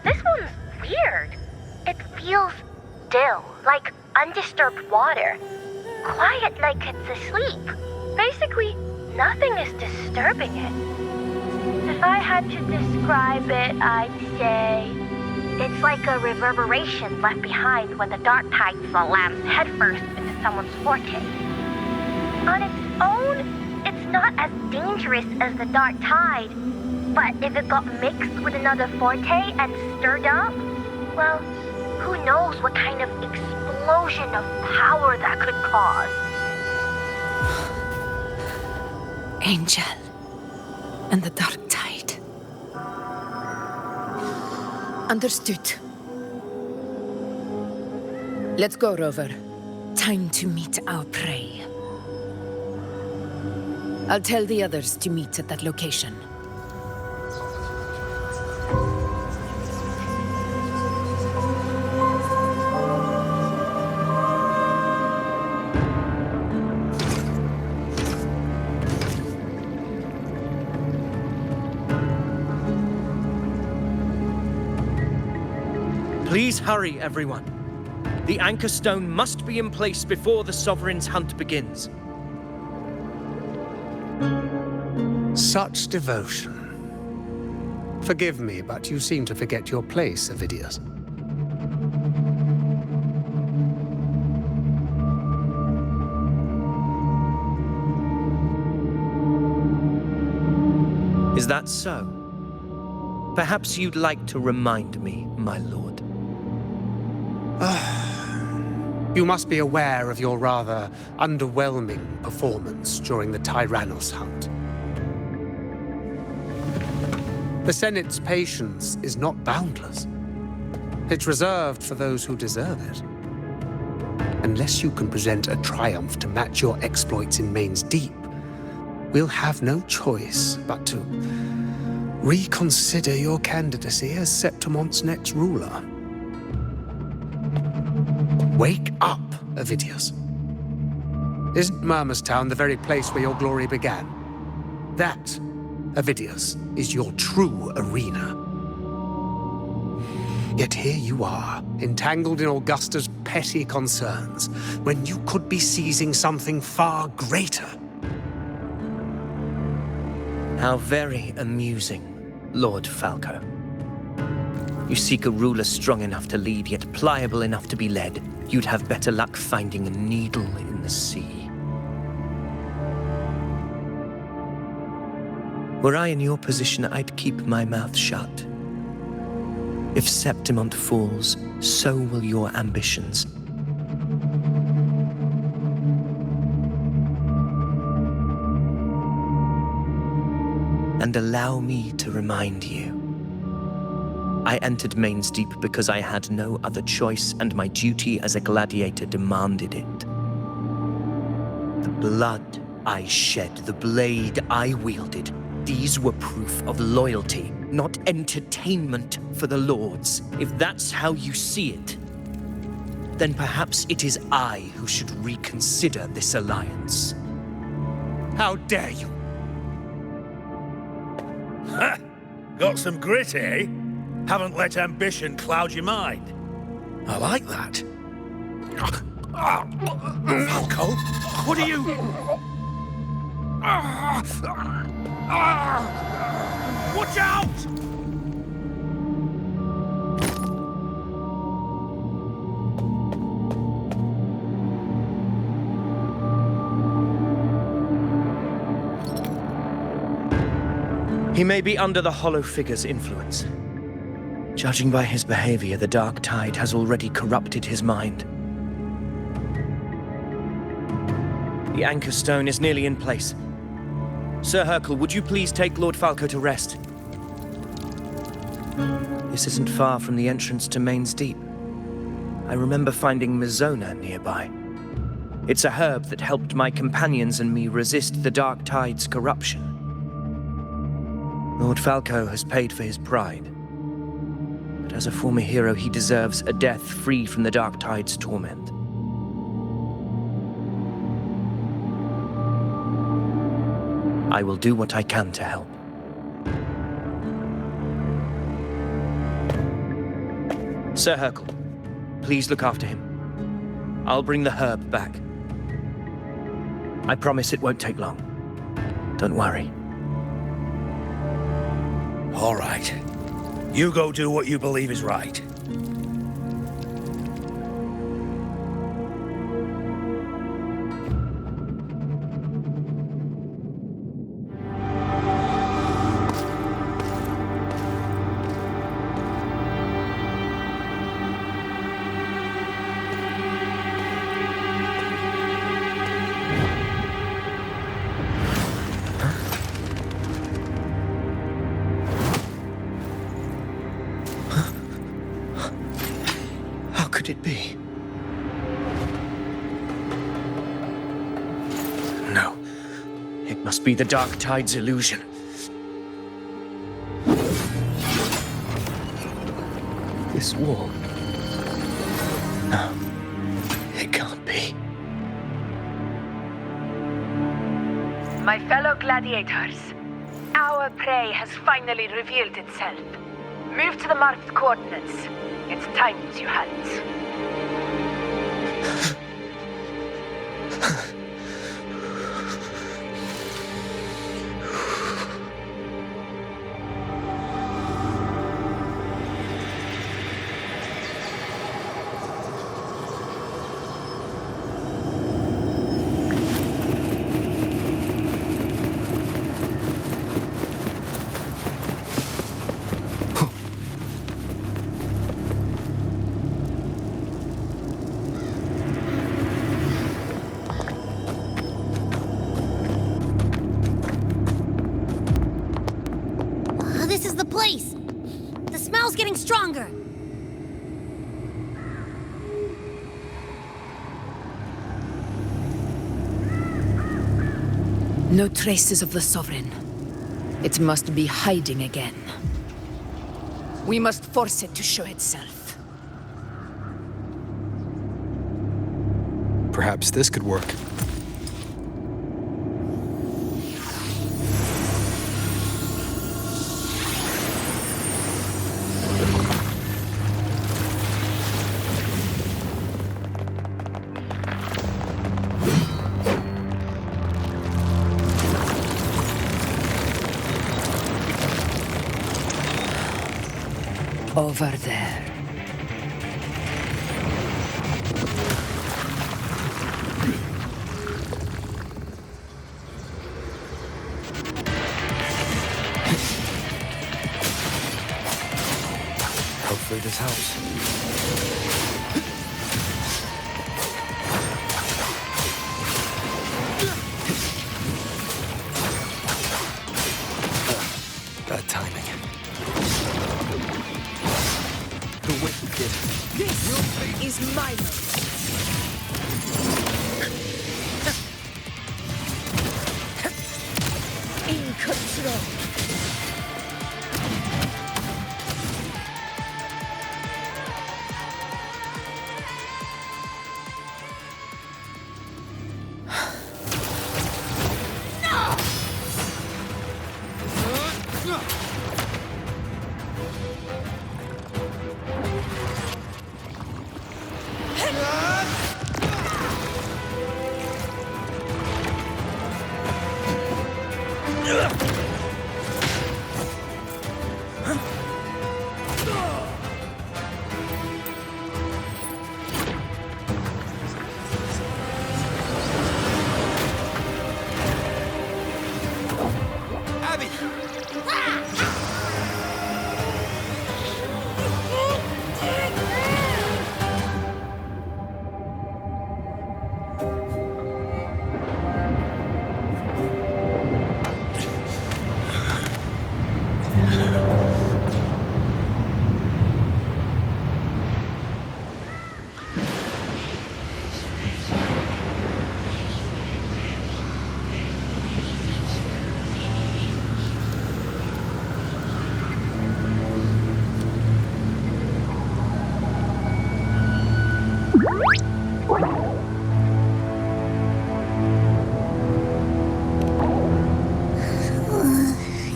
this one's weird. It feels still, like undisturbed water. Quiet like it's asleep. Basically, nothing is disturbing it. If I had to describe it, I'd say it's like a reverberation left behind when the Dark Tide slams headfirst into someone's forte. On its own, it's not as dangerous as the Dark Tide. But if it got mixed with another forte and stirred up, well, who knows what kind of explosion of power that could cause. Angel and the Dark Tide. Understood. Let's go, Rover. Time to meet our prey. I'll tell the others to meet at that location. Please hurry, everyone. The anchor stone must be in place before the Sovereign's hunt begins. Such devotion. Forgive me, but you seem to forget your place, Avidius. Is that so? Perhaps you'd like to remind me, my lord. You must be aware of your rather underwhelming performance during the Tyrannos hunt. The Senate's patience is not boundless. It's reserved for those who deserve it. Unless you can present a triumph to match your exploits in Main's Deep, we'll have no choice but to reconsider your candidacy as Septimon's next ruler. Wake up, Avidius. Isn't Murmustown the very place where your glory began? That, Avidius, is your true arena. Yet here you are, entangled in Augusta's petty concerns, when you could be seizing something far greater. How very amusing, Lord Falco. You seek a ruler strong enough to lead, yet pliable enough to be led. You'd have better luck finding a needle in the sea. Were I in your position, I'd keep my mouth shut. If Septimont falls, so will your ambitions. And allow me to remind you. I entered Main's Deep because I had no other choice, and my duty as a gladiator demanded it. The blood I shed, the blade I wielded, these were proof of loyalty, not entertainment for the Lords. If that's how you see it, then perhaps it is I who should reconsider this alliance. How dare you! Ha! Got some grit, eh? Haven't let ambition cloud your mind. I like that. Falco, what are you... Watch out! He may be under the Hollow Figure's influence. Judging by his behavior, the Dark Tide has already corrupted his mind. The anchor stone is nearly in place. Sir Hercule, would you please take Lord Falco to rest? This isn't far from the entrance to Main's Deep. I remember finding Mizona nearby. It's a herb that helped my companions and me resist the Dark Tide's corruption. Lord Falco has paid for his pride. But as a former hero, he deserves a death free from the Dark Tide's torment. I will do what I can to help. Sir Hercule, please look after him. I'll bring the herb back. I promise it won't take long. Don't worry. All right. You go do what you believe is right. be the Dark Tide's illusion. This war... No, it can't be. My fellow gladiators, our prey has finally revealed itself. Move to the marked coordinates. It's time to hunt. This is the place! The smell's getting stronger! No traces of the Sovereign. It must be hiding again. We must force it to show itself. Perhaps this could work. Over there. Hopefully this helps. Bad timing. The wicked. This is my moment. In control.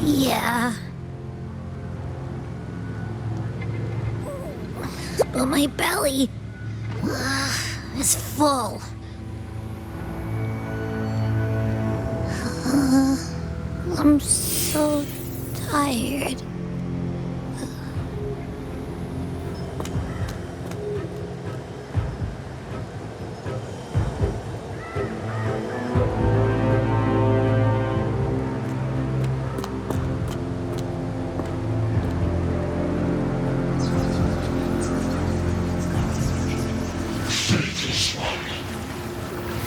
Yeah. But my belly is full. I'm so tired.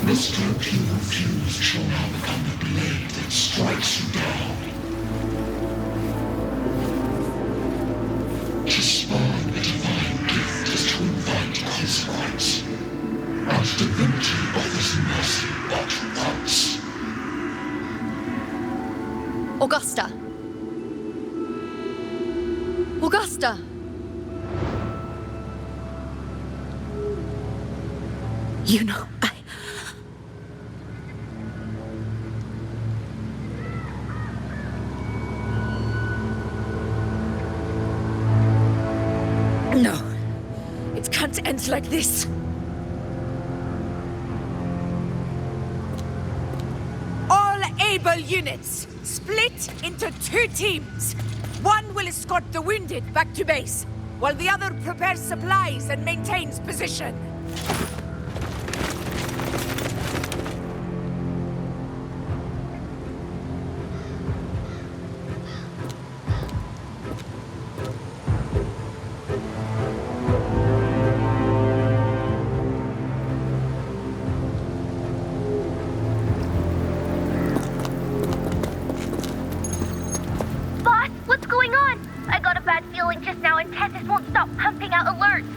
Mr. Pure Fuse shall now become the blade that strikes you down. Augusta! Augusta! You know, No. It can't end like this. All able units, split into 2 teams. One will escort the wounded back to base, while the other prepares supplies and maintains position. Boss, what's going on? I got a bad feeling just now and Tessus won't stop pumping out alerts.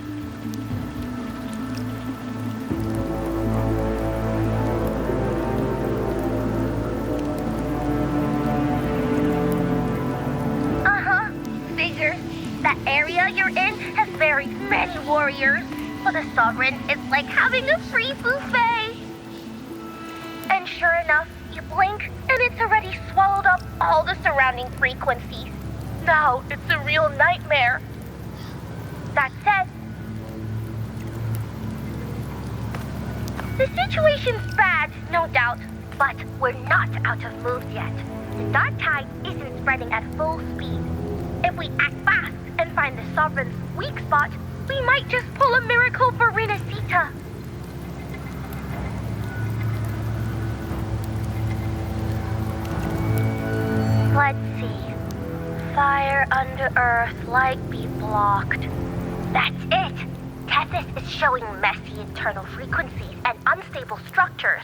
Uh-huh. Figures. That area you're in has very many warriors. For the Sovereign, it's like having a free buffet. And sure enough, you blink, and it's already swallowed up all the surrounding frequencies. Now it's a real nightmare. That said, the situation's bad, no doubt, but we're not out of moves yet. The dark tide isn't spreading at full speed. If we act fast and find the Sovereign's weak spot, we might just pull a miracle for Renacita. Let's see. Fire under earth, light be blocked. That's it! Tessus is showing messy internal frequencies and unstable structures.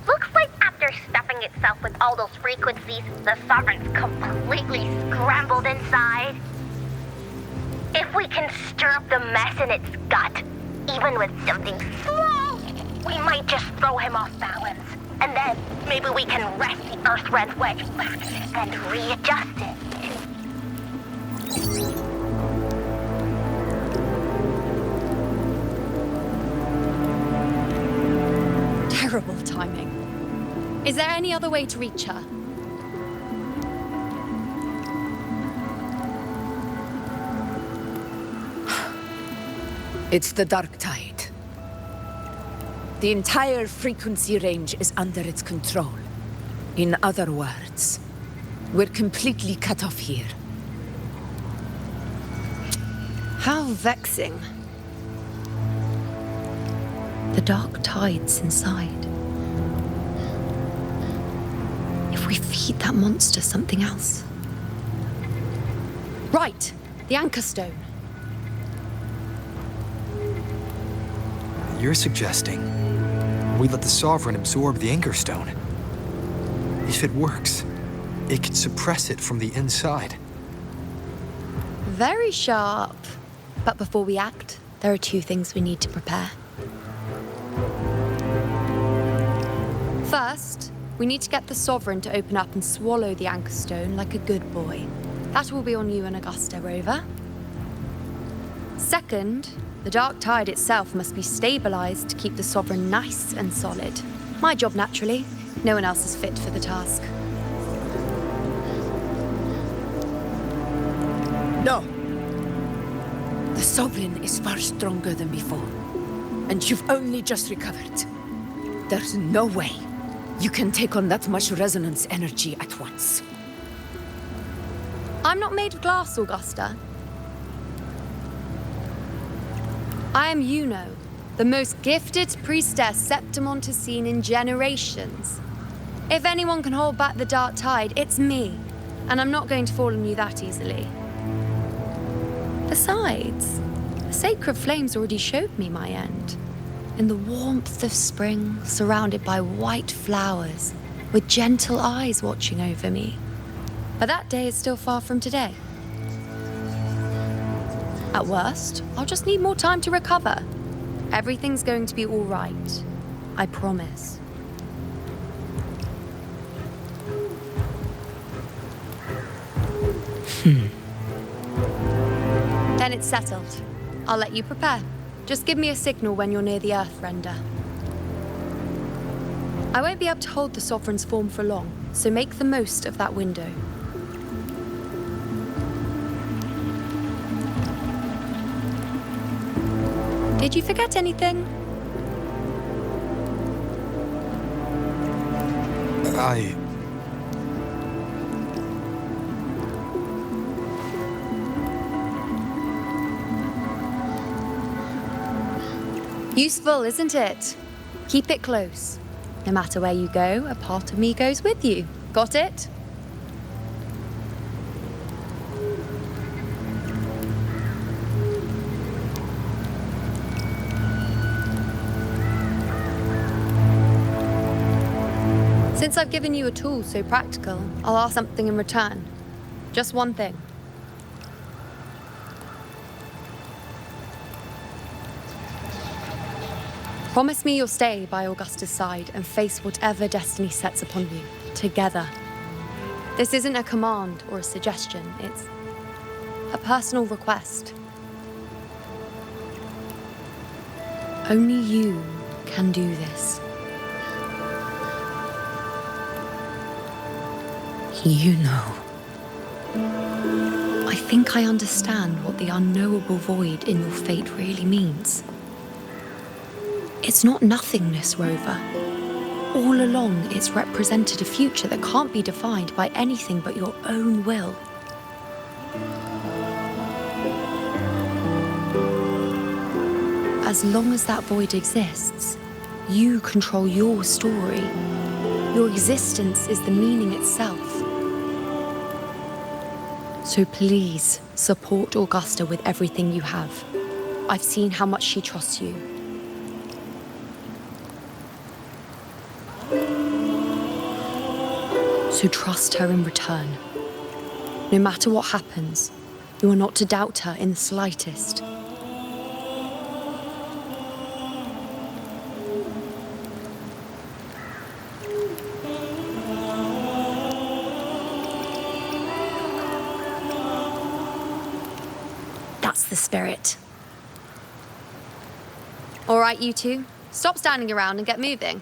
Looks like after stuffing itself with all those frequencies, the Sovereign's completely scrambled inside. If we can stir up the mess in its gut, even with something small, we might just throw him off balance. And then maybe we can wrest the Earth-rent wedge back and readjust it. Terrible timing. Is there any other way to reach her? It's the dark tide. The entire frequency range is under its control. In other words, we're completely cut off here. How vexing. The dark tide's inside. If we feed that monster something else. Right, the Anchor Stone. You're suggesting we let the Sovereign absorb the Anchor Stone. If it works, it could suppress it from the inside. Very sharp. But before we act, there are 2 things we need to prepare. First, we need to get the Sovereign to open up and swallow the Anchor Stone like a good boy. That will be on you and Augusta, Rover. Second, the dark tide itself must be stabilized to keep the Sovereign nice and solid. My job, naturally. No one else is fit for the task. No! The Sovereign is far stronger than before. And you've only just recovered. There's no way you can take on that much resonance energy at once. I'm not made of glass, Augusta. I am Yuno, the most gifted priestess Septimont has seen in generations. If anyone can hold back the dark tide, it's me. And I'm not going to fall on you that easily. Besides, the sacred flames already showed me my end. In the warmth of spring, surrounded by white flowers, with gentle eyes watching over me. But that day is still far from today. At worst, I'll just need more time to recover. Everything's going to be all right. I promise. Then it's settled. I'll let you prepare. Just give me a signal when you're near the Earthrender. I won't be able to hold the Sovereign's form for long, so make the most of that window. Did you forget anything? Useful, isn't it? Keep it close. No matter where you go, a part of me goes with you. Got it? Since I've given you a tool so practical, I'll ask something in return. Just one thing. Promise me you'll stay by Augusta's side and face whatever destiny sets upon you, together. This isn't a command or a suggestion, it's a personal request. Only you can do this. You know. I think I understand what the unknowable void in your fate really means. It's not nothingness, Rover. All along, it's represented a future that can't be defined by anything but your own will. As long as that void exists, you control your story. Your existence is the meaning itself. So please, support Augusta with everything you have. I've seen how much she trusts you. So trust her in return. No matter what happens, you are not to doubt her in the slightest. That's the spirit. All right, you two. Stop standing around and get moving.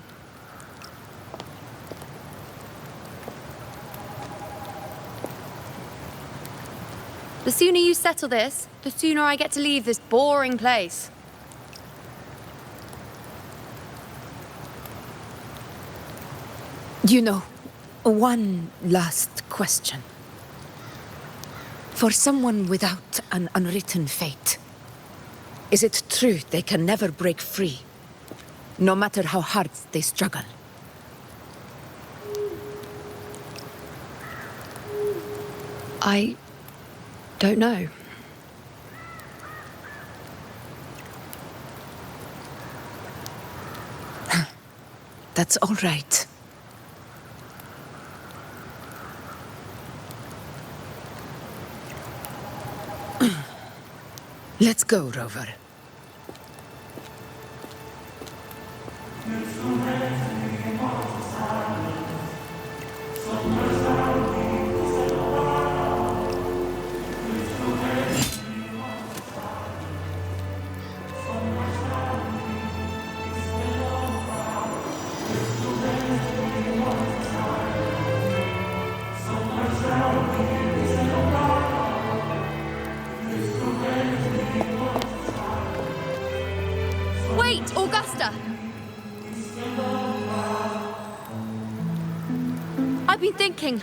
The sooner you settle this, the sooner I get to leave this boring place. You know, one last question. For someone without an unwritten fate, is it true they can never break free, no matter how hard they struggle? I don't know. That's all right. Let's go, Rover. Wait, Augusta! I've been thinking.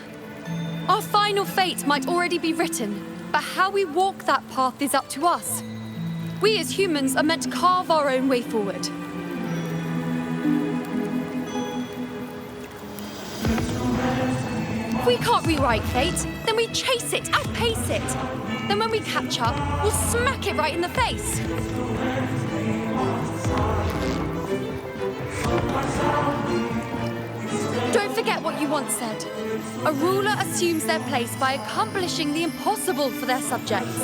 Our final fate might already be written, but how we walk that path is up to us. We as humans are meant to carve our own way forward. If we can't rewrite fate, then we chase it, outpace it. Then when we catch up, we'll smack it right in the face. Don't forget what you once said. A ruler assumes their place by accomplishing the impossible for their subjects.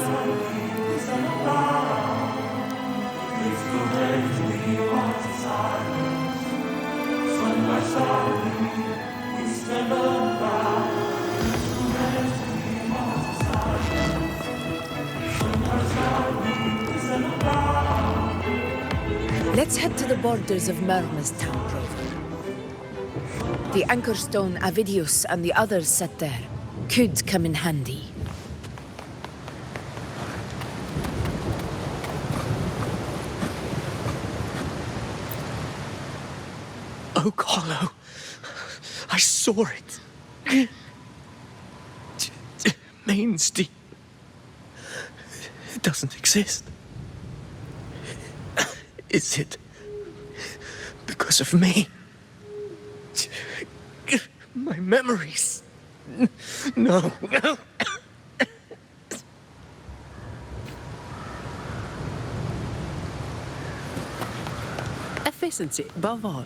Let's head to the borders of Myrna's town, Rover. The anchor stone Avidius and the others set there could come in handy. Oak Hollow. I saw it. Mains Deep. It doesn't exist. Is it because of me? My memories. No. Efficiency above all.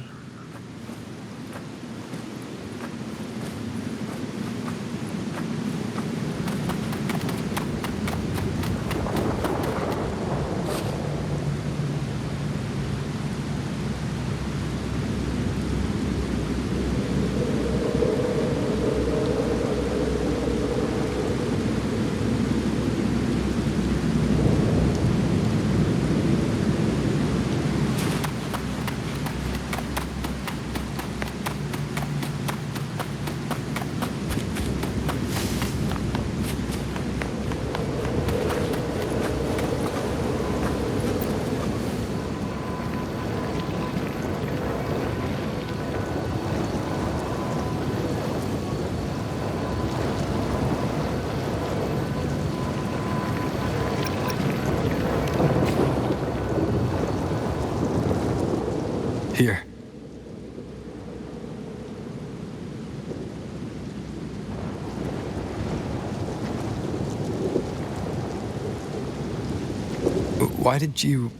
Here. Why did you...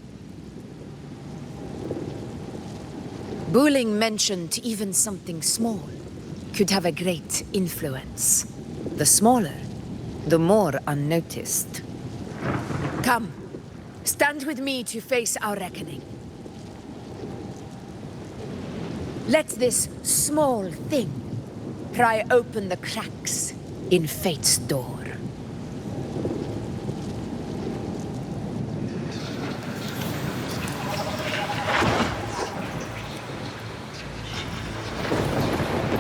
Buling mentioned even something small could have a great influence. The smaller, the more unnoticed. Come, stand with me to face our reckoning. Let this small thing pry open the cracks in fate's door.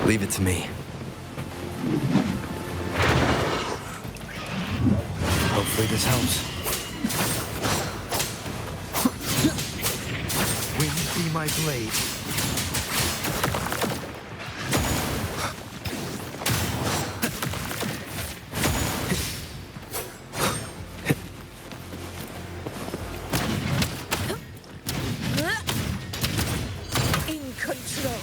Leave it to me. Hopefully this helps. Wind be my blade. In control.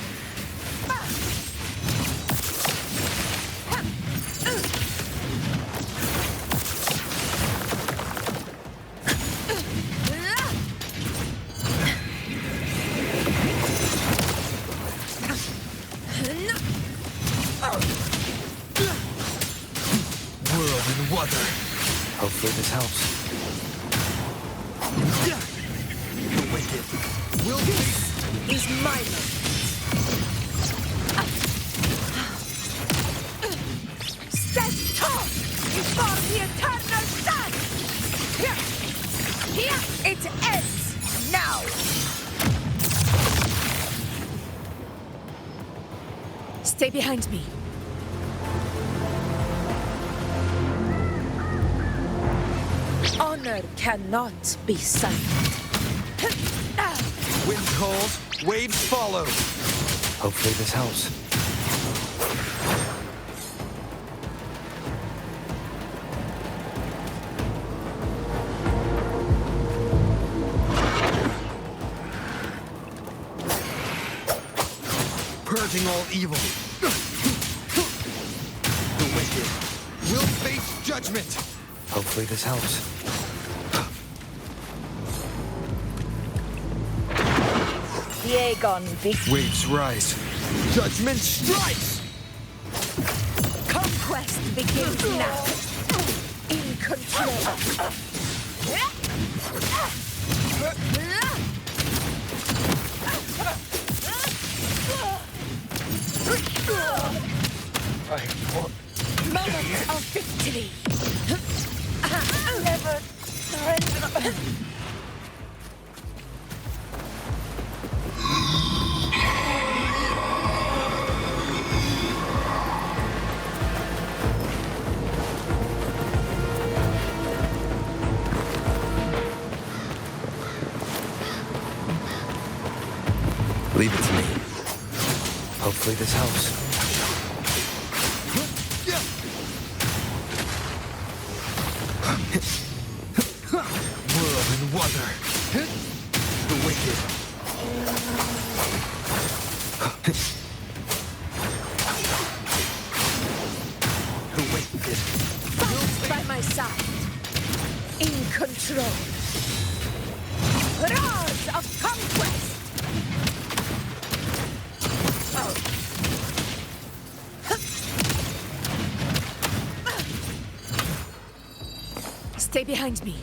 Hopefully this helps. The wicked will be... Is my moment. Stand tall before the eternal sun! Here it ends now! Stay behind me. Honor cannot be silent. Wind calls, waves follow. Hopefully this helps. Purging all evil. The wicked will face judgment. Hopefully this helps. Dagon victory. Waves rise. Judgment strikes! Conquest begins now. In control. Moment of victory. Never surrender. Hopefully this helps. Whirl and Wuwa. The wicked. The wicked. Fight by my side. In control. Roars of conquest! Stay behind me.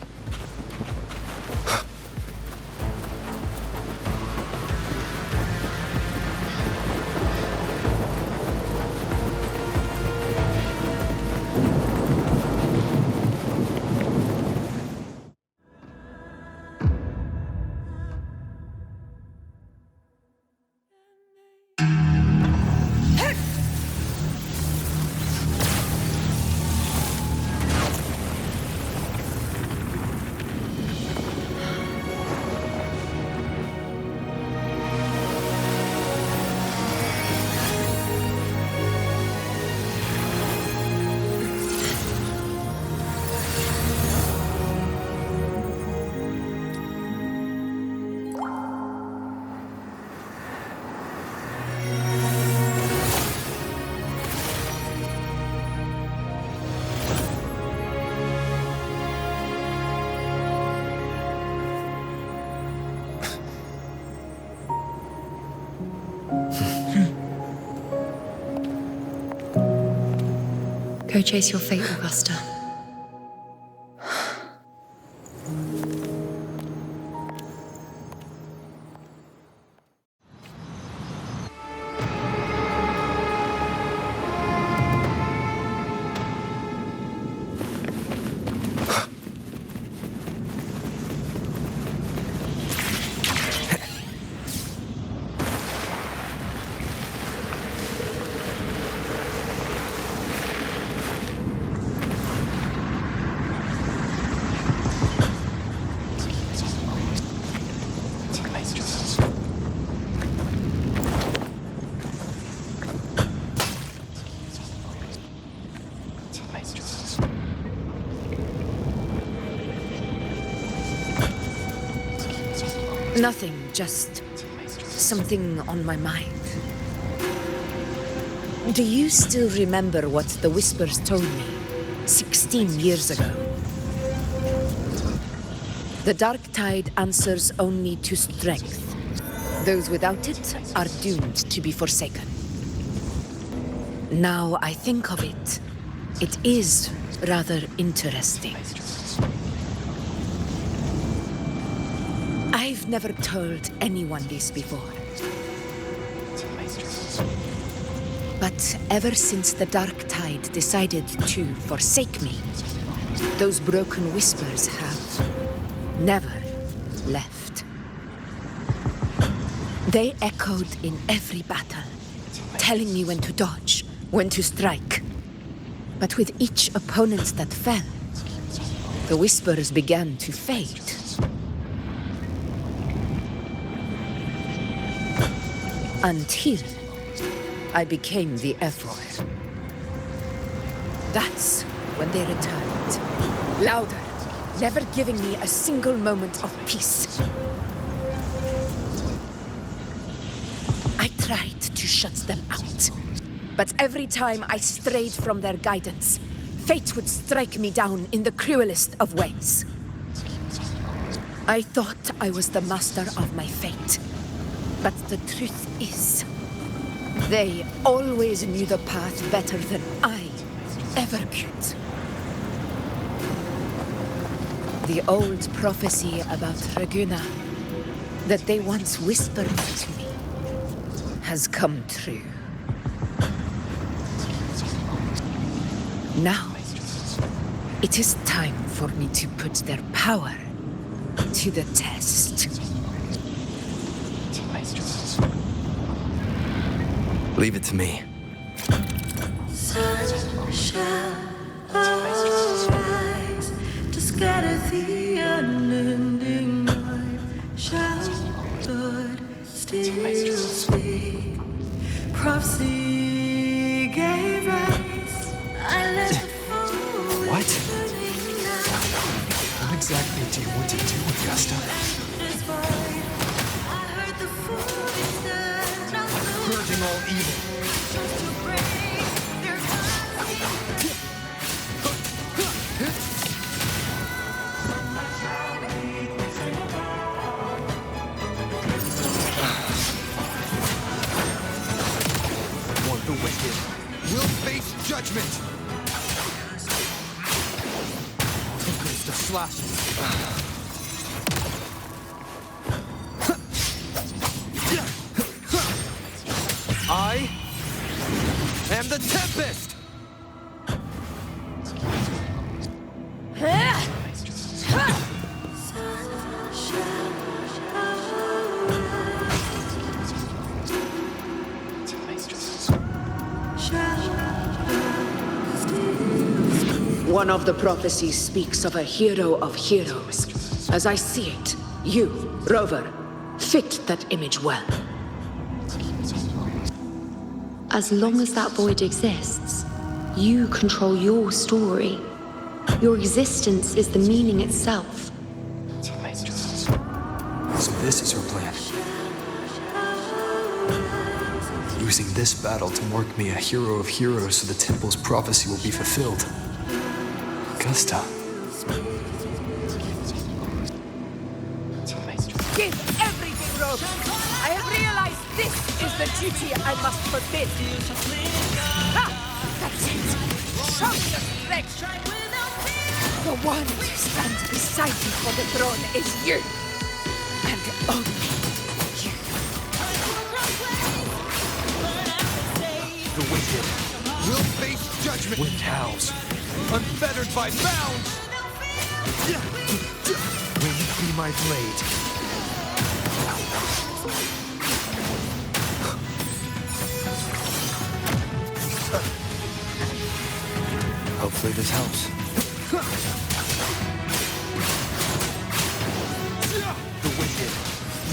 Go chase your fate, Augusta. Nothing, just something on my mind. Do you still remember what the Whispers told me 16 years ago? The Dark Tide answers only to strength. Those without it are doomed to be forsaken. Now I think of it, it is rather interesting. I've never told anyone this before. But ever since the Dark Tide decided to forsake me, those broken whispers have never left. They echoed in every battle, telling me when to dodge, when to strike. But with each opponent that fell, the whispers began to fade. Until I became the F-word. That's when they returned. Louder, never giving me a single moment of peace. I tried to shut them out, but every time I strayed from their guidance, fate would strike me down in the cruelest of ways. I thought I was the master of my fate. But the truth is, they always knew the path better than I ever could. The old prophecy about Raguna, that they once whispered to me, has come true. Now, it is time for me to put their power to the test. Leave it to me. Sun shall arise to scatter the unending night. Shall God still speak? Prophecy gave rise. I let the fool What? What exactly do you want to do, Augusta? this void. I heard the fool is just Purging all evil. just to break their body. The wicked will face judgment. Tempest of slashes. I am the Tempest. One of the prophecies speaks of a hero of heroes. As I see it, you, Rover, fit that image well. As long as that void exists, you control your story. Your existence is the meaning itself. So this is her plan. Using this battle to mark me a hero of heroes so the temple's prophecy will be fulfilled. Augusta. Give everything, Rover. I have realized this is the duty I must fulfill. Ha! That's it. Show me your strength. The one who stands beside you for the throne is you. And only you. The wicked will face judgment. Wind howls, unfettered by bounds. Will you be my blade? Hopefully this helps. The wicked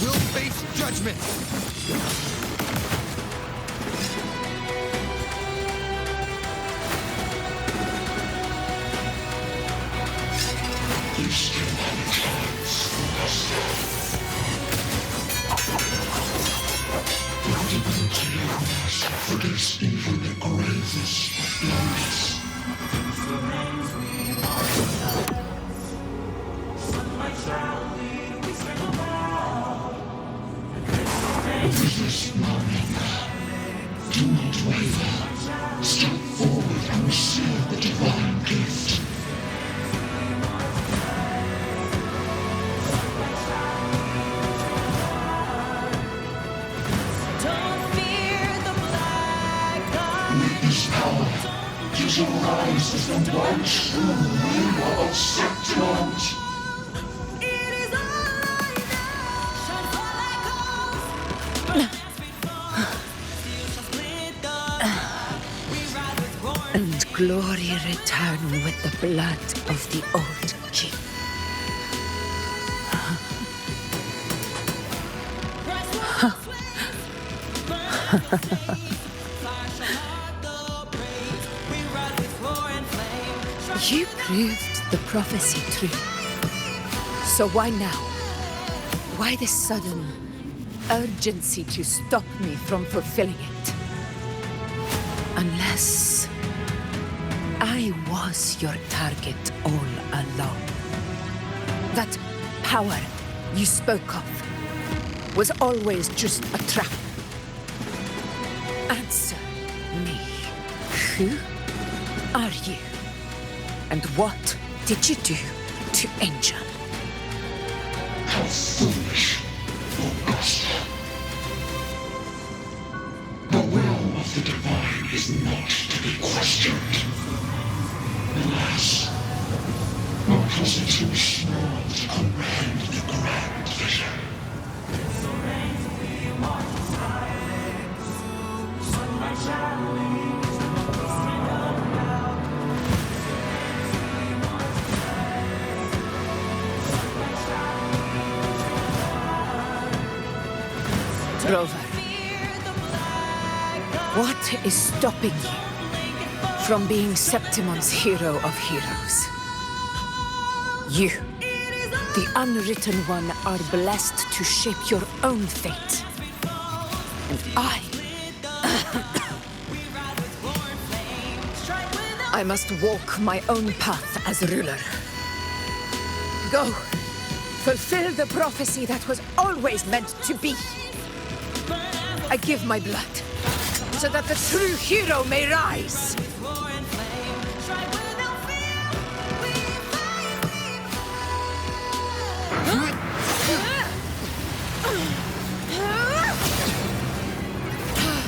will face judgment. You still have a chance for yourself. The continues for this even the gravest of blows. This morning, do not waver. Step forward and receive the divine gift. With this power, you shall rise as the one true ruler of Septiment. And glory return with the blood of the old king. You proved the prophecy true. So why now? Why this sudden urgency to stop me from fulfilling it? Unless I was your target all along. That power you spoke of was always just a trap. Answer me. Who are you? And what did you do to Angel? How foolish, Augusta. The will of the divine is not to be questioned. Alas, because it is too small to comprehend the grand vision. Rover. What is stopping you from being Septimon's hero of heroes? You, the Unwritten One, are blessed to shape your own fate. And I must walk my own path as ruler. Go, fulfill the prophecy that was always meant to be. I give my blood, so that the true hero may rise.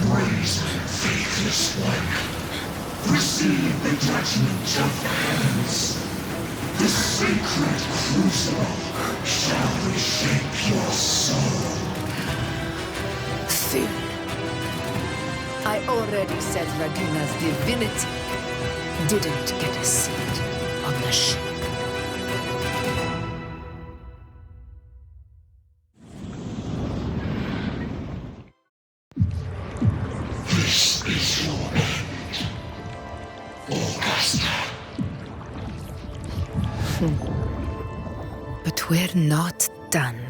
Brazen, faithless one, receive the judgment of hands. The sacred crucible shall reshape your soul. Soon. I already said Raguna's divinity didn't get a seat on the ship. This is your end, Augusta. But we're not done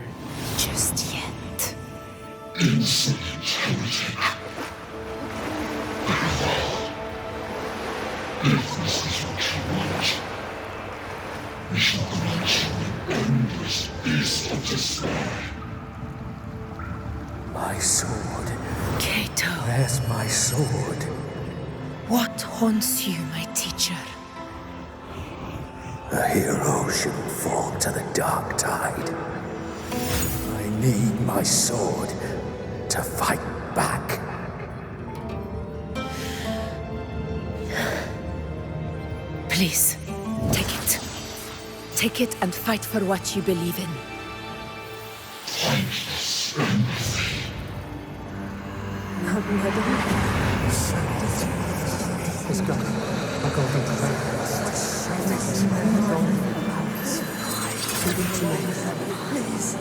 just yet. Insolent heretic. If this is what you want, we shall grant you an endless beast of despair. My sword. Cato. Where's my sword? What haunts you, my teacher? A hero shouldn't fall to the dark tide. I need my sword to fight back. Please, take it. Take it and fight for what you believe in. Thankless empathy. Let's go. I'll go get the Please.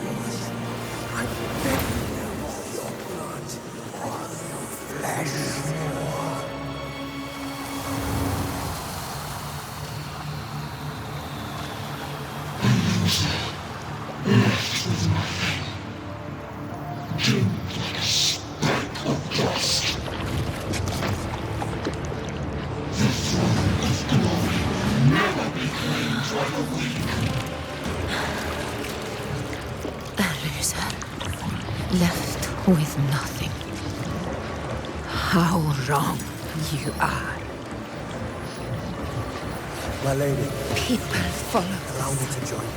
I beg you, your blood, flesh. Left with nothing. Dimmed like a speck of dust. The throne of glory will never be claimed by the weak. A loser. Left with nothing. How wrong you are. My lady. People follow Allow me to join you.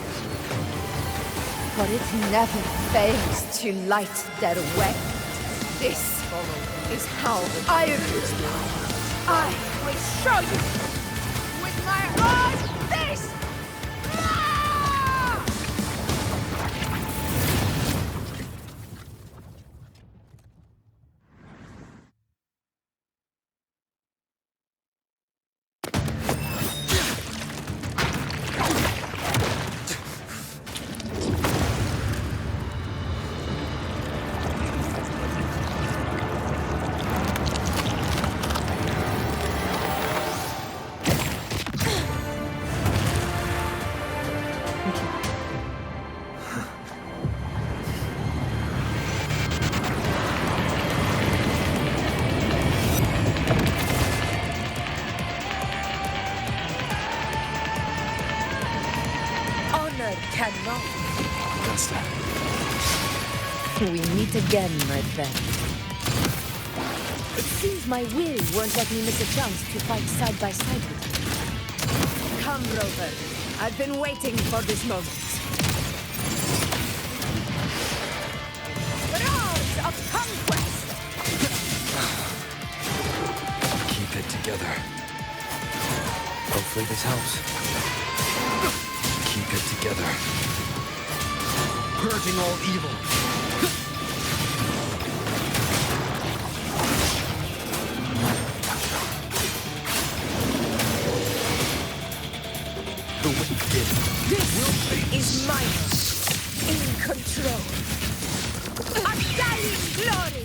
For it never fails to light their way. This is how I use power. I will show you with my own fist! Cannot. Augusta. We meet again, my friend. It seems my will won't let me miss a chance to fight side by side with you. Come, Rover. I've been waiting for this moment. Roars of conquest! Keep it together. Hopefully this helps. Keep it together. Purging all evil. The wicked This is mine. In control. A dying glory!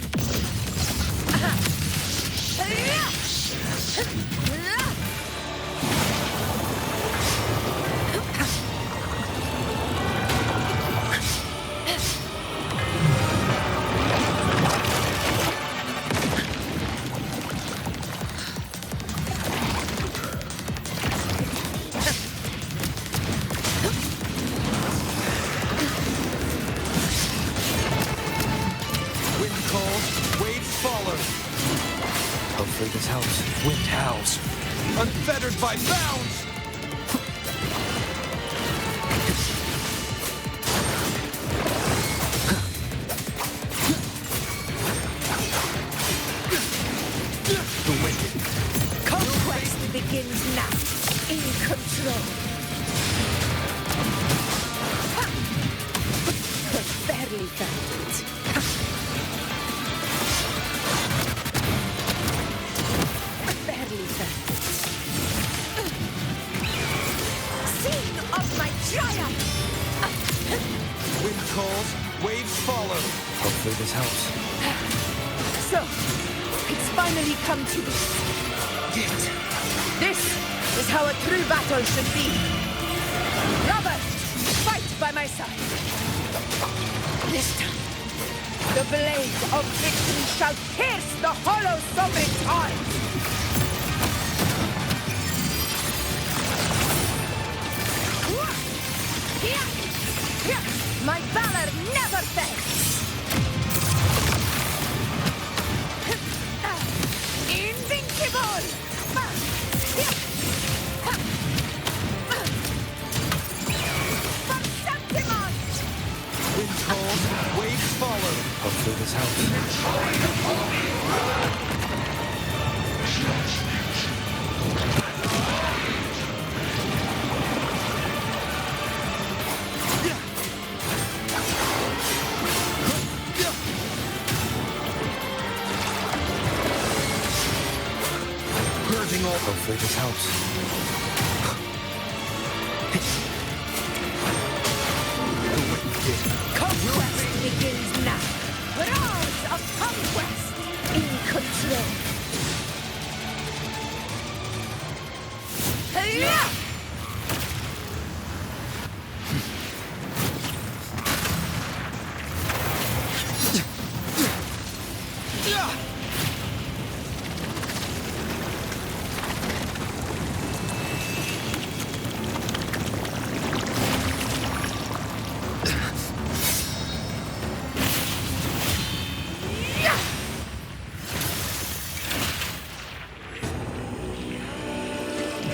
Wind calls, waves follow. Hopefully this helps. Wind howls. Unfettered by bounds! The wicked. Conquest begins now. In control. Barely found it. Barely found it. Scene of my triumph! Wind calls, waves follow. Hopefully this helps. So, it's finally come to this. This is how a true battle should be. Robert, fight by my side. This time, the blade of victory shall pierce the hollow sovereign's heart. My valor never fails. Invincible! Wind calls, waves follow. Hopefully this helps. Purging all. Hopefully this helps. Conquest begins now. Roars of conquest in control. Hey-ya!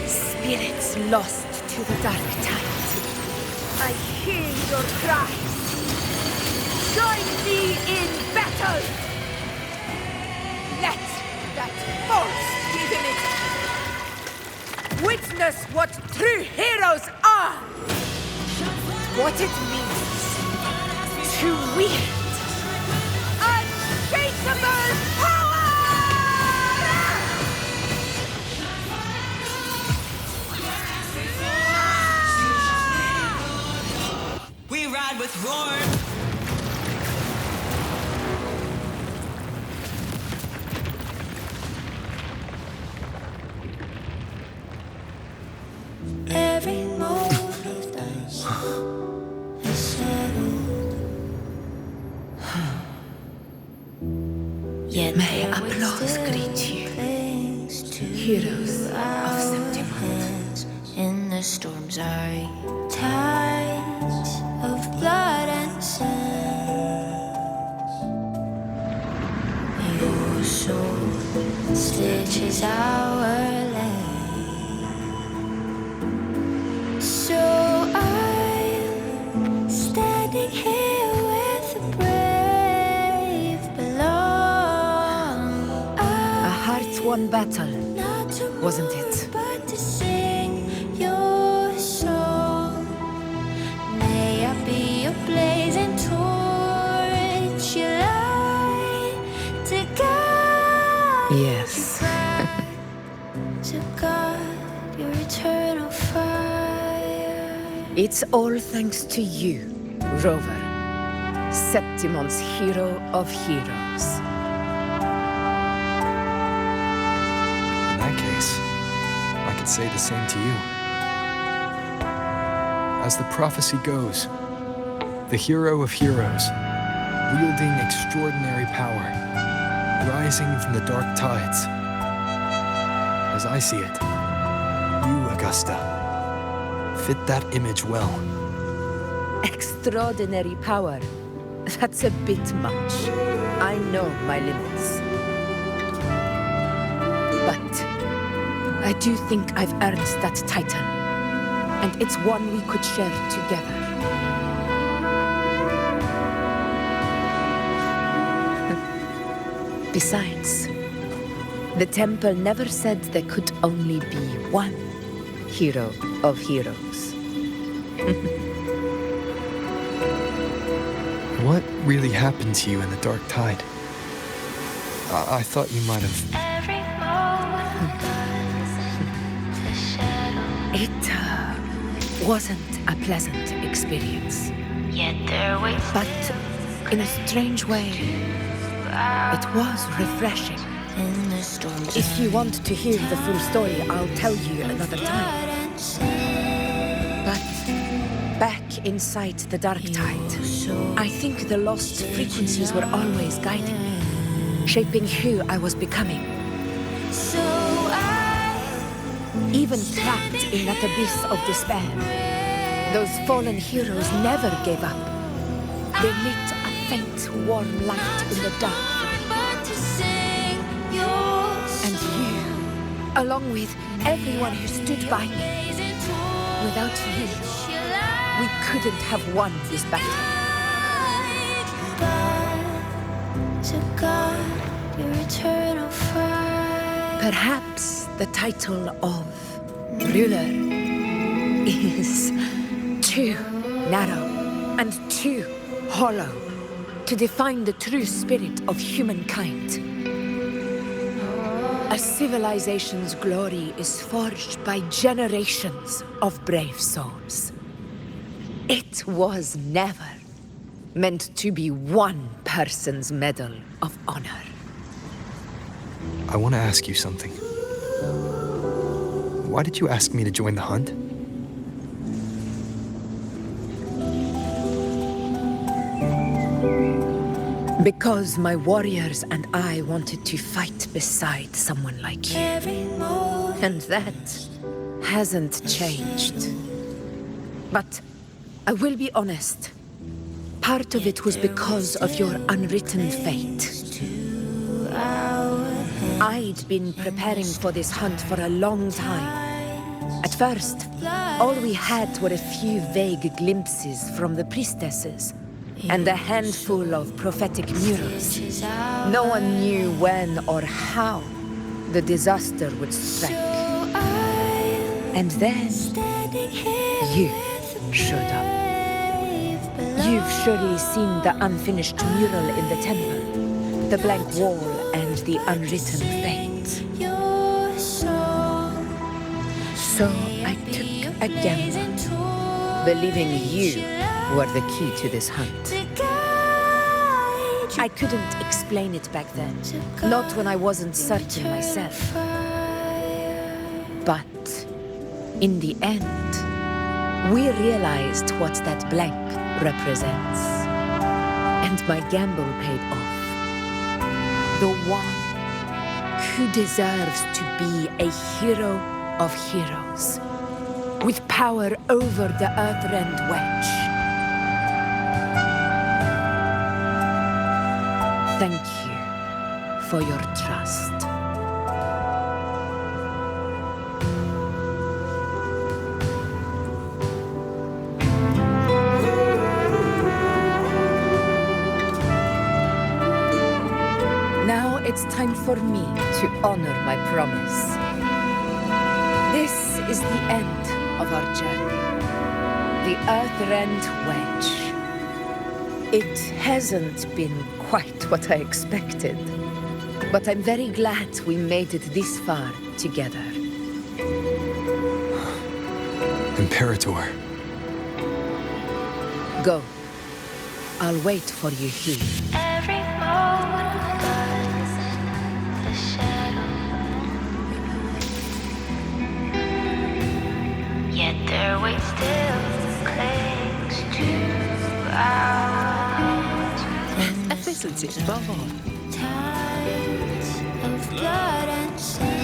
Spirits lost to the dark tide. I hear your cries. Join me in battle! Let that force divinity witness what true heroes are! What it means to wield unshakable power! We ride with roar. Every mold of dust is settled. Yet May applause greet you, heroes of Septimont. In the storms are tides of blood and sand. Your soul stitches our land. So I'm standing here with the brave belong. A hard-won battle, wasn't it? But to sing your song, may I be a blazing torch you light to guide. Yes. To guard your eternal fire. It's all thanks to you, Rover, Septimon's hero of heroes. say the same to you. As the prophecy goes, the hero of heroes, wielding extraordinary power, rising from the dark tides. As I see it, you, Augusta, fit that image well. Extraordinary power. That's a bit much. I know my limits. But I do think I've earned that title, and it's one we could share together. Besides, the temple never said there could only be one hero of heroes. What really happened to you in the dark tide? I thought you might have... It wasn't a pleasant experience. But in a strange way, it was refreshing. If you want to hear the full story, I'll tell you another time. But back inside the dark tide, I think the lost frequencies were always guiding me, shaping who I was becoming. Even trapped in that abyss of despair, those fallen heroes never gave up. They lit a faint, warm light in the dark. And you, along with everyone who stood by me. Without you, we couldn't have won this battle. Perhaps the title of ruler is too narrow and too hollow to define the true spirit of humankind. A civilization's glory is forged by generations of brave souls. It was never meant to be one person's medal of honor. I want to ask you something. Why did you ask me to join the hunt? Because my warriors and I wanted to fight beside someone like you. And that hasn't changed. But I will be honest. Part of it was because of your unwritten fate. I'd been preparing for this hunt for a long time. At first, all we had were a few vague glimpses from the priestesses, and a handful of prophetic murals. No one knew when or how the disaster would strike. And then, you showed up. You've surely seen the unfinished mural in the temple, the blank wall and the unwritten fate. So I took a gamble, believing you were the key to this hunt. I couldn't explain it back then, not when I wasn't certain myself. But in the end, we realized what that blank represents. And my gamble paid off. The one who deserves to be a hero of heroes, with power over the Earthrend Wedge. Thank you for your trust. Now it's time for me to honor my promise. This is the end of our journey. The Earthrend Wedge. It hasn't been quite what I expected, but I'm very glad we made it this far together. Imperator. Go. I'll wait for you here. their weight still clings to ours. Efficiency, bravo. Tides of blood and sin.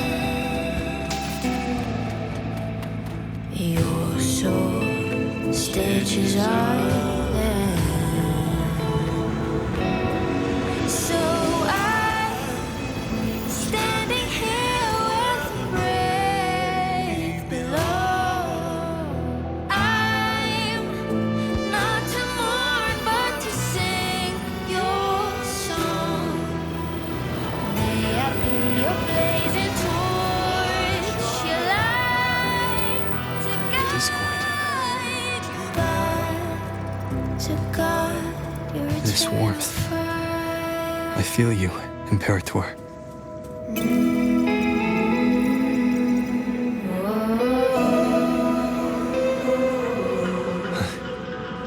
Your soul stitches island. So I'm standing here with brave below. I'm not to mourn but to sing your song. May I be your blazing torch, your light to guide you back to God. Your This warmth. I feel you, Imperator.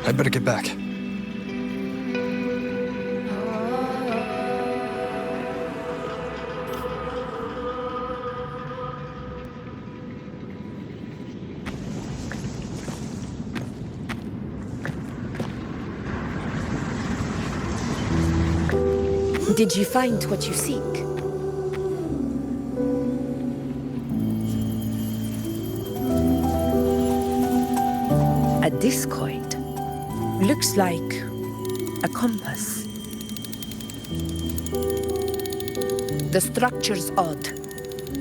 I better get back. Did you find what you seek? A discoid. Looks like a compass. The structure's odd.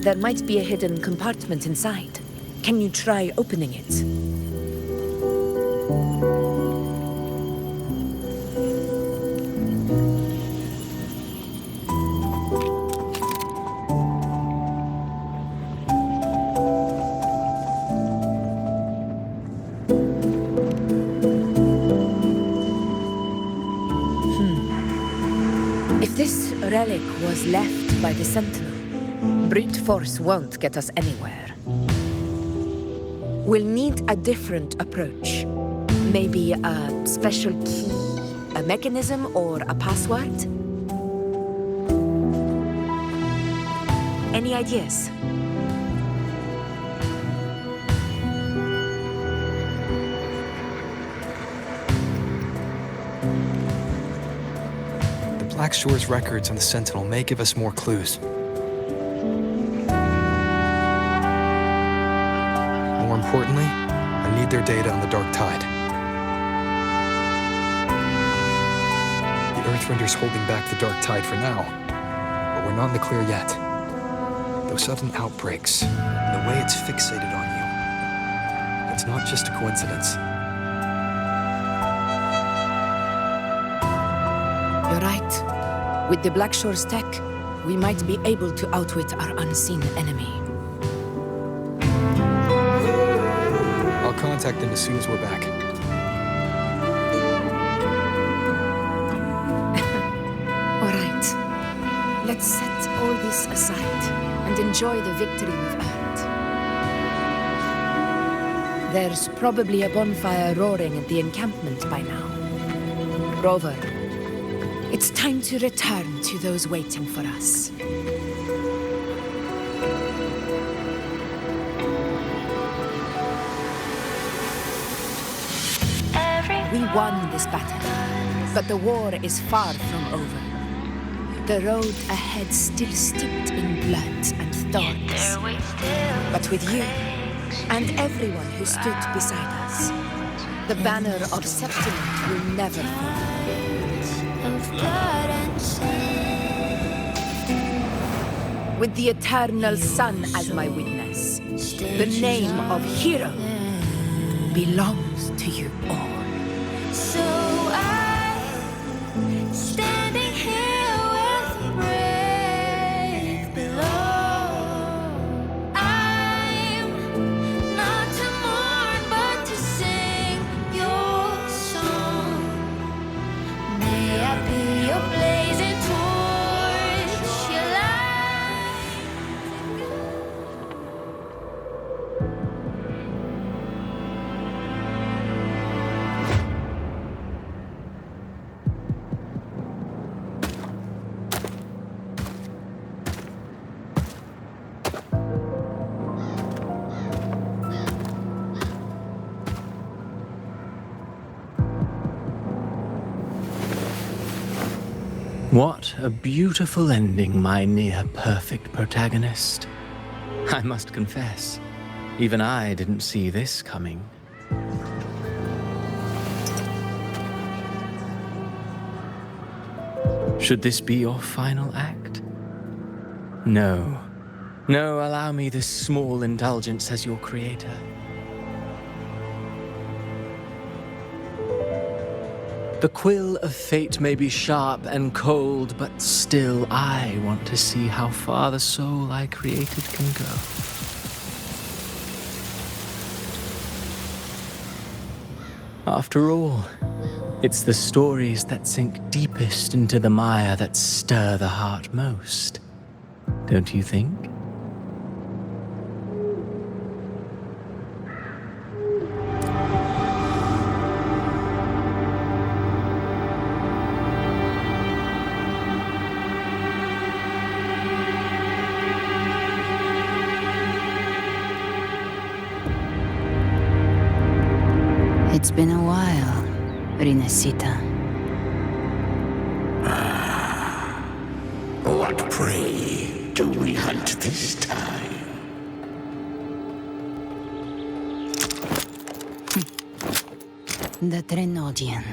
There might be a hidden compartment inside. Can you try opening it? If this relic was left by the Sentinel, brute force won't get us anywhere. We'll need a different approach. Maybe a special key, a mechanism, or a password? Any ideas? Black Shore's records on the Sentinel may give us more clues. More importantly, I need their data on the Dark Tide. The Earthrender's holding back the Dark Tide for now, but we're not in the clear yet. Those sudden outbreaks, and the way it's fixated on you, it's not just a coincidence. You're right. With the Black Shore's tech, we might be able to outwit our unseen enemy. I'll contact them as soon as we're back. All right. Let's set all this aside and enjoy the victory we've earned. There's probably a bonfire roaring at the encampment by now. Rover, it's time to return to those waiting for us. We won this battle, but the war is far from over. The road ahead still steeped in blood and thorns. But with you, and everyone who stood beside us, the banner of Septimus will never fall. With the eternal sun as my witness, the name of hero belongs to you all. So I'm standing here with brave below. I'm not to mourn but to sing your song. May I be your blazing torch, your light. What a beautiful ending, my near-perfect protagonist. I must confess, even I didn't see this coming. Should this be your final act? No. No, allow me this small indulgence as your creator. The quill of fate may be sharp and cold, but still I want to see how far the soul I created can go. After all, it's the stories that sink deepest into the mire that stir the heart most, don't you think? It's been a while, Rinesita. What prey do we hunt this time? The Trenodian.